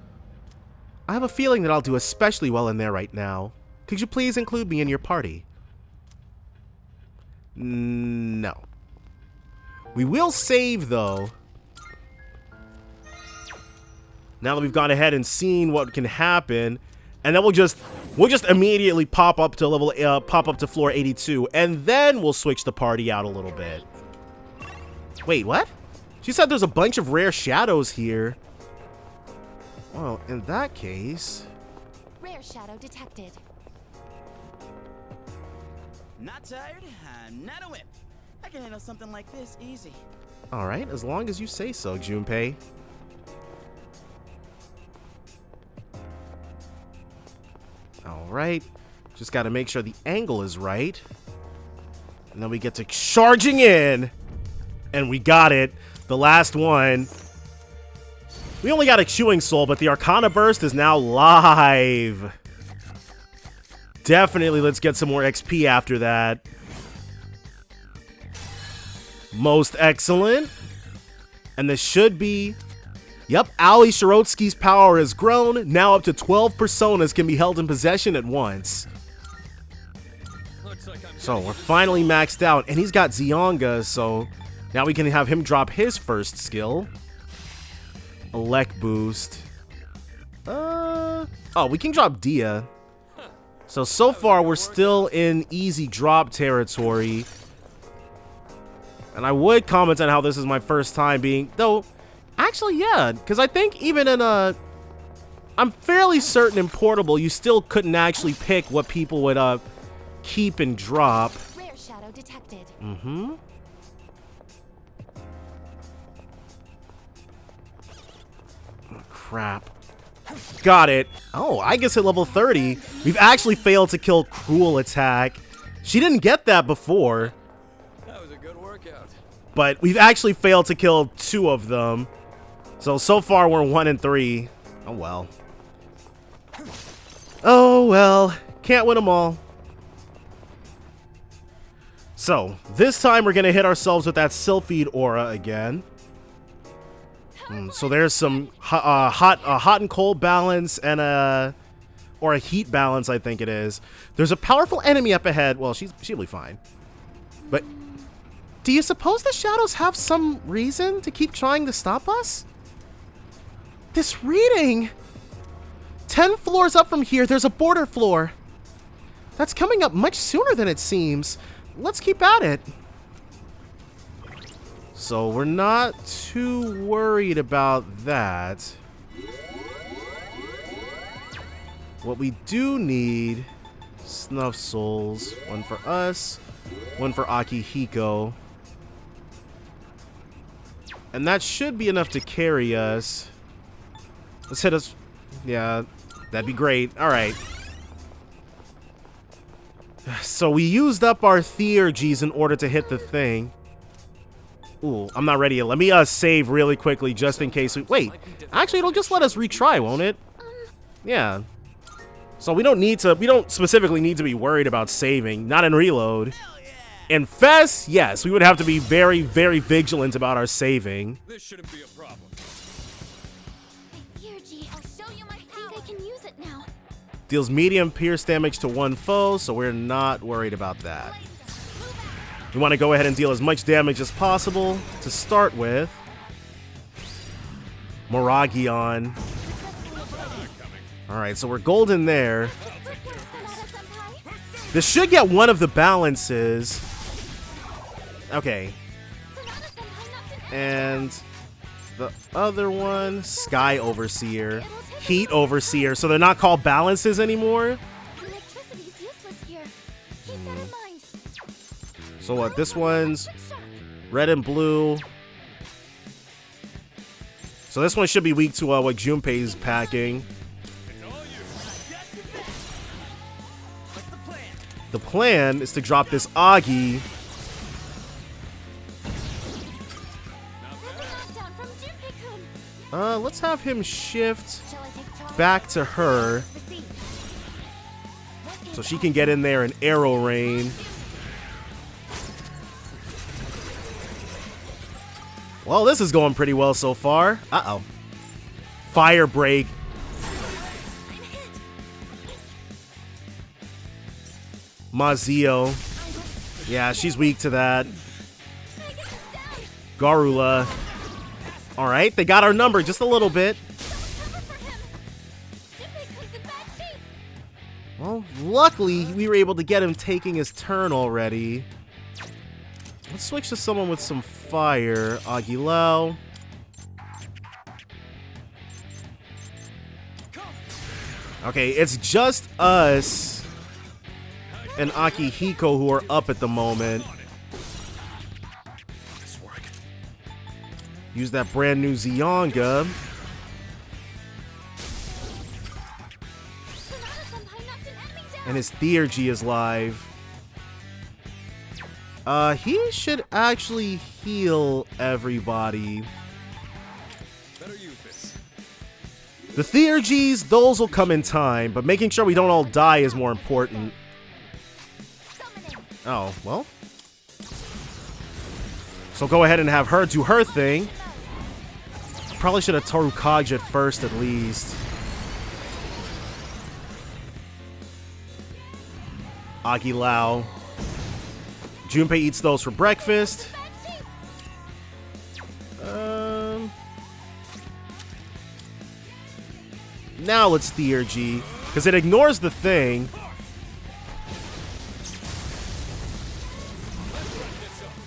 [SPEAKER 1] I have a feeling that I'll do especially well in there right now. Could you please include me in your party? No. We will save, though. Now that we've gone ahead and seen what can happen, and then we'll just immediately pop up to floor 82, and then we'll switch the party out a little bit. Wait, what? She said there's a bunch of rare shadows here. Well, in that case...
[SPEAKER 3] Rare shadow detected.
[SPEAKER 11] Not tired? I'm not a whip. I can handle something like this easy.
[SPEAKER 1] Alright, as long as you say so, Junpei. Alright. Just gotta make sure the angle is right. And then we get to charging in. And we got it. The last one. We only got a chewing soul, but the Arcana Burst is now live. Definitely, let's get some more XP after that. Most excellent. And this should be... Yep, Ali Shirotsky's power has grown. Now up to 12 personas can be held in possession at once. So we're finally maxed out. And he's got Zionga, so now we can have him drop his first skill. Elect boost. Oh, we can drop Dia. So far we're still in easy drop territory. And I would comment on how this is my first time being, though, actually, yeah, because I think even in I'm fairly certain in Portable, you still couldn't actually pick what people would keep and drop.
[SPEAKER 3] Rare shadow detected.
[SPEAKER 1] Mm-hmm. Oh, crap. Got it. Oh, I guess at level 30, we've actually failed to kill Cruel Attack. She didn't get that before.
[SPEAKER 7] That was a good workout.
[SPEAKER 1] But we've actually failed to kill 2 of them. So far we're 1 and 3. Oh well. Oh well. Can't win them all. So, this time we're going to hit ourselves with that Sylphid Aura again. So there's some hot and cold balance and or a heat balance, I think it is. There's a powerful enemy up ahead. Well, she'll be fine. But do you suppose the shadows have some reason to keep trying to stop us? This reading! 10 floors up from here, there's a border floor. That's coming up much sooner than it seems. Let's keep at it. So we're not too worried about that. What we do need, Snuff Souls. 1 for us, 1 for Akihiko. And that should be enough to carry us. Let's hit us. Yeah, that'd be great. Alright. So we used up our Theurgies in order to hit the thing. Ooh, I'm not ready yet. Let me save really quickly just in case. Wait, actually, it'll just let us retry, won't it? Yeah. So we don't specifically need to be worried about saving. Not in Reload. In Fest, yes, we would have to be very, very vigilant about our saving.
[SPEAKER 7] This shouldn't be a problem.
[SPEAKER 3] Theurgy, I'll show you my power. I think I can use it now.
[SPEAKER 1] Deals medium pierce damage to 1 foe, so we're not worried about that. We want to go ahead and deal as much damage as possible to start with. Moragion. Alright, so we're golden there. This should get one of the balances. Okay. And the other one, Sky Overseer. Heat Overseer. So they're not called balances anymore? So what? This one's red and blue. So this one should be weak to what Junpei's packing. The plan is to drop this Agi. Let's have him shift back to her so she can get in there in arrow rain. Well, this is going pretty well so far. Uh-oh. Fire break. Mazio. Yeah, she's weak to that. Garula. Alright, they got our number just a little bit. Well, luckily, we were able to get him taking his turn already. Let's switch to someone with some fire. Aguilao. Okay, it's just us and Akihiko who are up at the moment. Use that brand new Zionga. And his Theurgy is live. He should actually heal everybody. The Theurgies, those will come in time, but making sure we don't all die is more important. Oh, well. So go ahead and have her do her thing. Probably should have Torukage at first, at least. Aguilao. Junpei eats those for breakfast. Now let's Theurgy, because it ignores the thing.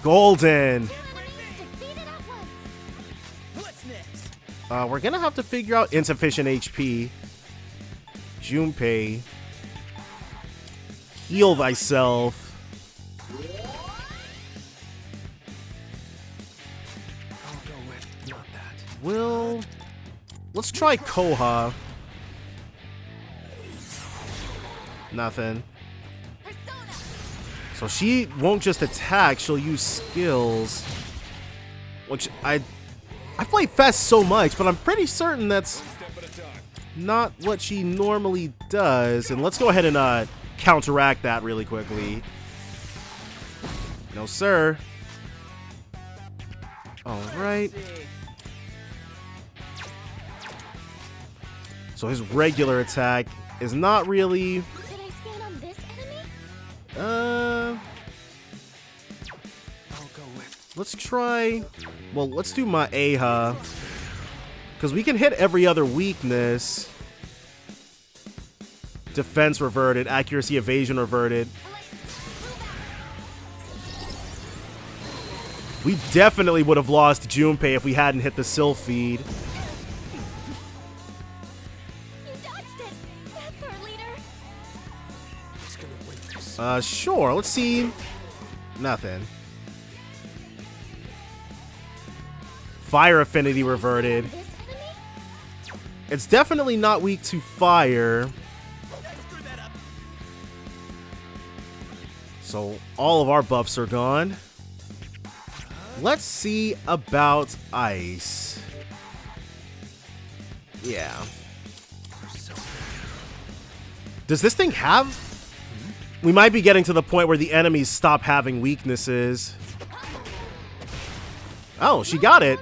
[SPEAKER 1] Golden. We're gonna have to figure out insufficient HP. Junpei. Heal thyself. Well, let's try Koha. Nothing. So she won't just attack, she'll use skills. Which I play Fest so much, but I'm pretty certain that's not what she normally does. And let's go ahead and counteract that really quickly. No, sir. Alright. So his regular attack is not really... Let's try... Well, let's do Maeha. Because we can hit every other weakness. Defense reverted. Accuracy evasion reverted. We definitely would have lost Junpei if we hadn't hit the Sylph feed. Sure. Let's see. Nothing. Fire affinity reverted. It's definitely not weak to fire. So all of our buffs are gone. Let's see about ice. Yeah. Does this thing have... We might be getting to the point where the enemies stop having weaknesses. Oh, she got it.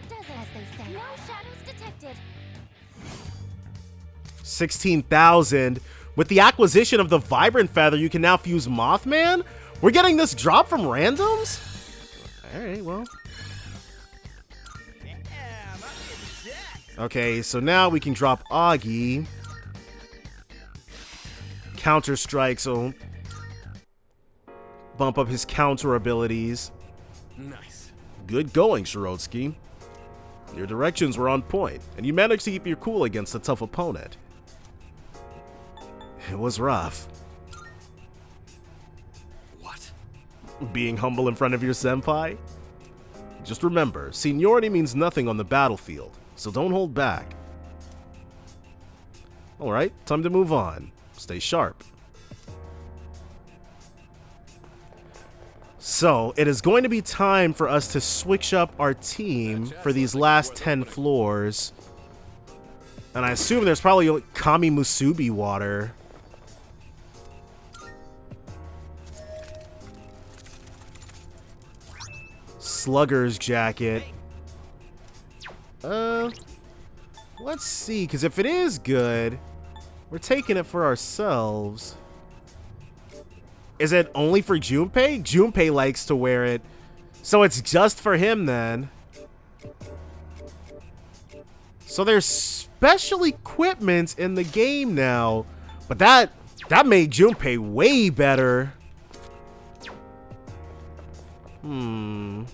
[SPEAKER 1] 16,000. With the acquisition of the Vibrant Feather, you can now fuse Mothman? We're getting this drop from randoms? Alright, well. Okay, so now we can drop Agi. Counter Strike, so... Bump up his counter abilities.
[SPEAKER 8] Nice.
[SPEAKER 1] Good going, Shirotsky. Your directions were on point, and you managed to keep your cool against a tough opponent. It was rough.
[SPEAKER 8] What?
[SPEAKER 1] Being humble in front of your senpai? Just remember, seniority means nothing on the battlefield, so don't hold back. Alright, time to move on. Stay sharp. So, it is going to be time for us to switch up our team for these last 10 floors. And I assume there's probably Kami Musubi water. Slugger's jacket. Let's see, because if it is good, we're taking it for ourselves. Is it only for Junpei? Junpei likes to wear it. So it's just for him then. So there's special equipment in the game now. But that made Junpei way better. In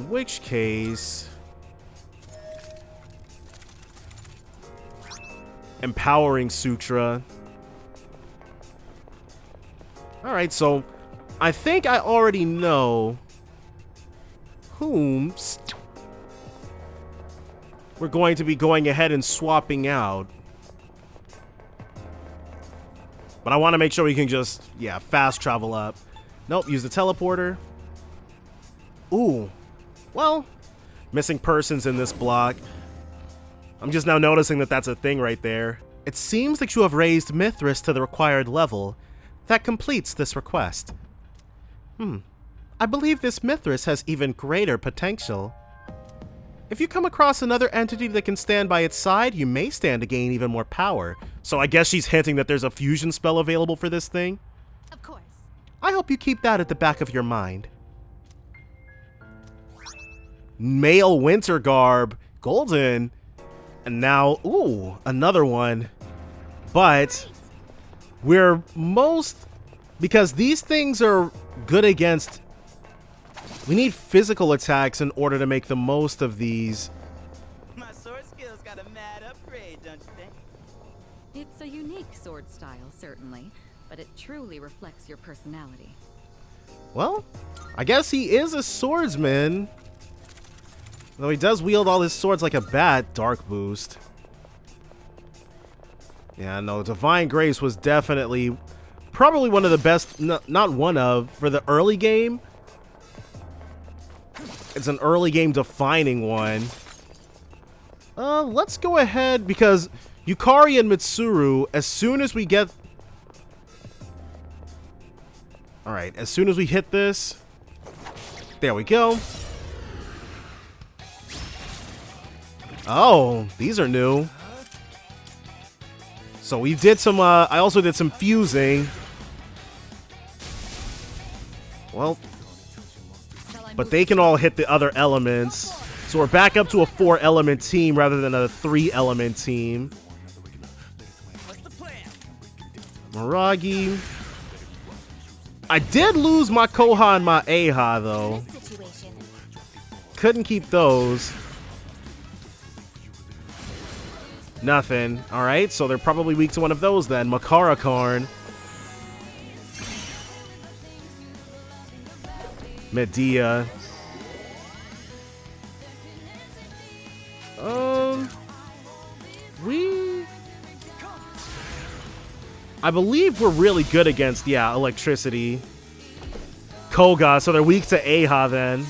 [SPEAKER 1] which case... Empowering Sutra. Alright, so I think I already know whom we're going to be going ahead and swapping out. But I want to make sure we can just, yeah, fast travel up. Nope, use the teleporter. Ooh. Well, missing persons in this block. I'm just now noticing that that's a thing right there. It seems that you have raised Mithras to the required level. That completes this request. I believe this Mithras has even greater potential. If you come across another entity that can stand by its side, you may stand to gain even more power. So I guess she's hinting that there's a fusion spell available for this thing?
[SPEAKER 2] Of course.
[SPEAKER 1] I hope you keep that at the back of your mind. Male winter garb. Golden. And now, ooh, another one. But we're because these things are good against, we need physical attacks in order to make the most of these.
[SPEAKER 11] My sword skills got a mad upgrade, don't you think?
[SPEAKER 10] It's a unique sword style, certainly, but it truly reflects your personality.
[SPEAKER 1] Well, I guess he is a swordsman. Though he does wield all his swords like a bat. Dark boost. Yeah, no, Divine Grace was definitely probably one of the best, not one of, for the early game. It's an early game defining one. Let's go ahead, because Yukari and Mitsuru, as soon as we get... Alright, as soon as we hit this... There we go. Oh, these are new. So we did some, I also did some fusing. Well, but they can all hit the other elements. So we're back up to a 4-element team rather than a 3-element team. Miragi. I did lose my Koha and my Eiha, though. Couldn't keep those. Nothing. Alright, so they're probably weak to one of those then. Makara Karn. Medea. I believe we're really good against, yeah, electricity. Koga, so they're weak to Eiha then.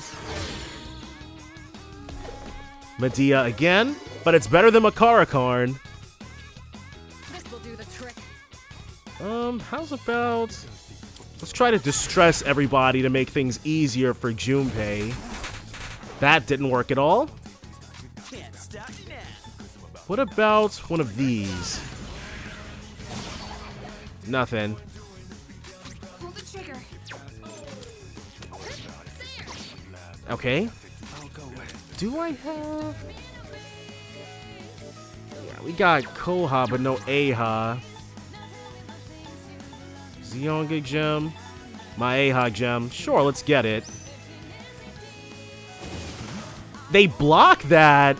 [SPEAKER 1] Medea again, but it's better than Makara Karn.
[SPEAKER 10] This will do the trick.
[SPEAKER 1] How's about... Let's try to distress everybody to make things easier for Junpei. That didn't work at all. What about one of these? Nothing.
[SPEAKER 4] Pull the trigger.
[SPEAKER 1] Okay. Do I have... Yeah, we got Koha, but no Eiha. Zeonga gem. My Eiha gem. Sure, let's get it. They block that.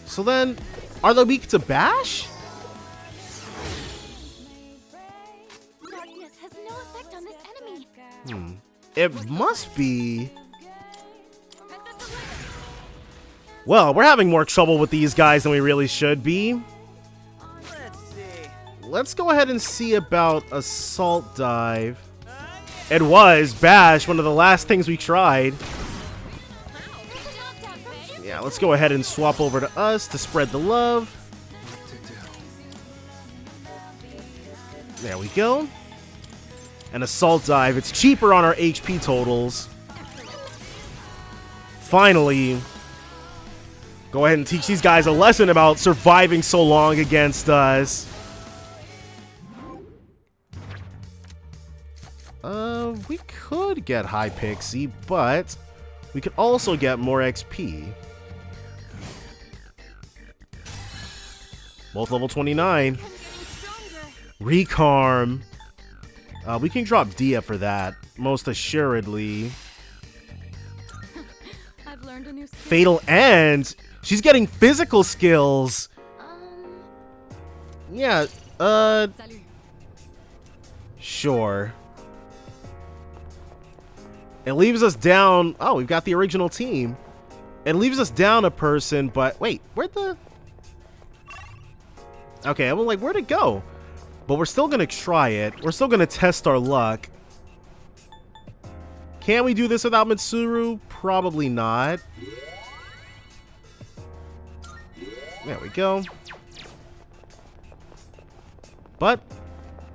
[SPEAKER 1] So then, are they weak to bash? It must be. Well, we're having more trouble with these guys than we really should be. Let's go ahead and see about Assault Dive. It was Bash, one of the last things we tried. Yeah, let's go ahead and swap over to us to spread the love. There we go. And Assault Dive. It's cheaper on our HP totals. Finally. Go ahead and teach these guys a lesson about surviving so long against us. We could get High Pixie, but we could also get more XP. Both level 29. Recarm. We can drop Dia for that, most assuredly.
[SPEAKER 10] I've learned a new skill.
[SPEAKER 1] Fatal End. She's getting physical skills. Yeah, sure. It leaves us down. Oh, we've got the original team. It leaves us down a person, but wait, where'd the... Okay, I'm like, where'd it go? But we're still gonna try it. We're still gonna test our luck. Can we do this without Mitsuru? Probably not. There we go. But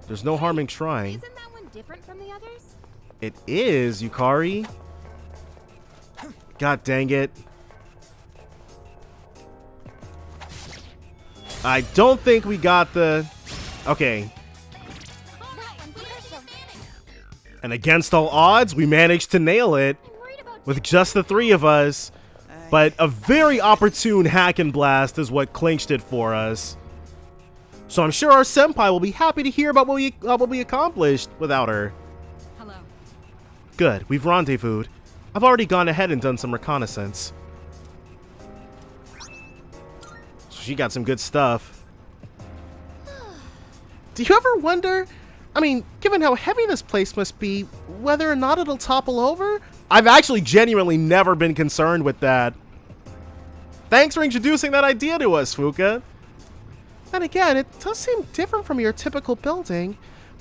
[SPEAKER 1] there's no harm in trying.
[SPEAKER 4] Isn't that one different from the others?
[SPEAKER 1] It is, Yukari. God dang it. I don't think we got the... Okay. And against all odds, we managed to nail it with just the three of us. But a very opportune hack and blast is what clinched it for us. So I'm sure our senpai will be happy to hear about what we accomplished without her.
[SPEAKER 10] Hello.
[SPEAKER 1] Good, we've rendezvoused. I've already gone ahead and done some reconnaissance. So she got some good stuff. Do you ever wonder, I mean, given how heavy this place must be, whether or not it'll topple over? I've actually genuinely never been concerned with that. Thanks for introducing that idea to us, Fuka. And again, it does seem different from your typical building.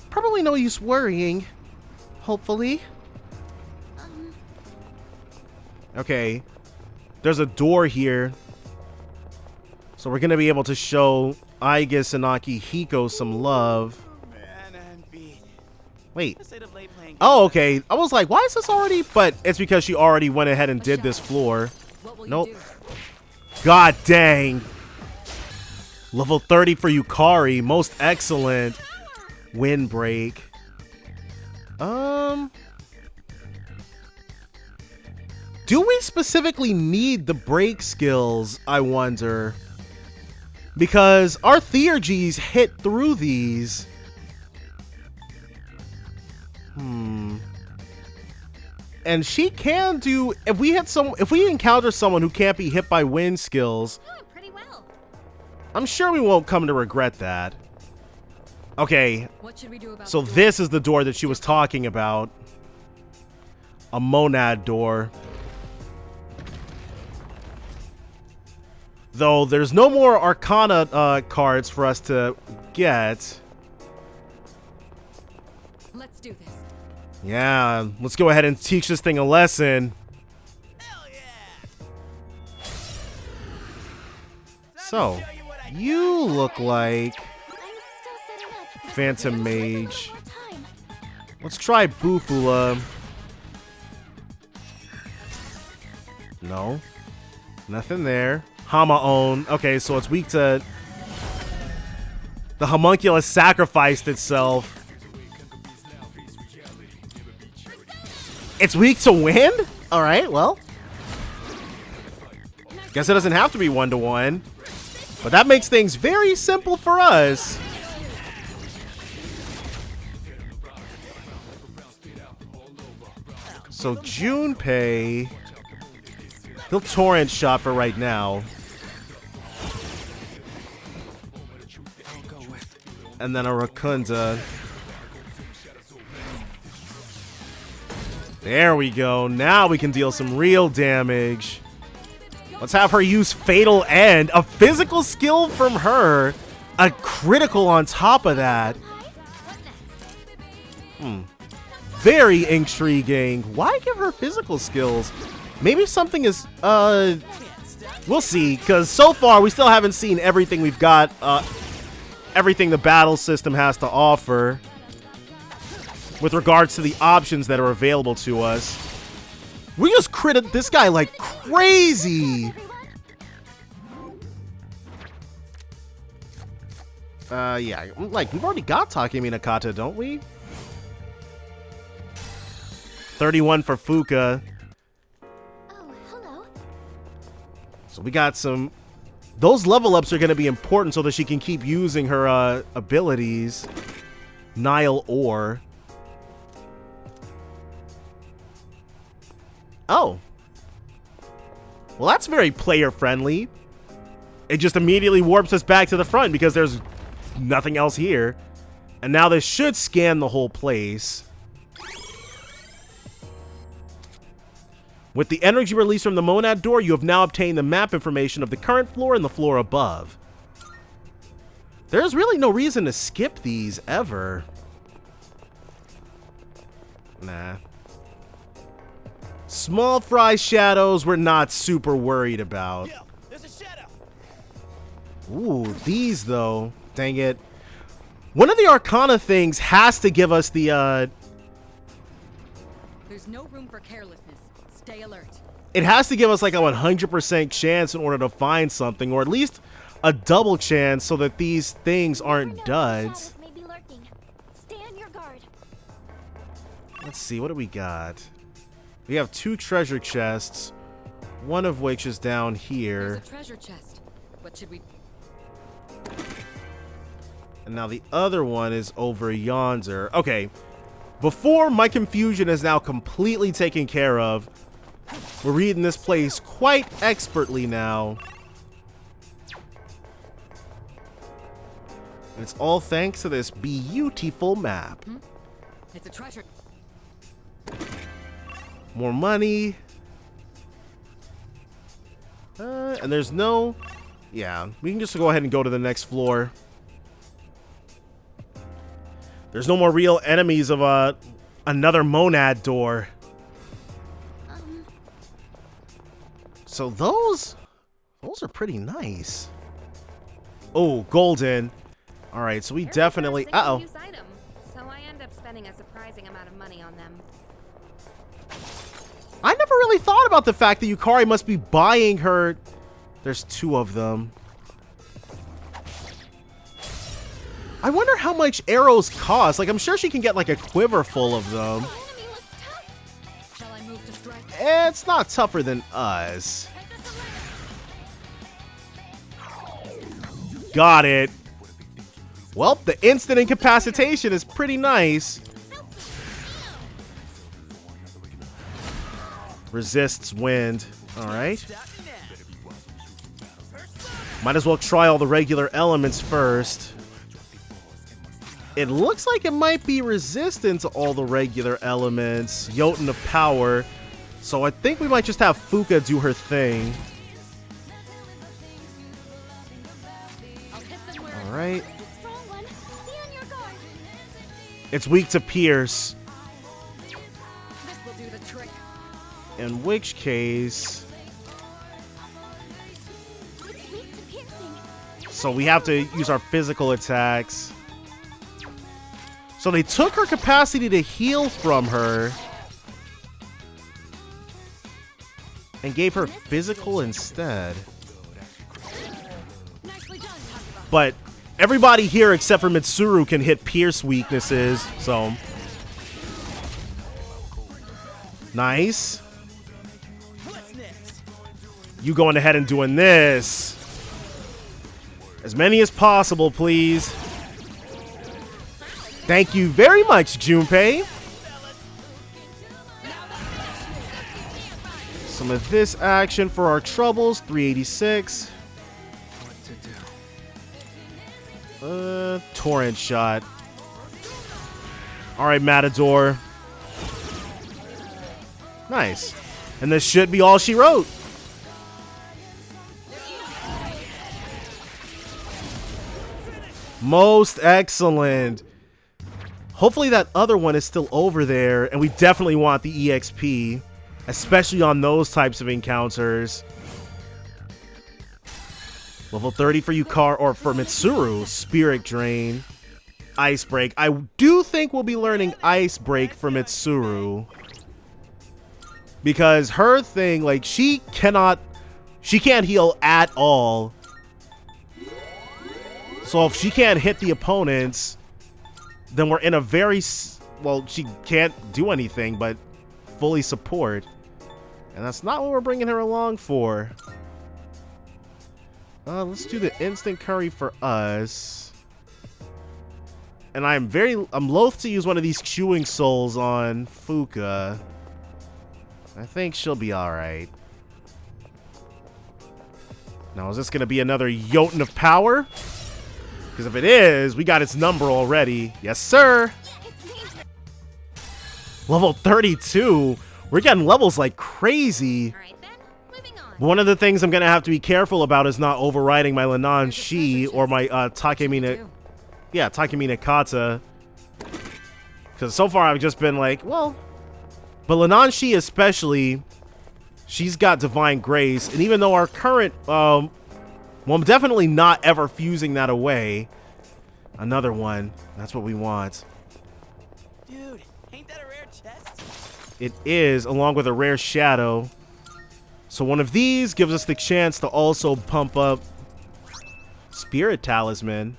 [SPEAKER 1] Probably no use worrying. Hopefully. Okay. There's a door here. So we're gonna be able to show Aigis and Akihiko some love. Wait. Oh, okay. I was like, why is this already? But it's because she already went ahead and did this floor. Nope. God dang. Level 30 for Yukari. Most excellent. Windbreak. Do we specifically need the break skills, I wonder? Because our Theurgies hit through these. And she can do, if we encounter someone who can't be hit by wind skills,
[SPEAKER 4] pretty well.
[SPEAKER 1] I'm sure we won't come to regret that. Okay,
[SPEAKER 10] What should we do about
[SPEAKER 1] so this is the door that she was talking about. A monad door. Though there's no more Arcana cards for us to get.
[SPEAKER 10] Let's do this.
[SPEAKER 1] Yeah, let's go ahead and teach this thing a lesson. So, you look like Phantom Mage. Let's try Bufula. No. Nothing there. Hamaon. Okay, so it's weak to... The homunculus sacrificed itself. It's weak to wind? Alright, well. Guess it doesn't have to be 1-to-1. But that makes things very simple for us. So Junpei... He'll torrent shot for right now. And then a Rakunda. There we go. Now we can deal some real damage. Let's have her use Fatal End. A physical skill from her. A critical on top of that. Very intriguing. Why give her physical skills? Maybe something is, we'll see. Because so far, we still haven't seen everything we've got, everything the battle system has to offer with regards to the options that are available to us. We just critted this guy like crazy. Yeah, like, we've already got Takemi Nakata, don't we? 31 for Fuka.
[SPEAKER 3] Oh, hello.
[SPEAKER 1] So we got some... Those level ups are going to be important so that she can keep using her abilities. Nile Ore. Oh. Well, that's very player-friendly. It just immediately warps us back to the front because there's nothing else here. And now this should scan the whole place. With the energy released from the Monad door, you have now obtained the map information of the current floor and the floor above. There's really no reason to skip these ever. Nah. Small fry shadows we're not super worried about. Ooh, these though. Dang it. One of the Arcana things has to give us the
[SPEAKER 10] There's no room for carelessness. Stay alert.
[SPEAKER 1] It has to give us like a 100% chance in order to find something, or at least a double chance so that these things aren't duds.
[SPEAKER 3] Stay on your guard.
[SPEAKER 1] Let's see, what do we got? We have 2 treasure chests, one of which is down here.
[SPEAKER 10] There's a treasure chest. What should we...
[SPEAKER 1] And now the other one is over yonder. Okay, before my confusion is now completely taken care of, we're reading this place quite expertly now. And it's all thanks to this beautiful map.
[SPEAKER 10] It's a treasure.
[SPEAKER 1] More money. And there's no... Yeah, we can just go ahead and go to the next floor. There's no more real enemies of another Monad door. So those are pretty nice. Oh, golden. All right, so we definitely... Uh-oh.
[SPEAKER 4] So I end up spending a surprising amount of money on them.
[SPEAKER 1] I never really thought about the fact that Yukari must be buying her... There's 2 of them. I wonder how much arrows cost. Like, I'm sure she can get like a quiver full of them.
[SPEAKER 10] Shall I move to strike?
[SPEAKER 1] It's not tougher than us. Got it. Well, the instant incapacitation is pretty nice. Resists wind. All right. Might as well try all the regular elements first. It looks like it might be resistant to all the regular elements. Jotun of Power. So I think we might just have Fuka do her thing. Alright. It's weak to Pierce.
[SPEAKER 10] This will do the trick.
[SPEAKER 1] In which case... So we have to use our physical attacks. So they took her capacity to heal from her and gave her physical instead. But everybody here except for Mitsuru can hit Pierce weaknesses, so... Nice. You going ahead and doing this. As many as possible, please. Thank you very much, Junpei. Some of this action for our troubles. 386. Torrent shot. Alright, Matador. Nice. And this should be all she wrote. Most excellent. Hopefully that other one is still over there, and we definitely want the EXP, especially on those types of encounters. Level 30 for Yukar, or for Mitsuru, Spirit Drain. Ice Break. I do think we'll be learning Ice Break for Mitsuru. Because her thing, like, she can't heal at all. So if she can't hit the opponents, then we're in a very, well, she can't do anything but fully support. And that's not what we're bringing her along for. Let's do the instant curry for us. And I'm loath to use one of these chewing souls on Fuka. I think she'll be alright. Now, is this going to be another Jotun of Power? Because if it is, we got its number already. Yes, sir. Level 32. We're getting levels like crazy. One of the things I'm going to have to be careful about is not overriding my Lenan Shi or my Takemine. Yeah, Takemine Kata. Because so far I've just been like, well. But Lenan Shi especially, she's got Divine Grace. And even though our current, well, I'm definitely not ever fusing that away. Another one. That's what we want.
[SPEAKER 11] Dude, ain't that a rare chest?
[SPEAKER 1] It is, along with a rare shadow. So one of these gives us the chance to also pump up Spirit Talisman.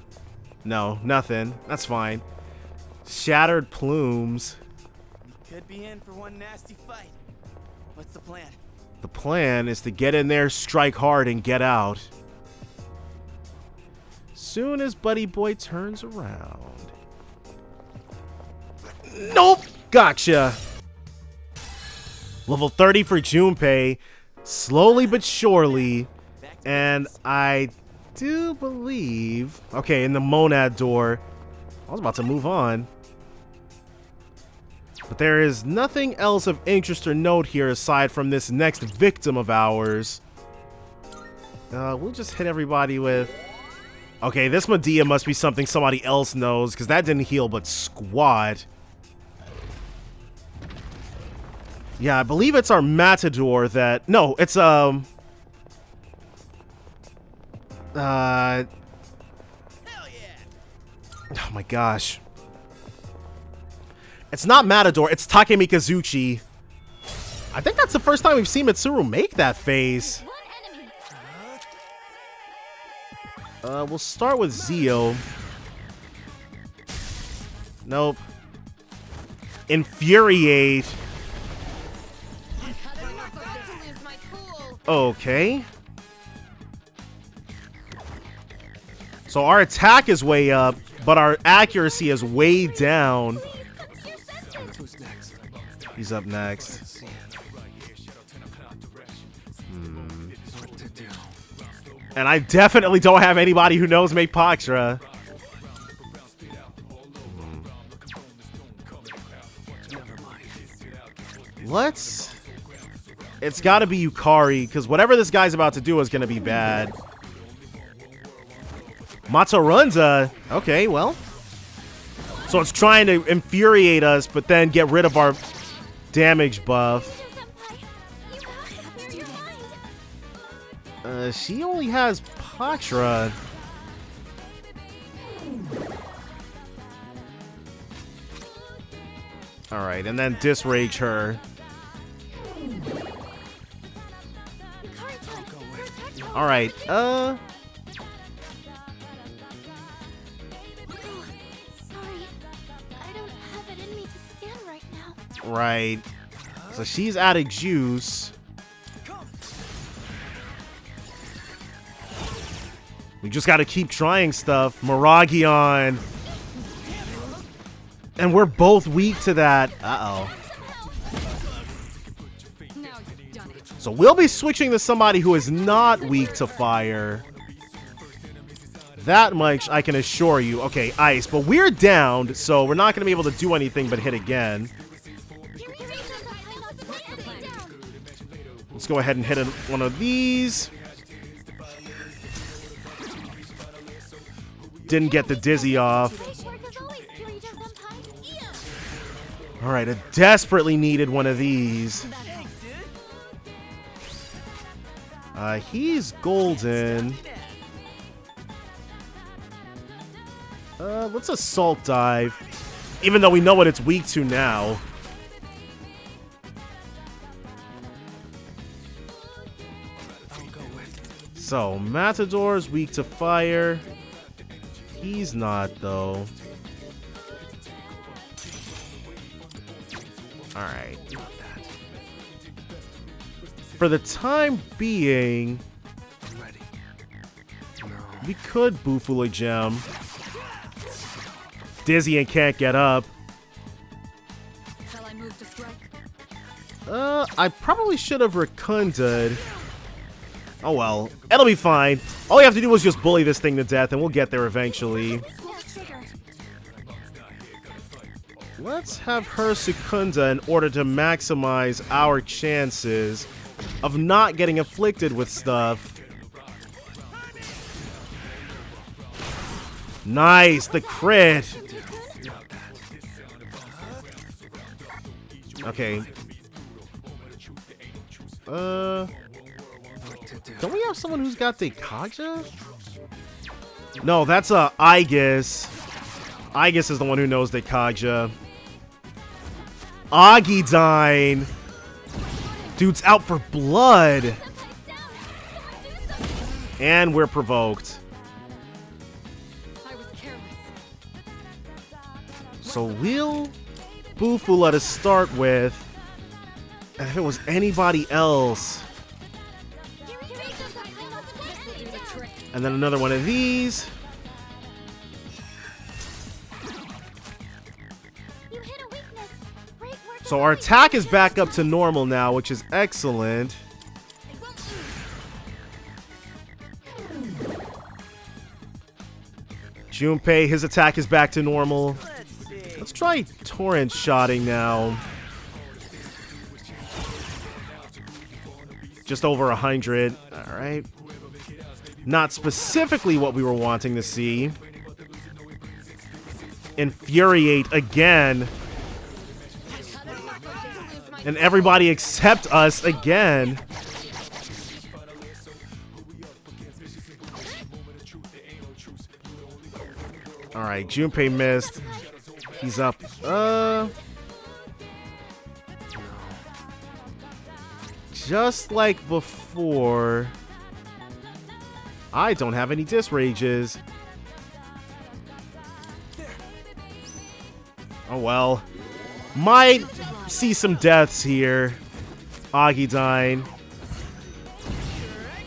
[SPEAKER 1] No, nothing. That's fine. Shattered Plumes.
[SPEAKER 11] Could be in for one nasty fight. What's the plan?
[SPEAKER 1] The plan is to get in there, strike hard, and get out. Soon as Buddy Boy turns around. Nope! Gotcha! Level 30 for Junpei. Slowly but surely. And I do believe... Okay, in the Monad door. I was about to move on. But there is nothing else of interest or note here aside from this next victim of ours. We'll just hit everybody with... Okay, this Medea must be something somebody else knows, because that didn't heal but squat. Yeah, I believe it's our Matador that... No, it's, Hell yeah! Oh my gosh. It's not Matador, it's Takemikazuchi. I think that's the first time we've seen Mitsuru make that face. We'll start with Zio. Nope. Infuriate. Okay. So our attack is way up, but our accuracy is way down. He's up next. And I definitely don't have anybody who knows Make Paksha. Let's... It's gotta be Yukari, because whatever this guy's about to do is gonna be bad. Matsarunza. Okay, well. So it's trying to infuriate us, but then get rid of our damage buff. She only has Patra. Alright, and then disrage her. Alright,
[SPEAKER 3] Sorry, I don't have it in me to scan right now.
[SPEAKER 1] Right. So she's out of juice. We just gotta keep trying stuff. Miragion. And we're both weak to that. Uh-oh. So we'll be switching to somebody who is not weak to fire. That much I can assure you. Okay, ice. But we're downed, so we're not going to be able to do anything but hit again. Let's go ahead and hit one of these. Didn't get the dizzy off. Alright, I desperately needed one of these. He's golden. Let's assault dive. Even though we know what it's weak to now. So, Matador's weak to fire. He's not, though. Alright. For the time being, we could Bufula Gem. Dizzy and can't get up. I probably should have Rakunda'd. Oh well, it'll be fine. All we have to do is just bully this thing to death and we'll get there eventually. Let's have her Secunda in order to maximize our chances of not getting afflicted with stuff. Nice, the crit. Okay. Don't we have someone who's got the Kaja? No, that's Aegis. Aegis is the one who knows the Kaja. Agidine. Dude's out for blood. And we're provoked. So we'll Bufula to start with. And if it was anybody else. And then another one of these. So our attack is back up to normal now, which is excellent. Junpei, his attack is back to normal. Let's try torrent shotting now. Just over 100. Alright. Not specifically what we were wanting to see. Infuriate again. And everybody except us again. Alright, Junpei missed. He's up. Just like before, I don't have any Dis Rages. Oh well. Might see some deaths here. Agidine.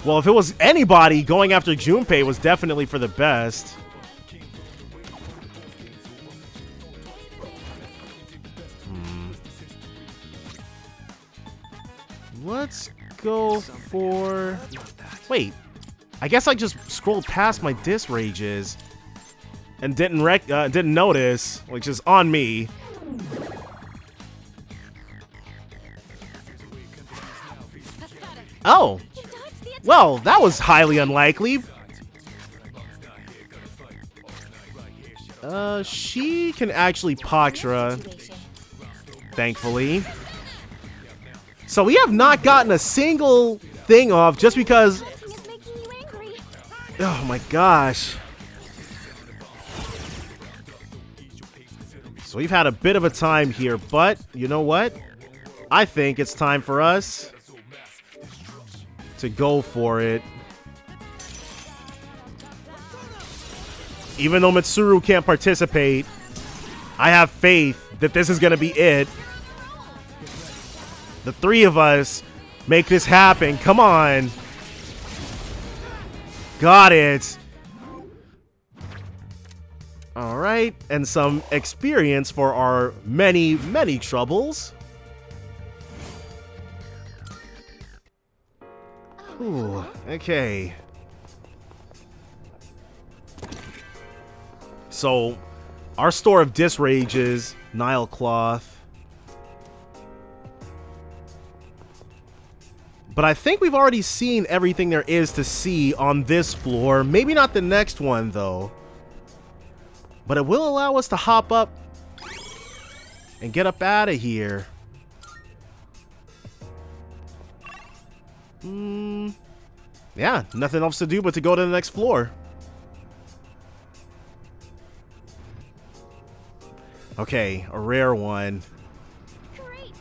[SPEAKER 1] Well, if it was anybody, going after Junpei was definitely for the best. Let's go for... Wait. I guess I just scrolled past my Dis Rages and didn't notice, which is on me. Oh. Well, that was highly unlikely. She can actually Pachra. Thankfully. So we have not gotten a single thing off just because... Oh my gosh. So we've had a bit of a time here, but you know what? I think it's time for us to go for it. Even though Mitsuru can't participate, I have faith that this is going to be it. The three of us make this happen. Come on. Got it. All right. And some experience for our many, many troubles. Ooh, okay. So, our store of Dis Rages, Nile Cloth. But I think we've already seen everything there is to see on this floor. Maybe not the next one, though. But it will allow us to hop up and get up out of here. Yeah, nothing else to do but to go to the next floor. Okay, a rare one.
[SPEAKER 4] Great.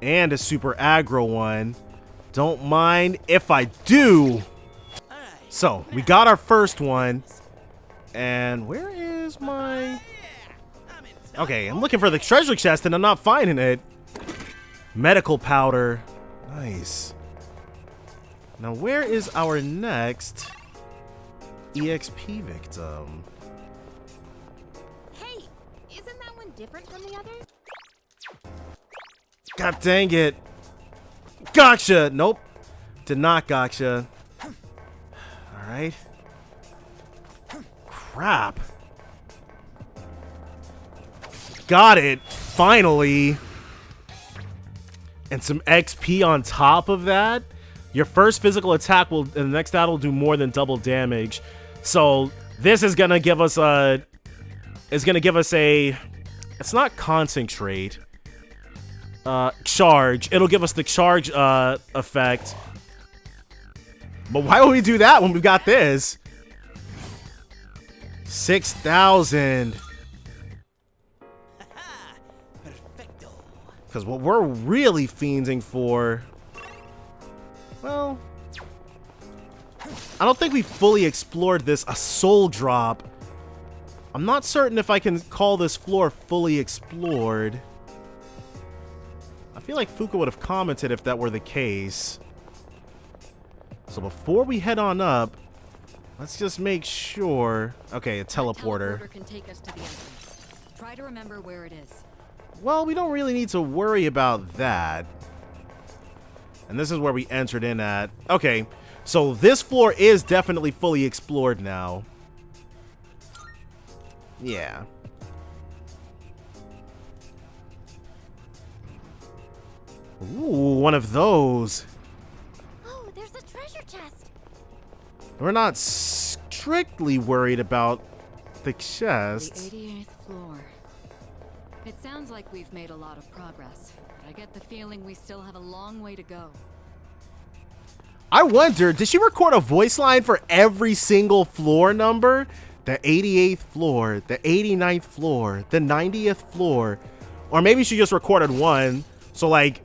[SPEAKER 1] And a super aggro one. Don't mind if I do. So, we got our first one. And where is my... Okay, I'm looking for the treasure chest and I'm not finding it. Medical powder. Nice. Now, where is our next EXP victim?
[SPEAKER 4] Hey, isn't that one different from the others?
[SPEAKER 1] God dang it. Gotcha. Nope. Did not gotcha. Alright. Crap. Got it. Finally. And some XP on top of that. Your first physical attack will, and the next battle will do more than double damage. So this is gonna give us a, it's not concentrate, charge. It'll give us the charge effect. But why would we do that when we've got this? 6,000. Because what we're really fiending for, well, I don't think we fully explored this. A soul drop. I'm not certain if I can call this floor fully explored. I feel like Fuka would have commented if that were the case. So before we head on up, let's just make sure. Okay, a teleporter.
[SPEAKER 10] Teleporter can take us to the entrance. Try to remember where it is.
[SPEAKER 1] Well, we don't really need to worry about that. And this is where we entered in at. Okay, so this floor is definitely fully explored now. Yeah. Ooh, one of those.
[SPEAKER 3] Oh, there's a treasure chest.
[SPEAKER 1] We're not strictly worried about the chest.
[SPEAKER 10] The 88th floor. It sounds like we've made a lot of progress, but I get the feeling we still have a long way to go.
[SPEAKER 1] I wonder, did she record a voice line for every single floor number? The 88th floor, the 89th floor, the 90th floor. Or maybe she just recorded one. So like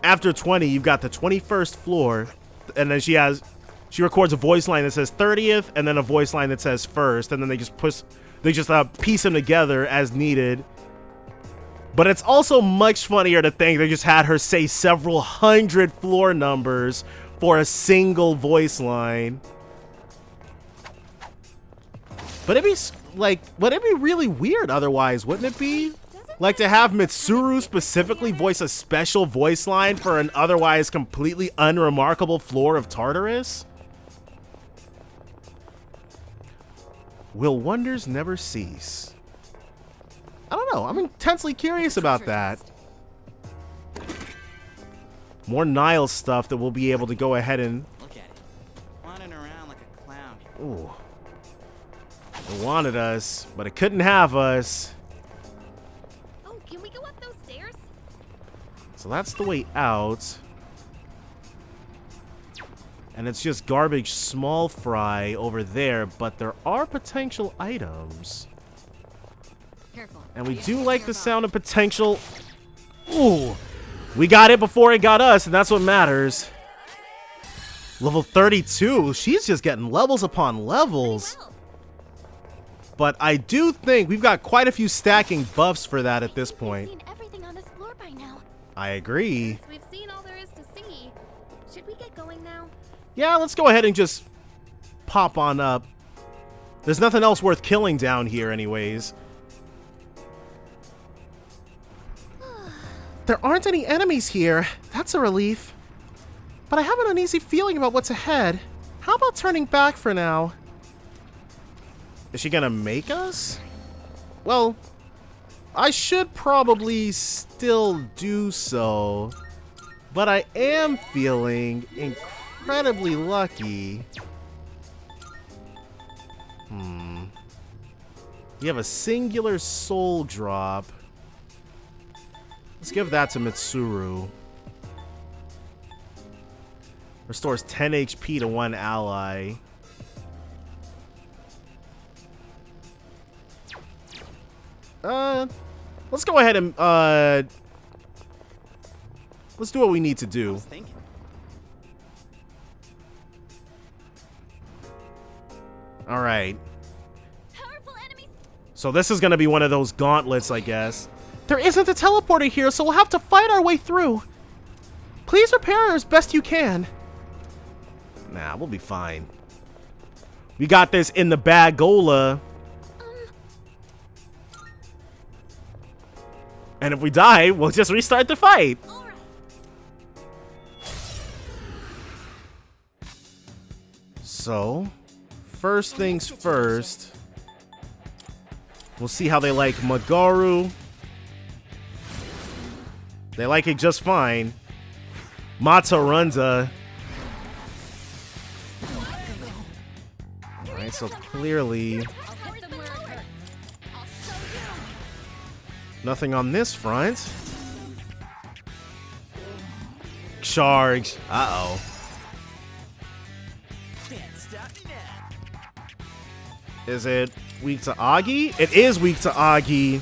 [SPEAKER 1] after 20, you've got the 21st floor, and then she records a voice line that says 30th and then a voice line that says first, and then they just piece them together as needed. But it's also much funnier to think they just had her say several hundred floor numbers for a single voice line. But it'd be really weird otherwise, wouldn't it be? Like to have Mitsuru specifically voice a special voice line for an otherwise completely unremarkable floor of Tartarus? Will wonders never cease? I don't know. I'm intensely curious about that. More Nile stuff that we'll be able to go ahead and...
[SPEAKER 11] Look at it. Wandering around like a clown.
[SPEAKER 1] Ooh. It wanted us, but it couldn't have us.
[SPEAKER 4] Oh, can we go up those stairs?
[SPEAKER 1] So that's the way out. And it's just garbage small fry over there, but there are potential items.
[SPEAKER 10] Careful.
[SPEAKER 1] And we do like the sound of potential. Ooh. We got it before it got us, and that's what matters. Level 32. She's just getting levels upon levels. But I do think we've got quite a few stacking buffs for that at this point.
[SPEAKER 3] We've seen everything on this floor by now.
[SPEAKER 1] I agree.
[SPEAKER 4] Since we've seen all there is to see, should we get going now?
[SPEAKER 1] Yeah, let's go ahead and just pop on up. There's nothing else worth killing down here anyways. There aren't any enemies here. That's a relief. But I have an uneasy feeling about what's ahead. How about turning back for now? Is she gonna make us? Well, I should probably still do so, but I am feeling incredibly lucky. You have a singular soul drop. Let's give that to Mitsuru. Restores 10 HP to one ally. Let's go ahead and let's do what we need to do. All right. So this is gonna be one of those gauntlets, I guess. There isn't a teleporter here, so we'll have to fight our way through. Please repair as best you can. Nah, we'll be fine. We got this in the bagola. And if we die, we'll just restart the fight. So, first things first. We'll see how they like Magaru. They like it just fine. Matarunda. Alright, so clearly nothing on this front. Charge. Uh-oh. Is it weak to Agi? It is weak to Agi.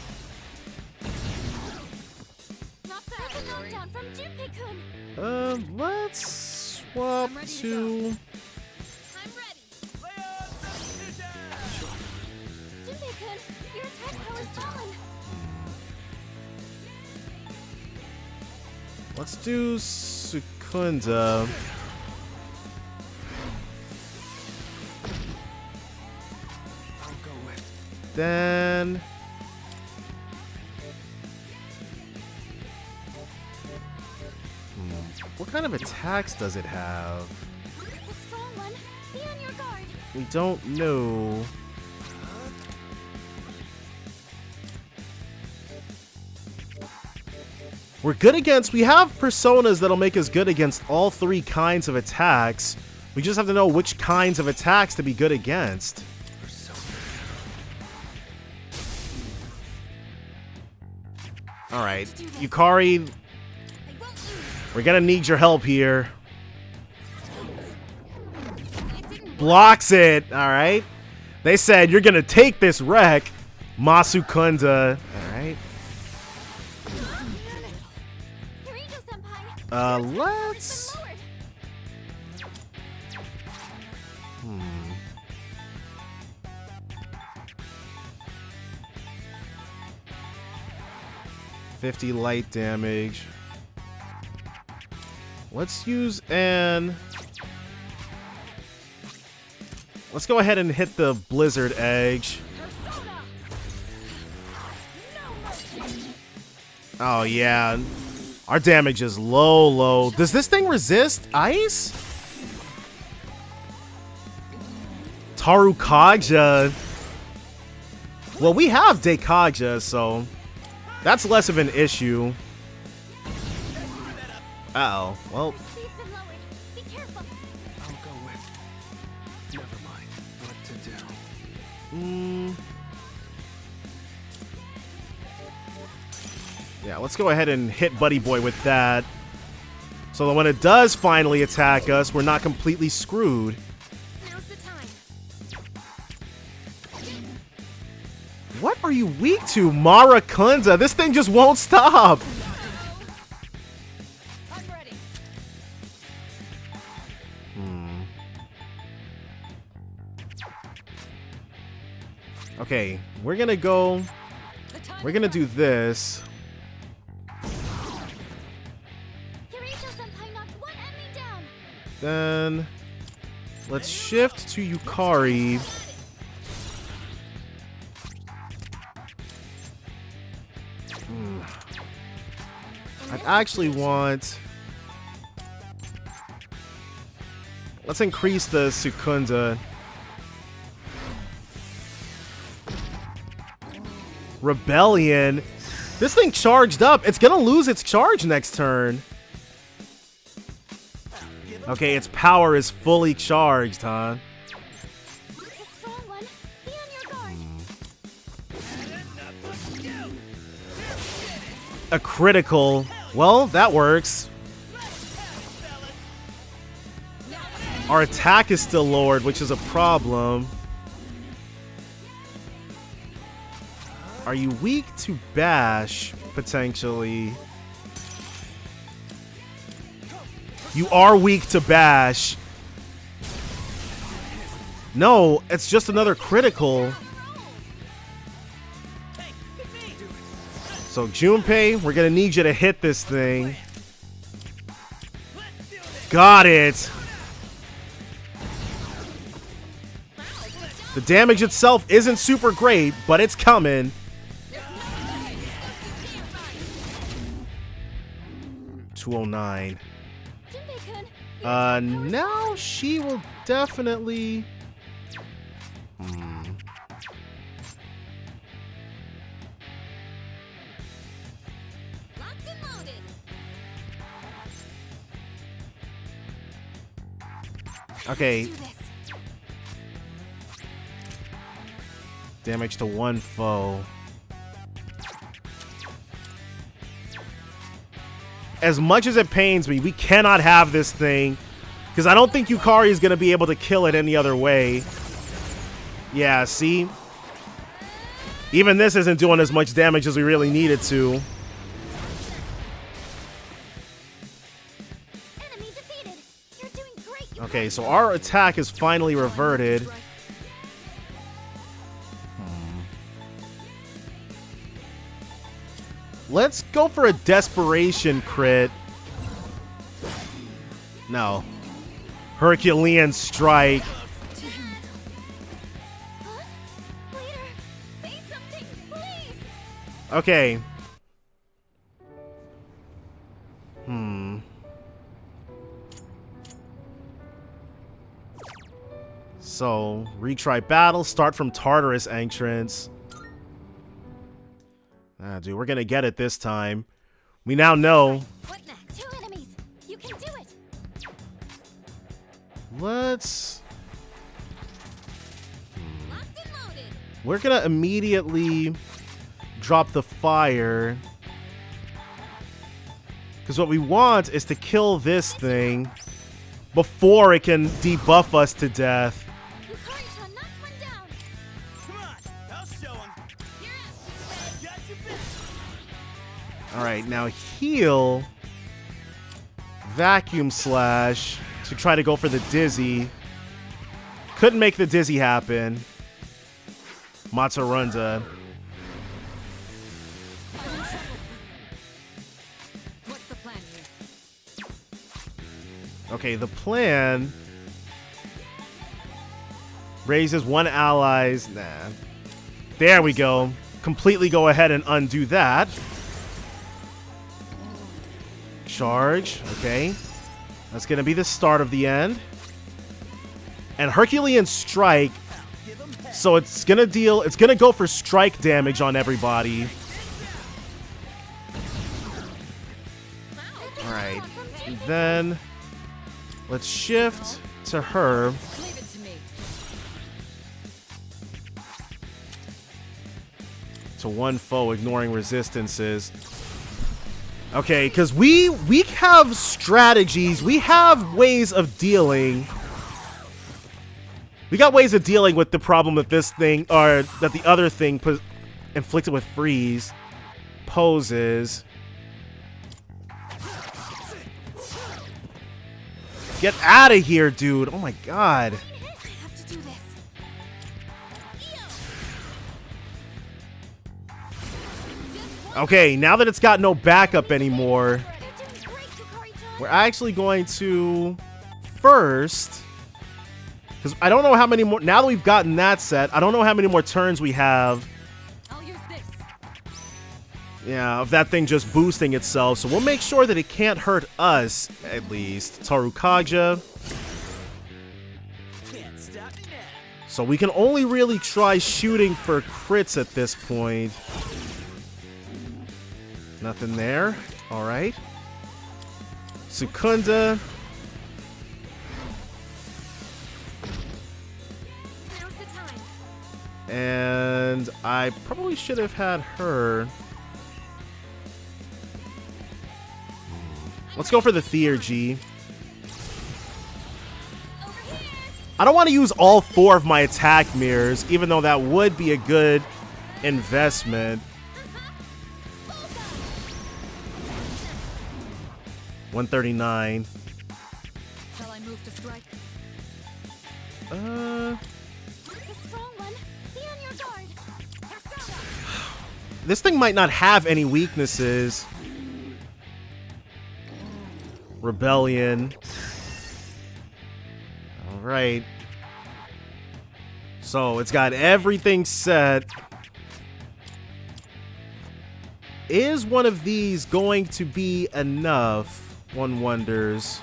[SPEAKER 1] Let's swap to... Let's do Sukunda. Then... What kind of attacks does it have?
[SPEAKER 3] It's a strong one. Be on your guard.
[SPEAKER 1] We don't know. We're good against... We have personas that'll make us good against all three kinds of attacks. We just have to know which kinds of attacks to be good against. Alright, Yukari, we're gonna need your help here. Blocks it, alright. They said you're gonna take this wreck, Masukunda. Alright. Let's... 50 light damage. Let's use an... Let's go ahead and hit the Blizzard Edge. Oh, yeah. Our damage is low. Does this thing resist ice? Tarukaja. Well, we have Dekaja, so... That's less of an issue. Uh-oh. Well.
[SPEAKER 12] I'll go with. Never mind what to do.
[SPEAKER 1] Yeah, let's go ahead and hit Buddy Boy with that. So that when it does finally attack us, we're not completely screwed. What are you weak to, Marakunda? This thing just won't stop. Okay, we're gonna go. We're gonna do this. Then let's shift to Yukari. I actually want... Let's increase the Sukunda. Rebellion. This thing charged up. It's gonna lose its charge next turn. Okay, its power is fully charged, huh? A critical. Well, that works. Our attack is still lowered, which is a problem. Are you weak to bash, potentially? You are weak to bash. No, it's just another critical. So Junpei, we're gonna need you to hit this thing. Got it. The damage itself isn't super great, but it's coming. $209. Now she will definitely. Okay. Damage to one foe. As much as it pains me, we cannot have this thing. Because I don't think Yukari is going to be able to kill it any other way. Yeah, see? Even this isn't doing as much damage as we really needed to. Okay, so our attack is finally reverted. Let's go for a desperation crit. No. Herculean strike. Okay. So, retry battle, start from Tartarus entrance. Ah, dude, we're gonna get it this time. We now know.
[SPEAKER 3] What next? 2 enemies. You can do it.
[SPEAKER 1] Let's. We're gonna immediately drop the fire. Because what we want is to kill this thing before it can debuff us to death. Alright, now heal. Vacuum Slash to try to go for the Dizzy. Couldn't make the Dizzy happen. Matsurunda.
[SPEAKER 10] What's the plan here?
[SPEAKER 1] Okay, the plan raises one ally's. Nah. There we go. Completely go ahead and undo that. Charge. Okay. That's going to be the start of the end. And Herculean Strike. So it's going to deal. It's going to go for strike damage on everybody. Alright. Then let's shift to her. To one foe, ignoring resistances. Okay, because we have strategies. We have ways of dealing. We got ways of dealing with the problem that this thing, or that the other thing inflicted with freeze poses. Get out of here, dude. Oh my god. Okay, now that it's got no backup anymore, we're actually going to first, because I don't know how many more, now that we've gotten that set, I don't know how many more turns we have. Yeah, of that thing just boosting itself, so we'll make sure that it can't hurt us, at least. Tarukaja. So we can only really try shooting for crits at this point. Nothing there. All right. Sukunda.
[SPEAKER 4] Now's the time.
[SPEAKER 1] And I probably should have had her. Let's go for the Theurgy. I don't want to use all 4 of my attack mirrors, even though that would be a good investment. 139.
[SPEAKER 10] Shall I move to strike?
[SPEAKER 3] The strong one. Be on your guard.
[SPEAKER 1] This thing might not have any weaknesses. Rebellion. All right. So it's got everything set. Is one of these going to be enough? One wonders.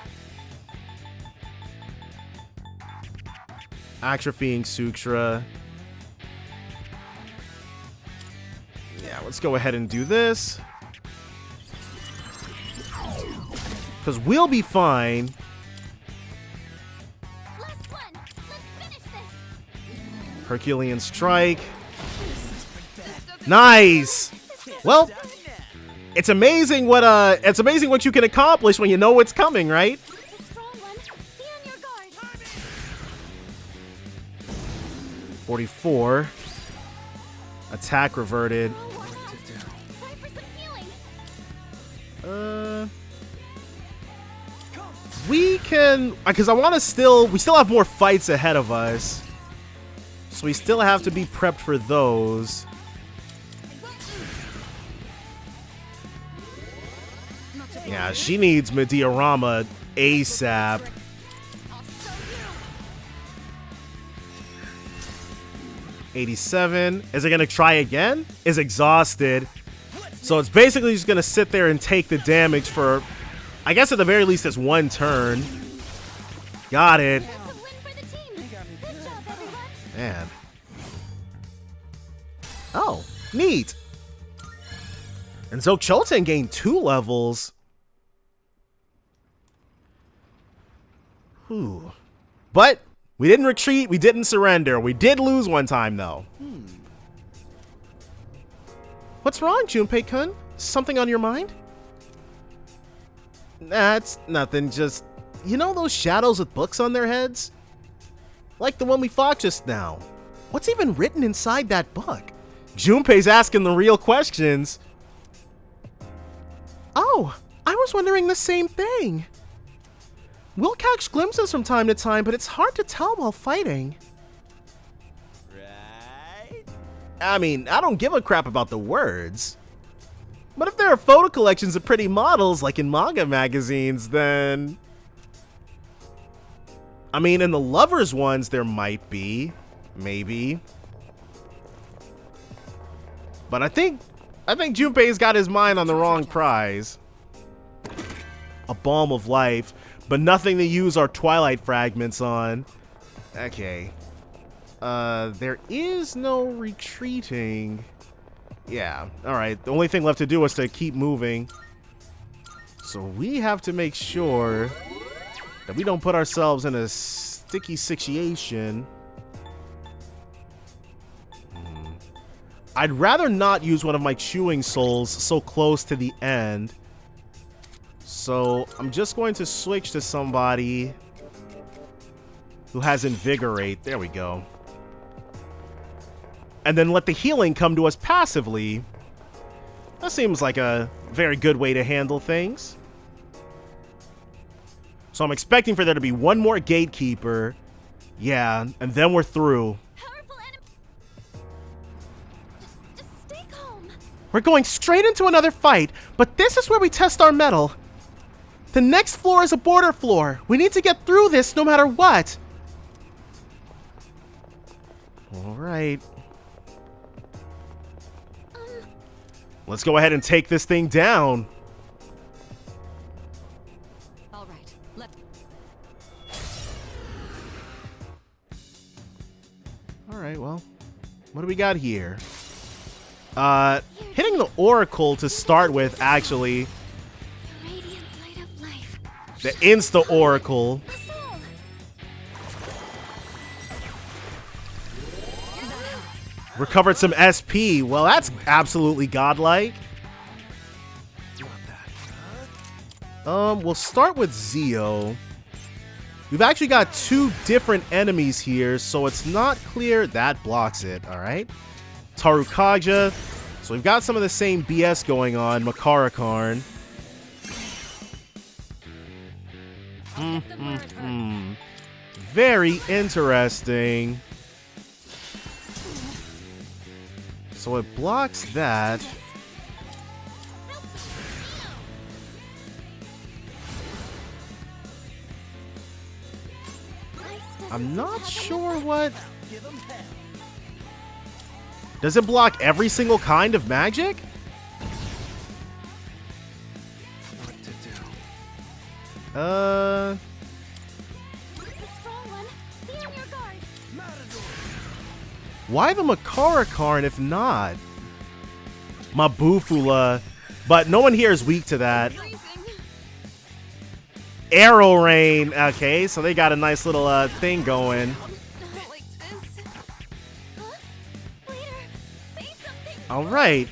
[SPEAKER 1] Atrophying Sutra. Yeah, let's go ahead and do this. Because we'll be fine.
[SPEAKER 3] Last one. Let's finish this.
[SPEAKER 1] Herculean Strike. Nice! Well, it's amazing what you can accomplish when you know what's coming, right?
[SPEAKER 3] The strong one. Be on your guard.
[SPEAKER 1] 44. Attack reverted.
[SPEAKER 3] Try for some healing.
[SPEAKER 1] We can, because we still have more fights ahead of us. So we still have to be prepped for those. Yeah, she needs Mediarama ASAP. 87. Is it going to try again? Is exhausted. So it's basically just going to sit there and take the damage for, I guess at the very least, it's 1 turn. Got it. Man. Oh, neat. And so Choten gained 2 levels. Whew. But we didn't retreat. We didn't surrender. We did lose 1 time, though. What's wrong, Junpei-kun? Something on your mind? That's nothing. Just, you know those shadows with books on their heads? Like the one we fought just now. What's even written inside that book? Junpei's asking the real questions. Oh, I was wondering the same thing. We'll catch glimpses from time to time, but it's hard to tell while fighting.
[SPEAKER 11] Right?
[SPEAKER 1] I mean, I don't give a crap about the words. But if there are photo collections of pretty models like in manga magazines, then... I mean, in the lovers ones, there might be. Maybe. But I think Junpei's got his mind on the wrong prize. A balm of life, but nothing to use our Twilight fragments on. Okay. There is no retreating. Yeah, alright. The only thing left to do is to keep moving. So we have to make sure that we don't put ourselves in a sticky situation. I'd rather not use one of my chewing souls so close to the end. So I'm just going to switch to somebody who has Invigorate. There we go. And then let the healing come to us passively. That seems like a very good way to handle things. So I'm expecting for there to be 1 more gatekeeper. Yeah, and then we're through.
[SPEAKER 3] Just stay calm.
[SPEAKER 1] We're going straight into another fight, but this is where we test our mettle. The next floor is a border floor. We need to get through this no matter what. All right. Let's go ahead and take this thing down.
[SPEAKER 10] All right,
[SPEAKER 1] All right, well, what do we got here? Hitting the Oracle to start with, actually. The Insta-Oracle. Recovered some SP. Well, that's absolutely godlike. We'll start with Zio. We've actually got two different enemies here, so it's not clear. That blocks it, alright. Tarukaja. So we've got some of the same BS going on. Makarakarn. Very interesting. So it blocks that. I'm not sure what... Does it block every single kind of magic?
[SPEAKER 5] What to do?
[SPEAKER 1] Why the Makarakarn if not? Mabufula. But no one here is weak to that. Arrow Rain. Okay, so they got a nice little thing going. All right.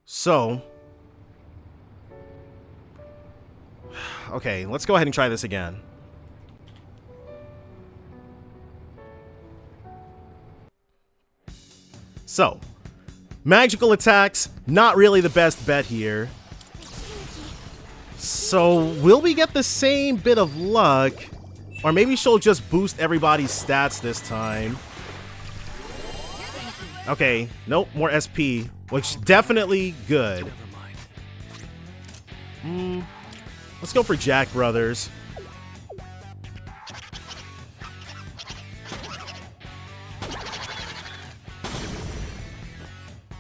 [SPEAKER 1] So. Okay, let's go ahead and try this again. So, magical attacks, not really the best bet here. So, will we get the same bit of luck? Or maybe she'll just boost everybody's stats this time. Okay, nope, more SP, which definitely good. Let's go for Jack Brothers.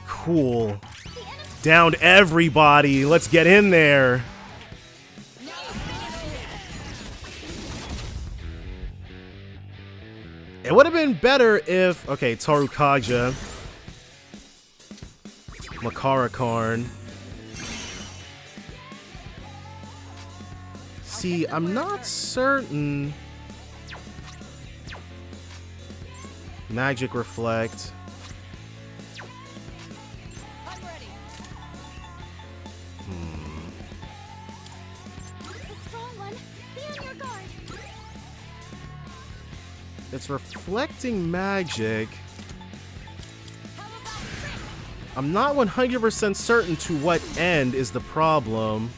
[SPEAKER 1] Cool. Downed everybody. Let's get in there. It would have been better if... Okay, Tarukaja. Makarakarn. See, I'm not certain. Magic Reflect. It's reflecting magic. I'm not 100% certain to what end is the problem.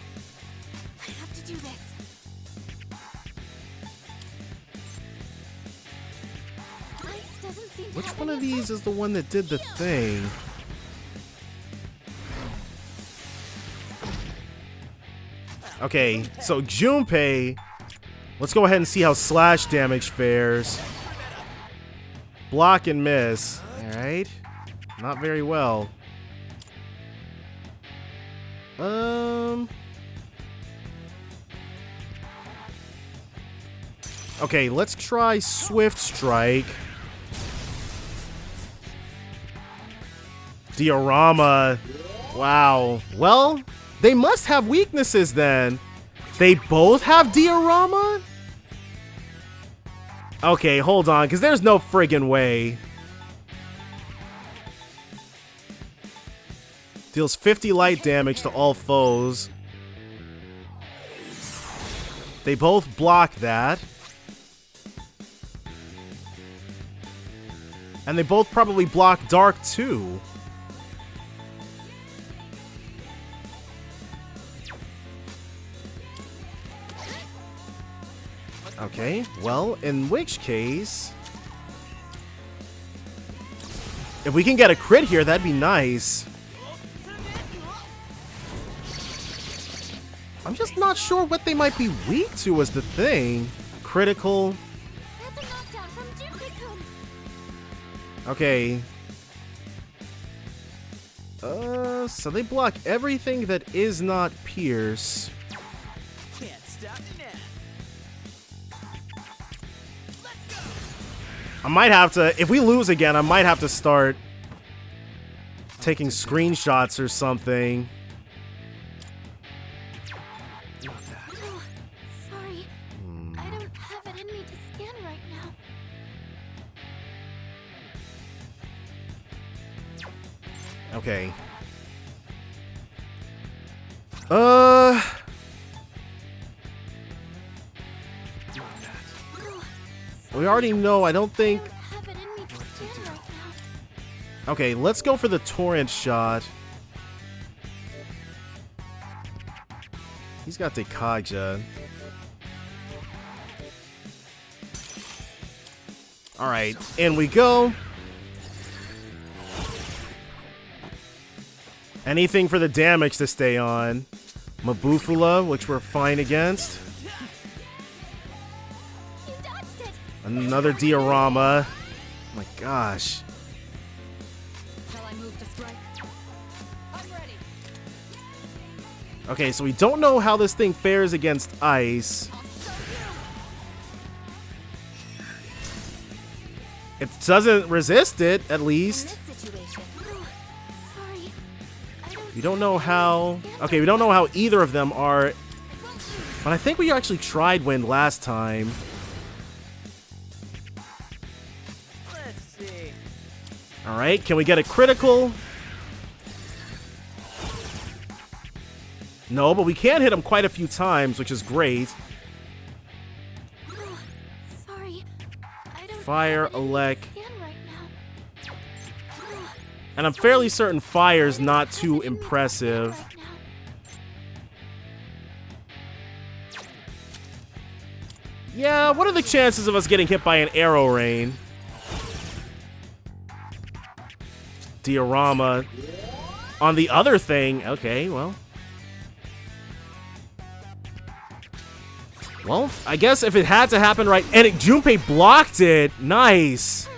[SPEAKER 3] I have to do this.
[SPEAKER 1] Which one of these is the one that did the thing? Okay, so Junpei. Let's go ahead and see how slash damage fares. Block and miss. Alright. Not very well. Okay, let's try Swift Strike. Diorama. Wow. Well, they must have weaknesses then. They both have Diorama? Okay, hold on, because there's no friggin' way. Deals 50 light damage to all foes. They both block that. And they both probably block dark too. Okay, well, in which case... If we can get a crit here, that'd be nice. I'm just not sure what they might be weak to as the thing. Critical.
[SPEAKER 3] That's a knockdown from Junpei-kun.
[SPEAKER 1] Okay. So they block everything that is not Pierce.
[SPEAKER 11] Can't stop me now.
[SPEAKER 1] I might have to, if we lose again, I might have to start taking screenshots or something.
[SPEAKER 3] Oh, sorry. I don't have it in me to scan right now.
[SPEAKER 1] Okay. We already know, I don't think...
[SPEAKER 3] Have it in me to scan right now.
[SPEAKER 1] Okay, let's go for the torrent shot. He's got the Kaja. Alright, in we go. Anything for the damage to stay on. Mabufula, which we're fine against. Another diorama. Oh my gosh.
[SPEAKER 10] Shall I move to strike? I'm ready.
[SPEAKER 1] Okay, so we don't know how this thing fares against ice. It doesn't resist it, at least. We don't know how... Okay, we don't know how either of them are. But I think we actually tried wind last time.
[SPEAKER 11] Let's see.
[SPEAKER 1] Alright, can we get a critical? No, but we can hit him quite a few times, which is great.
[SPEAKER 3] Sorry. I don't
[SPEAKER 1] Fire, elect.
[SPEAKER 3] scan right now.
[SPEAKER 1] And I'm fairly certain fire's not too impressive. Yeah, what are the chances of us getting hit by an arrow rain? Diorama. On the other thing, okay, well. Well, I guess if it had to happen right, and Junpei blocked it. Nice.
[SPEAKER 10] I'll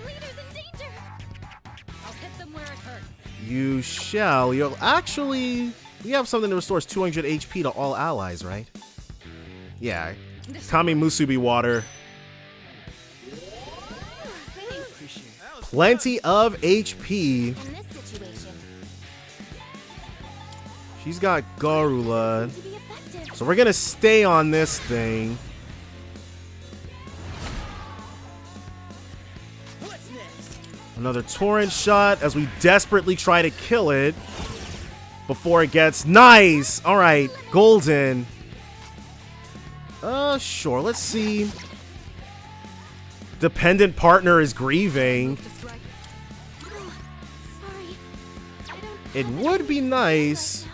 [SPEAKER 10] hit them where it hurts.
[SPEAKER 1] You shall. You'll actually... We have something that restores 200 HP to all allies, right? Yeah. Kami Musubi water. Plenty of HP.
[SPEAKER 3] In this situation,
[SPEAKER 1] She's got Garula.
[SPEAKER 3] to be effective.
[SPEAKER 1] So we're gonna stay on this thing.
[SPEAKER 11] What's next?
[SPEAKER 1] Another torrent shot as we desperately try to kill it before it gets... Nice! Alright, golden. Sure, let's see. Dependent partner is grieving.
[SPEAKER 3] Sorry. I don't
[SPEAKER 1] It would be nice.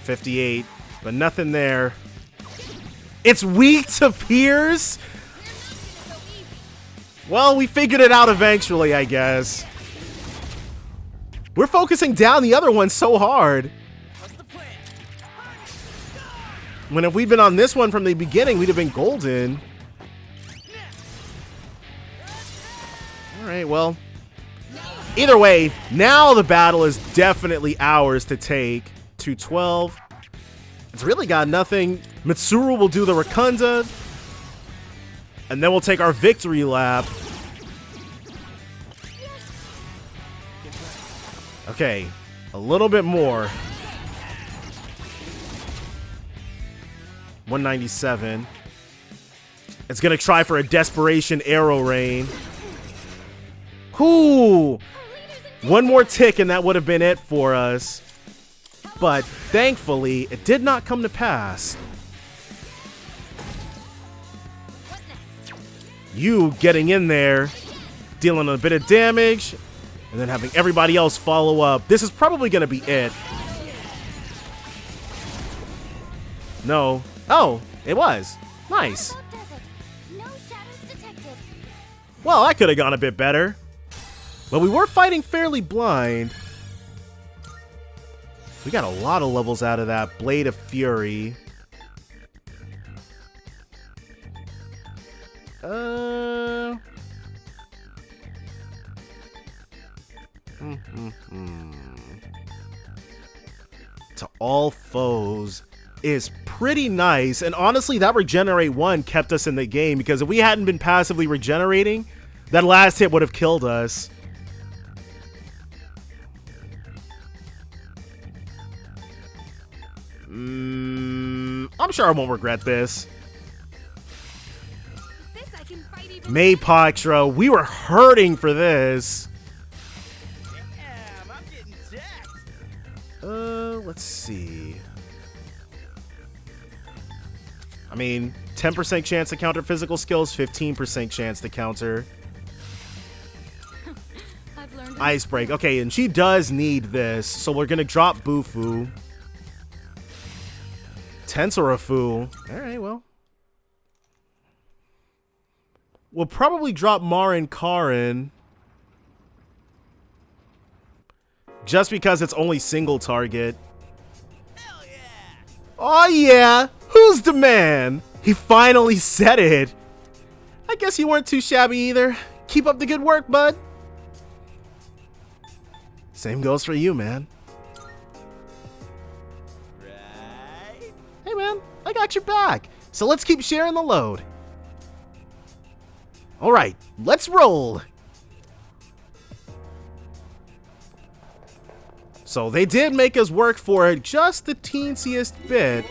[SPEAKER 1] 58, but nothing there. It's weak to Piers? Well, we figured it out eventually, I guess. We're focusing down the other one so hard. When if we'd been on this one from the beginning, we'd have been golden. Alright, well. Either way, now the battle is definitely ours to take. 212. It's really got nothing. Mitsuru will do the Rakunda. And then we'll take our victory lap. Okay, a little bit more. 197. It's gonna try for a desperation arrow rain. Whoo! One more tick and that would have been it for us. But thankfully, it did not come to pass. You getting in there, dealing a bit of damage, and then having everybody else follow up. This is probably gonna be it. No. Oh, it was. Nice.
[SPEAKER 3] No shadows detected.
[SPEAKER 1] Well, that could have gone a bit better. But we were fighting fairly blind. We got a lot of levels out of that. Blade of Fury. To all foes is pretty nice, and honestly that regenerate 1 kept us in the game, because if we hadn't been passively regenerating, That last hit would have killed us. I'm sure I won't regret this.
[SPEAKER 4] This I can fight even
[SPEAKER 1] Maypoxtra, we were hurting for this.
[SPEAKER 11] Damn, I'm getting jacked.
[SPEAKER 1] Let's see. I mean, 10% chance to counter physical skills, 15% chance to counter
[SPEAKER 10] I've learned
[SPEAKER 1] Ice Break. Okay, and she does need this, so we're gonna drop Bufu. Tensorifu. Alright, well. We'll probably drop Marin Karin. Just because it's only single target.
[SPEAKER 11] Hell yeah.
[SPEAKER 1] Oh yeah! Who's the man? He finally said it. I guess you weren't too shabby either. Keep up the good work, bud. Same goes for you, man.
[SPEAKER 11] Right?
[SPEAKER 1] Hey man, I got your back. So let's keep sharing the load. Alright, let's roll. So they did make us work for it just the teensiest bit.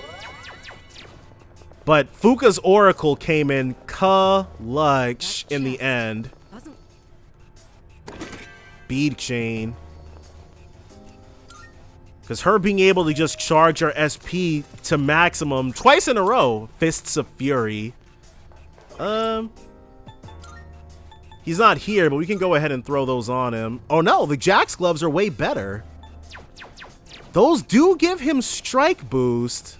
[SPEAKER 1] But Fuka's Oracle came in clutch in the end. Bead Chain. Because her being able to just charge her SP to maximum twice in a row. Fists of Fury. He's not here, but we can go ahead and throw those on him. Oh no, the Jax gloves are way better. Those do give him strike boost.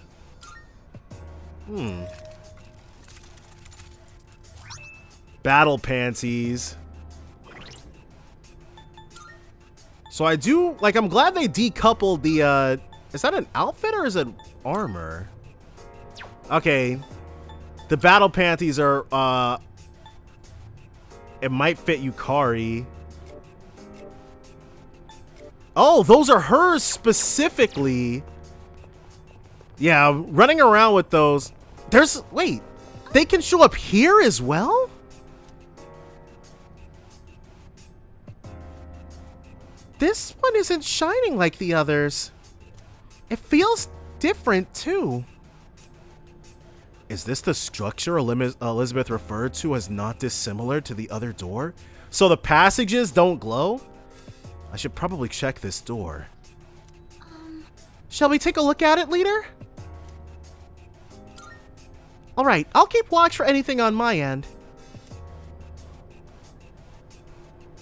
[SPEAKER 1] Battle panties. So I do, like, I'm glad they decoupled the, is that an outfit or is it armor? Okay. The battle panties are, it might fit Yukari. Oh, those are hers specifically. Yeah, running around with those. Wait, they can show up here as well? This one isn't shining like the others. It feels different too. Is this the structure Elizabeth referred to as not dissimilar to the other door? So the passages don't glow? I should probably check this door. Shall we take a look at it, leader? Alright, I'll keep watch for anything on my end.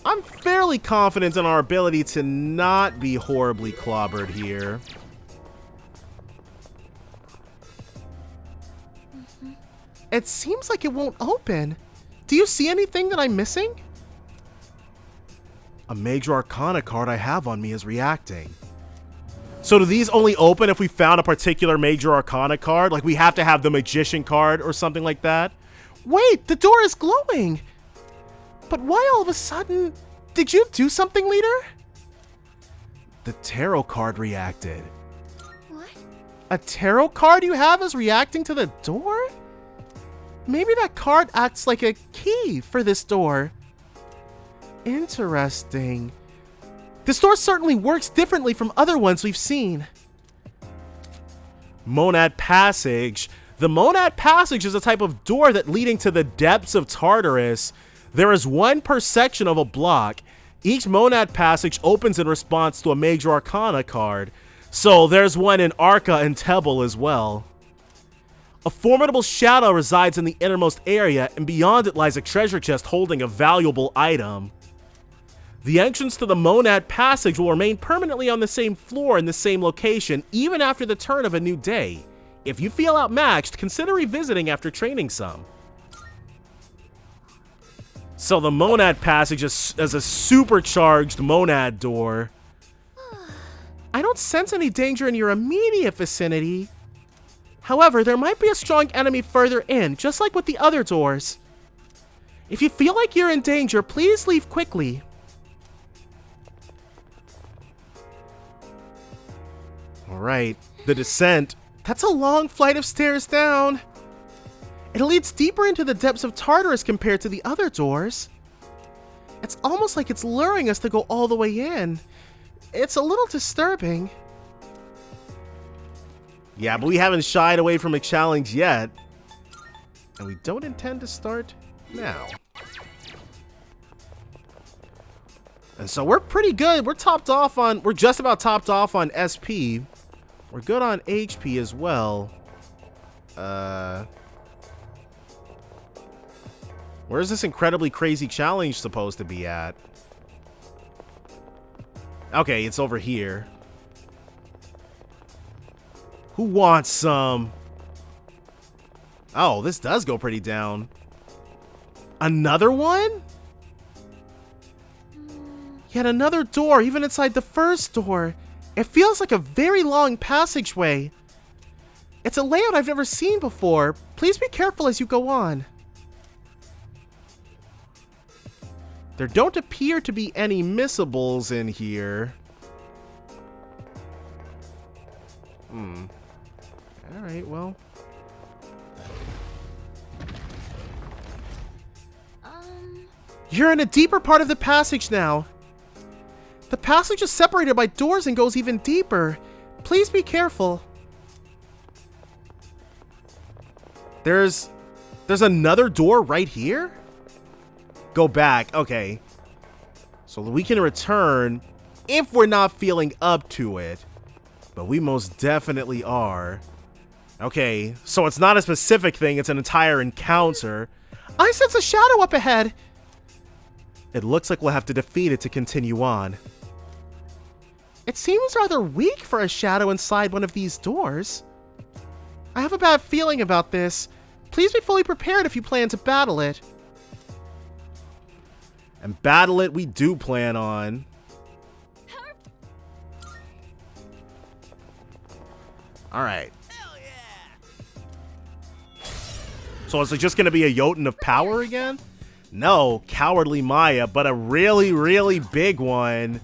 [SPEAKER 1] I'm fairly confident in our ability to not be horribly clobbered here. It seems like it won't open. Do you see anything that I'm missing? A Major Arcana card I have on me is reacting. So do these only open if we found a particular Major Arcana card? Like we have to have the Magician card or something like that? Wait, the door is glowing! But why all of a sudden? Did you do something, leader? The tarot card reacted.
[SPEAKER 3] What?
[SPEAKER 1] A tarot card you have is reacting to the door? Maybe that card acts like a key for this door. Interesting. This door certainly works differently from other ones we've seen. Monad Passage. The Monad Passage is a type of door that leading to the depths of Tartarus. There is one per section of a block. Each Monad Passage opens in response to a Major Arcana card. So there's one in Arca and Tebel as well. A formidable shadow resides in the innermost area, and beyond it lies a treasure chest holding a valuable item. The entrance to the Monad Passage will remain permanently on the same floor in the same location, even after the turn of a new day. If you feel outmatched, consider revisiting after training some. So the Monad Passage is a supercharged Monad door. I don't sense any danger in your immediate vicinity. However, there might be a strong enemy further in, just like with the other doors. If you feel like you're in danger, please leave quickly. Alright, the descent. That's a long flight of stairs down. It leads deeper into the depths of Tartarus compared to the other doors. It's almost like it's luring us to go all the way in. It's a little disturbing. Yeah, but we haven't shied away from a challenge yet. And we don't intend to start now. And so we're pretty good. We're just about topped off on SP. We're good on HP as well. Where's this incredibly crazy challenge supposed to be at? Okay, it's over here. Who wants some? Oh, this does go pretty down. Another one? Yet another door, even inside the first door. It feels like a very long passageway. It's a layout I've never seen before. Please be careful as you go on. There don't appear to be any missables in here. Alright, well. You're in a deeper part of the passage now. The passage is separated by doors and goes even deeper. Please be careful. There's another door right here? Go back. Okay. So we can return if we're not feeling up to it. But we most definitely are. Okay, so it's not a specific thing, it's an entire encounter. I sense a shadow up ahead. It looks like we'll have to defeat it to continue on. It seems rather weak for a shadow inside one of these doors. I have a bad feeling about this. Please be fully prepared if you plan to battle it. And battle it we do plan on. Alright. So is it just going to be a Jotun of power again? No, Cowardly Maya, but a really, really big one.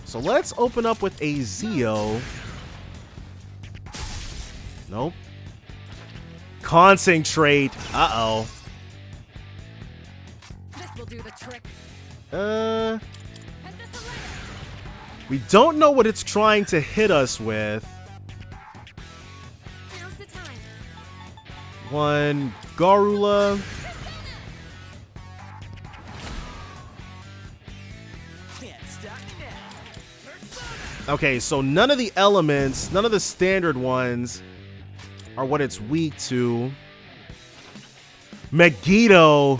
[SPEAKER 1] So let's open up with a Zeo. Nope. Concentrate. Uh-oh.
[SPEAKER 10] This will do the trick.
[SPEAKER 1] We don't know what it's trying to hit us with.
[SPEAKER 4] Now's the time.
[SPEAKER 1] One Garula. Okay, so none of the elements, none of the standard ones are what it's weak to. Megiddo.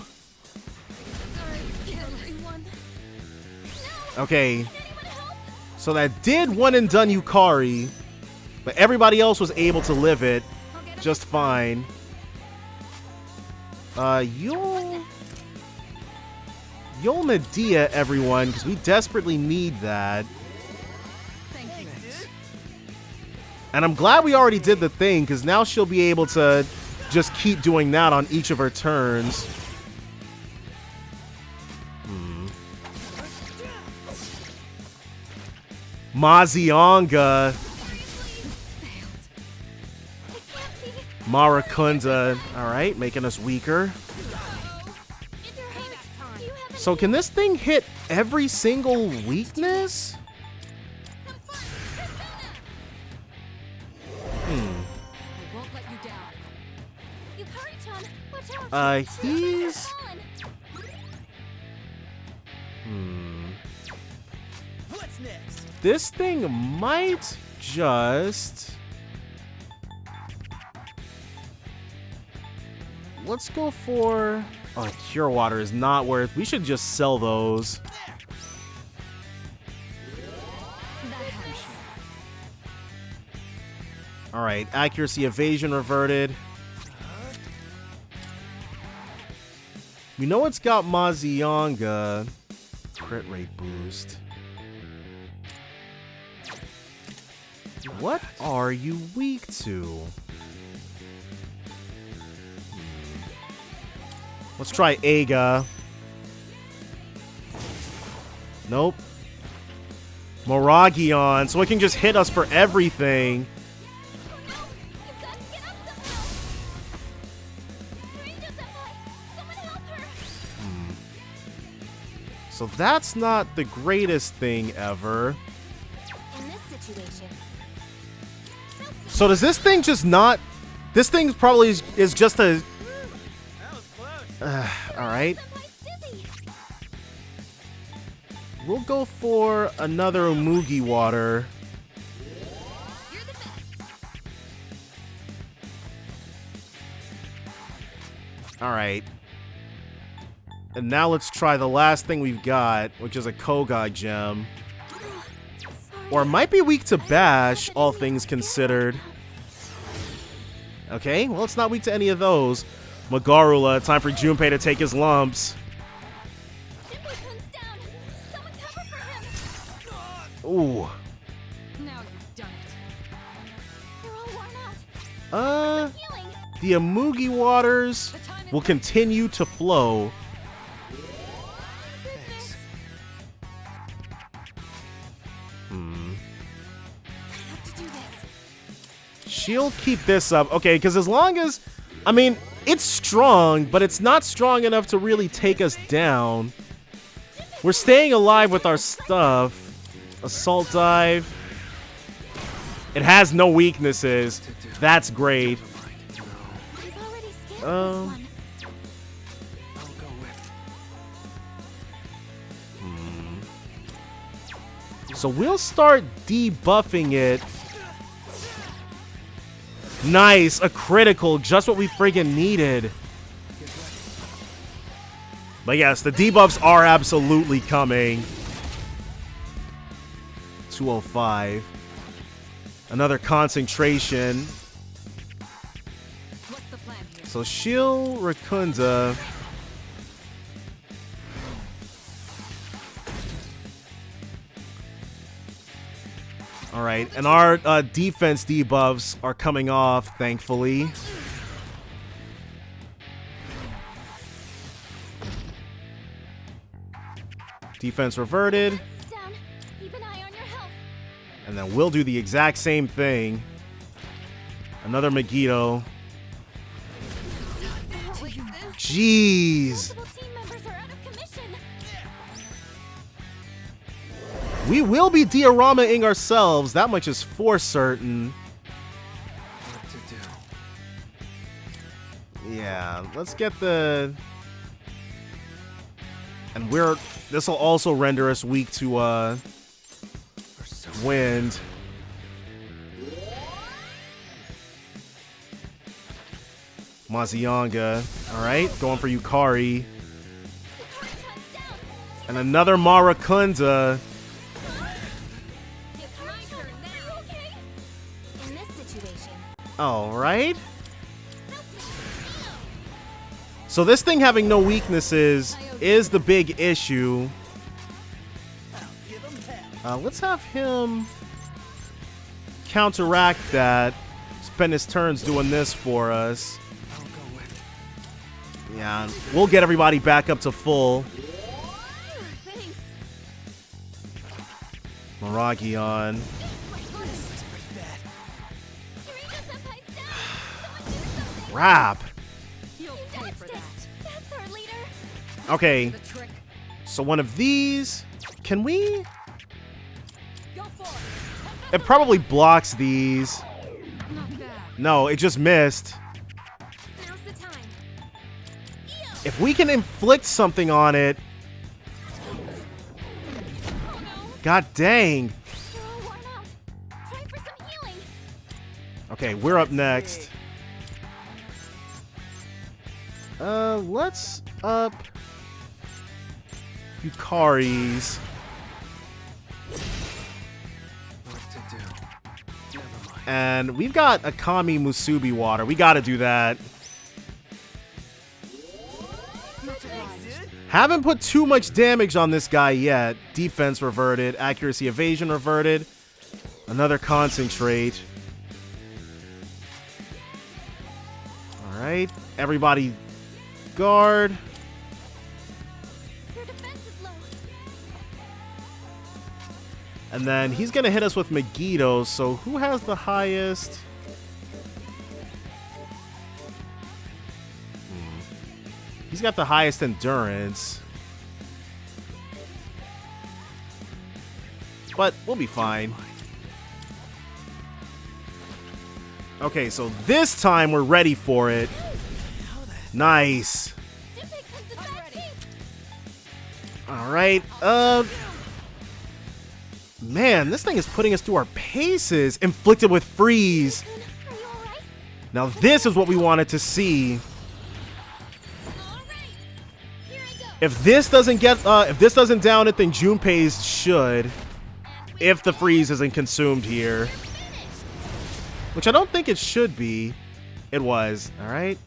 [SPEAKER 1] Okay. So that did one and done Yukari, but everybody else was able to live it just fine. You'll Medea everyone, because we desperately need that. And I'm glad we already did the thing, because now she'll be able to just keep doing that on each of her turns. Mazionga. Marakunda. Alright, making us weaker. So can this thing hit every single weakness? He's...
[SPEAKER 11] What's next?
[SPEAKER 1] This thing might just... Let's go for... Oh, Cure Water is not worth... We should just sell those. Alright, accuracy evasion reverted. We know it's got Mazionga. Crit rate boost. What are you weak to? Let's try Aga. Nope. Moragion, so it can just hit us for everything. So that's not the greatest thing ever.
[SPEAKER 3] In this situation,
[SPEAKER 1] So does this thing just not... This thing probably is just a... Alright. We'll go for another Umugi water. Alright. And now let's try the last thing we've got, which is a Kogai gem. Or it might be weak to Bash, all things considered. Okay, well, it's not weak to any of those. Magarula, time for Junpei to take his lumps. Ooh.
[SPEAKER 10] Now you've done it.
[SPEAKER 3] you're all worn out.
[SPEAKER 1] The Umugi waters will continue to flow. She'll keep this up. Okay, because as long as... I mean, it's strong, but it's not strong enough to really take us down. We're staying alive with our stuff. Assault dive. It has no weaknesses. That's great. So we'll start debuffing it. Nice, a critical, just what we friggin' needed. But yes, the debuffs are absolutely coming. 205. Another concentration.
[SPEAKER 10] What's the plan here?
[SPEAKER 1] So Shil Rakunda. Alright, and our defense debuffs are coming off, thankfully. Defense reverted.
[SPEAKER 3] Down. Keep an eye on your health.
[SPEAKER 1] And then we'll do the exact same thing. Another Megiddo. Jeez.
[SPEAKER 3] Multiple team members are out of commission.
[SPEAKER 1] We will be diorama-ing ourselves. That much is for certain.
[SPEAKER 5] What to do?
[SPEAKER 1] Yeah, let's get the... And this will also render us weak to wind. Mazionga. Alright, going for Yukari. And another Marakunda.
[SPEAKER 3] In this situation,
[SPEAKER 1] Alright. So this thing having no weaknesses is the big issue. Let's have him counteract that. Spend his turns doing this for us. Yeah, we'll get everybody back up to full. Miragion. Crap.
[SPEAKER 10] You'll pay for that.
[SPEAKER 3] that's our leader.
[SPEAKER 1] Okay,
[SPEAKER 10] The trick.
[SPEAKER 1] so one of these. Can we?
[SPEAKER 10] Go for it.
[SPEAKER 1] It probably blocks these.
[SPEAKER 10] Not bad.
[SPEAKER 1] No, it just missed.
[SPEAKER 3] Now's the time.
[SPEAKER 1] If we can inflict something on it. God dang.
[SPEAKER 3] You're all worn out. Try for some healing.
[SPEAKER 1] Okay, we're up next. Let's up Yukari's.
[SPEAKER 5] What to do? Never mind.
[SPEAKER 1] And we've got Akami Musubi water. We gotta do that.
[SPEAKER 10] Much obliged.
[SPEAKER 1] Haven't put too much damage on this guy yet. Defense reverted. Accuracy evasion reverted. Another concentrate. Alright. Everybody guard.
[SPEAKER 3] Your defense is low.
[SPEAKER 1] And then he's gonna hit us with Megiddo. So who has the highest? He's got the highest endurance. but we'll be fine. Okay, so this time we're ready for it. Nice. Alright, man, this thing is putting us through our paces. Inflicted with freeze. Now this is what we wanted to see. If this doesn't down it, then Junpei's should. If the freeze isn't consumed here. Which I don't think it should be. It was, alright.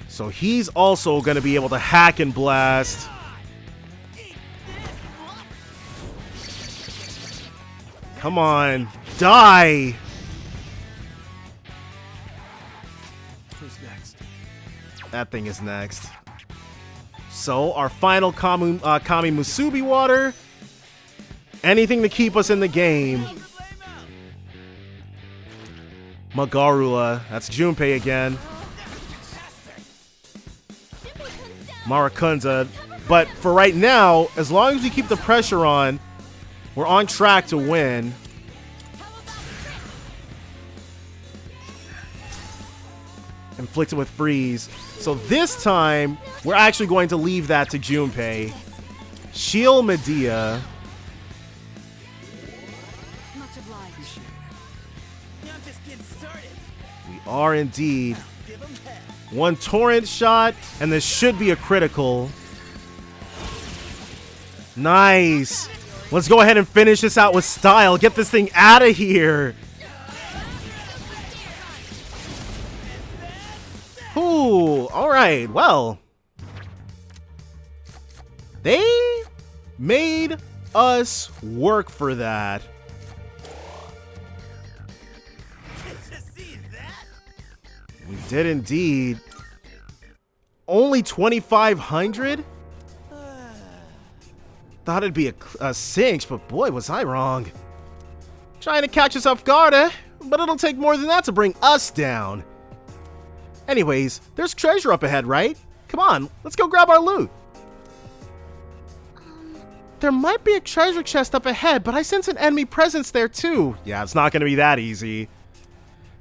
[SPEAKER 1] So he's also going to be able to hack and blast. Come on, die!
[SPEAKER 5] Who's next?
[SPEAKER 1] That thing is next. So, our final Kami Musubi water. Anything to keep us in the game. Magarula. That's Junpei again. Marakunda. But for right now, as long as we keep the pressure on, we're on track to win. Inflicted with freeze. So this time, we're actually going to leave that to Junpei. Shield Medea.
[SPEAKER 10] Much obliged.
[SPEAKER 11] I'm just getting started.
[SPEAKER 1] We are indeed. One torrent shot, and this should be a critical. Nice. Let's go ahead and finish this out with style. Get this thing out of here. Ooh, all right. Well, they made us work for that. We did indeed. Only 2,500? Thought it'd be a cinch, but boy, was I wrong. Trying to catch us off guard, eh? But it'll take more than that to bring us down. Anyways, there's treasure up ahead, right? Come on, let's go grab our loot. There might be a treasure chest up ahead, but I sense an enemy presence there too. Yeah, it's not gonna be that easy.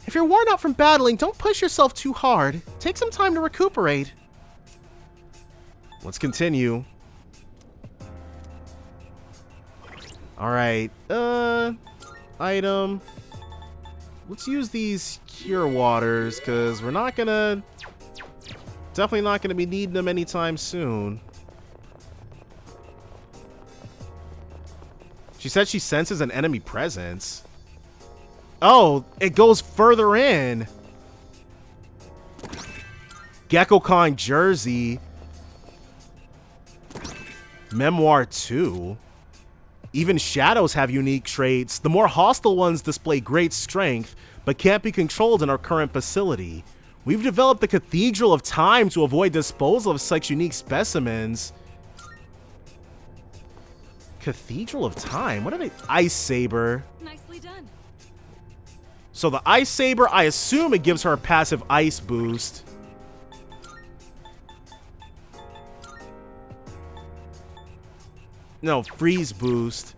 [SPEAKER 1] If you're worn out from battling, don't push yourself too hard. Take some time to recuperate. Let's continue. Alright, item. Let's use these cure waters, because we're not gonna... Definitely not gonna be needing them anytime soon. She said she senses an enemy presence. Oh, it goes further in. Gekko-Con jersey. Memoir 2. Even shadows have unique traits. The more hostile ones display great strength, but can't be controlled in our current facility. We've developed the Cathedral of Time to avoid disposal of such unique specimens. Cathedral of Time? What are they? Ice Saber.
[SPEAKER 10] Nicely done.
[SPEAKER 1] So the Ice Saber, I assume it gives her a passive ice boost. No, freeze boost.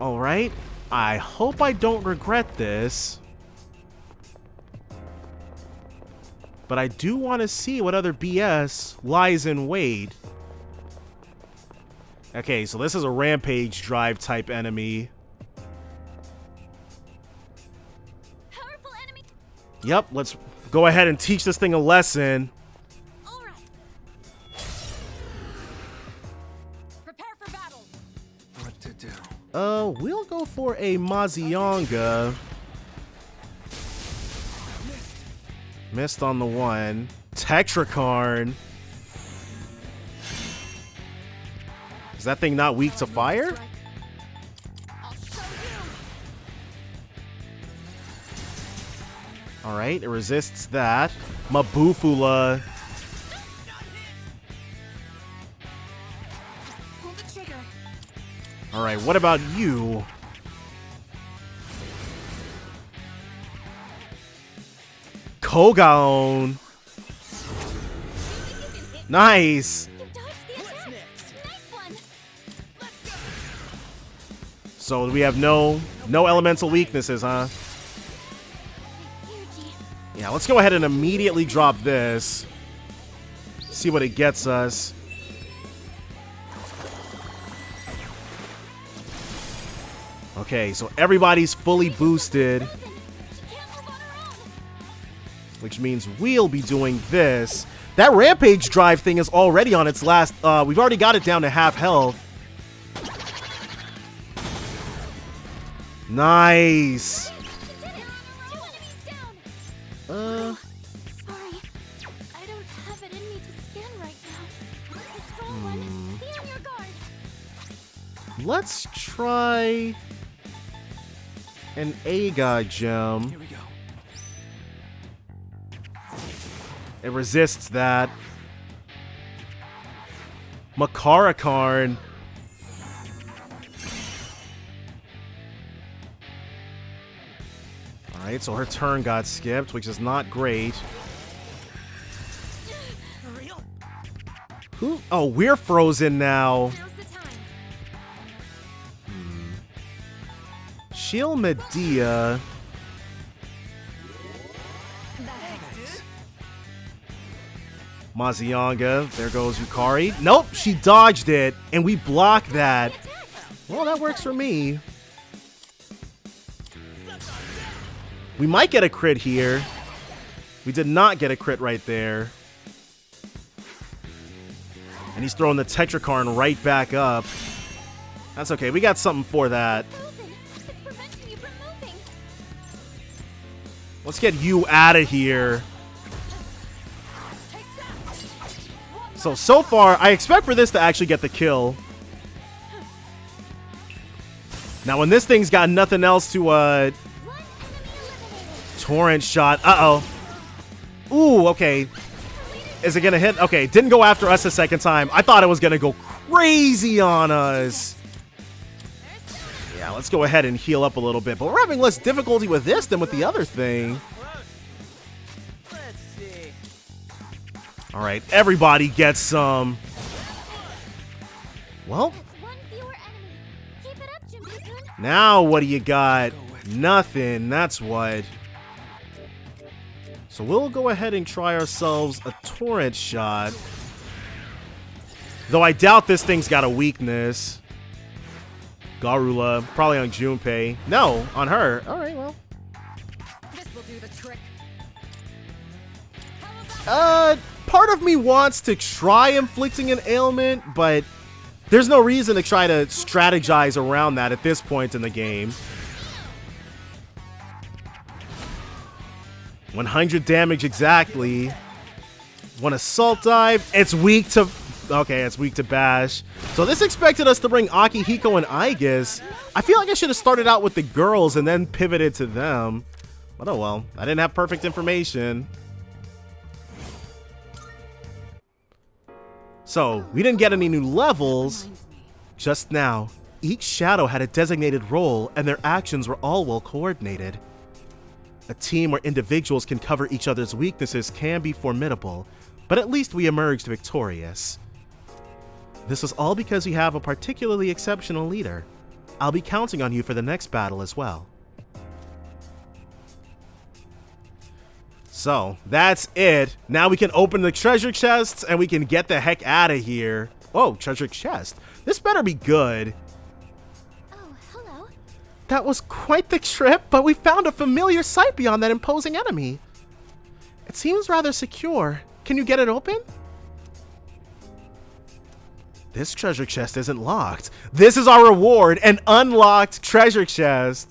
[SPEAKER 1] Alright. I hope I don't regret this. But I do want to see what other BS lies in wait. Okay, so this is a rampage drive type enemy.
[SPEAKER 2] Powerful enemy.
[SPEAKER 1] Yep, let's go ahead and teach this thing a lesson.
[SPEAKER 5] What to do?
[SPEAKER 1] We'll go for a Mazionga. Missed on the one. Tetrakarn. Is that thing not weak to fire? Alright, it resists that. Mabufula. Alright, what about you? Kogaon. Nice. So we have no elemental weaknesses, huh? Yeah, let's go ahead and immediately drop this. See what it gets us. Okay, so everybody's fully boosted. Which means we'll be doing this. That Rampage Drive thing is already on its last... we've already got it down to half health. Nice.
[SPEAKER 3] Sorry. I don't have it in me to scan right now. It's a strong one. Be on your guard.
[SPEAKER 1] Let's try an A-God gem.
[SPEAKER 5] Here we go.
[SPEAKER 1] It resists that. Makarakarn. Alright, so her turn got skipped, which is not great. Who? Oh, we're frozen now. Shield Medea. Mazionga. There goes Yukari. Nope, she dodged it, and we blocked that. Well, that works for me. We might get a crit here. We did not get a crit right there. And he's throwing the Tetrakarn right back up. That's okay. We got something for that. Let's get you out of here. So far, I expect for this to actually get the kill. Now, when this thing's got nothing else to, Torrent shot. Uh-oh. Ooh, okay. Is it gonna hit? Okay, didn't go after us a second time. I thought it was gonna go crazy on us. Yeah, let's go ahead and heal up a little bit. But we're having less difficulty with this than with the other thing. All right, everybody gets some. Well, now what do you got? Nothing, that's what. So we'll go ahead and try ourselves a torrent shot. Though I doubt this thing's got a weakness. Garula, probably on Junpei. No, on her. All right, well.
[SPEAKER 10] This will do the trick.
[SPEAKER 1] Part of me wants to try inflicting an ailment, but there's no reason to try to strategize around that at this point in the game. 100 damage exactly. One assault dive. It's weak to... Okay, it's weak to bash. So this expected us to bring Akihiko and Aegis. I feel like I should have started out with the girls and then pivoted to them. But oh well. I didn't have perfect information. So, we didn't get any new levels. Just now, each shadow had a designated role and their actions were all well coordinated. A team where individuals can cover each other's weaknesses can be formidable, but at least we emerged victorious. This was all because we have a particularly exceptional leader. I'll be counting on you for the next battle as well. So, that's it. Now we can open the treasure chests and we can get the heck out of here. Whoa, treasure chest. This better be good.
[SPEAKER 3] Oh, hello.
[SPEAKER 1] That was quite the trip, but we found a familiar sight beyond that imposing enemy. It seems rather secure. Can you get it open? This treasure chest isn't locked. This is our reward, an unlocked treasure chest.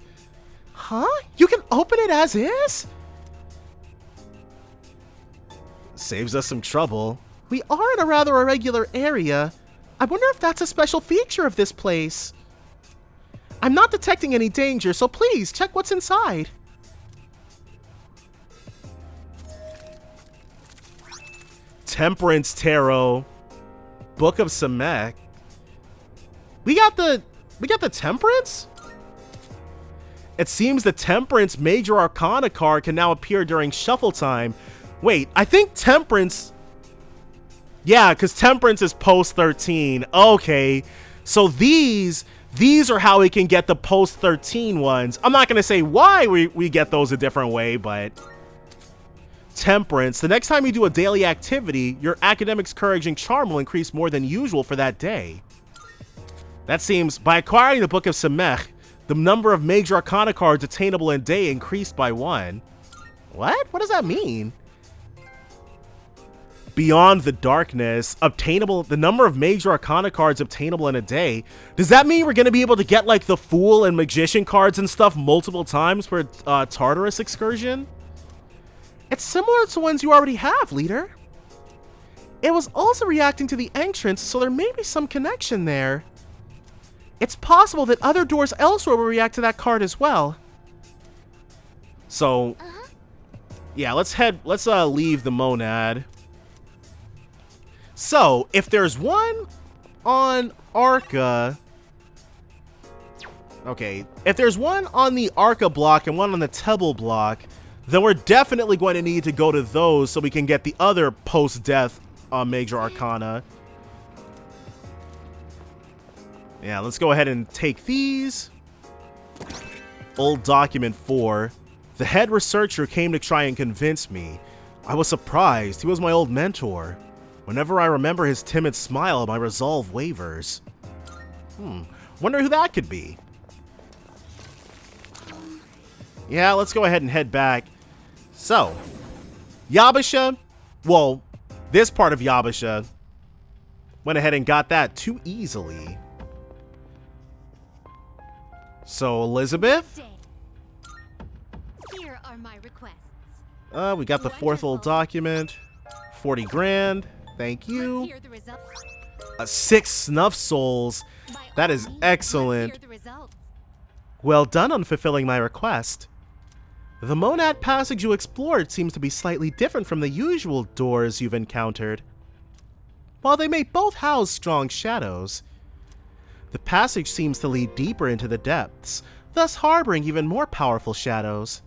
[SPEAKER 1] Huh? You can open it as is? Saves us some trouble. We are in a rather irregular area. I wonder if that's a special feature of this place. I'm not detecting any danger, so please check what's inside. Temperance Tarot. Book of Samek. We got the Temperance? It seems the Temperance Major Arcana card can now appear during shuffle time. Wait, I think Temperance... Yeah, because Temperance is post 13. Okay, so these These are how we can get the post-13 ones. I'm not going to say why we get those a different way, but... Temperance. The next time you do a daily activity, your academics, courage, and charm will increase more than usual for that day. That seems... By acquiring the Book of Semech, the number of major arcana cards attainable in a day increased by 1. What? What does that mean? Beyond the darkness, obtainable, the number of major arcana cards obtainable in a day. Does that mean we're going to be able to get like the Fool and Magician cards and stuff multiple times for Tartarus excursion? It's similar to ones you already have, leader. It was also reacting to the entrance, so there may be some connection there. It's possible that other doors elsewhere will react to that card as well. So, yeah, let's leave the Monad. So, if there's one on Arca... Okay, if there's one on the Arca block and one on the Tebble block, then we're definitely going to need to go to those so we can get the other post-death major arcana. Yeah, let's go ahead and take these. Old document 4. The head researcher came to try and convince me. I was surprised. He was my old mentor. Whenever I remember his timid smile, my resolve wavers. Wonder who that could be. Yeah, let's go ahead and head back. So, Yabbashah, well, this part of Yabbashah, went ahead and got that too easily. So, Elizabeth?
[SPEAKER 14] Here are my requests.
[SPEAKER 1] We got the 4th old document. 40 grand. Thank you. 6 snuff souls. That is excellent. Well done on fulfilling my request. The Monad passage you explored seems to be slightly different from the usual doors you've encountered. While they may both house strong shadows, the passage seems to lead deeper into the depths, thus harboring even more powerful shadows.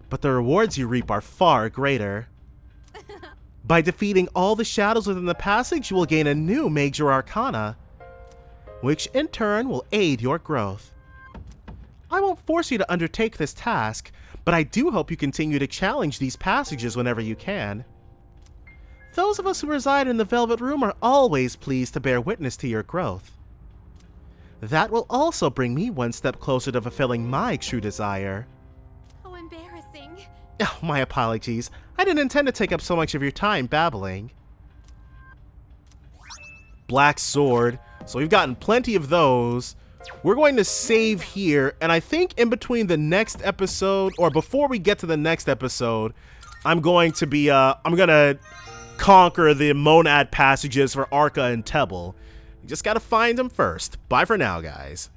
[SPEAKER 1] But the rewards you reap are far greater. By defeating all the shadows within the passage, you will gain a new major arcana, which in turn will aid your growth. I won't force you to undertake this task, but I do hope you continue to challenge these passages whenever you can. Those of us who reside in the Velvet Room are always pleased to bear witness to your growth. That will also bring me one step closer to fulfilling my true desire.
[SPEAKER 14] How embarrassing.
[SPEAKER 1] Oh, my apologies. I didn't intend to take up so much of your time babbling. Black Sword. So we've gotten plenty of those. We're going to save here, and I think in between the next episode, or before we get to the next episode, I'm going to conquer the Monad passages for Arca and Tebble. You just gotta find them first. Bye for now, guys.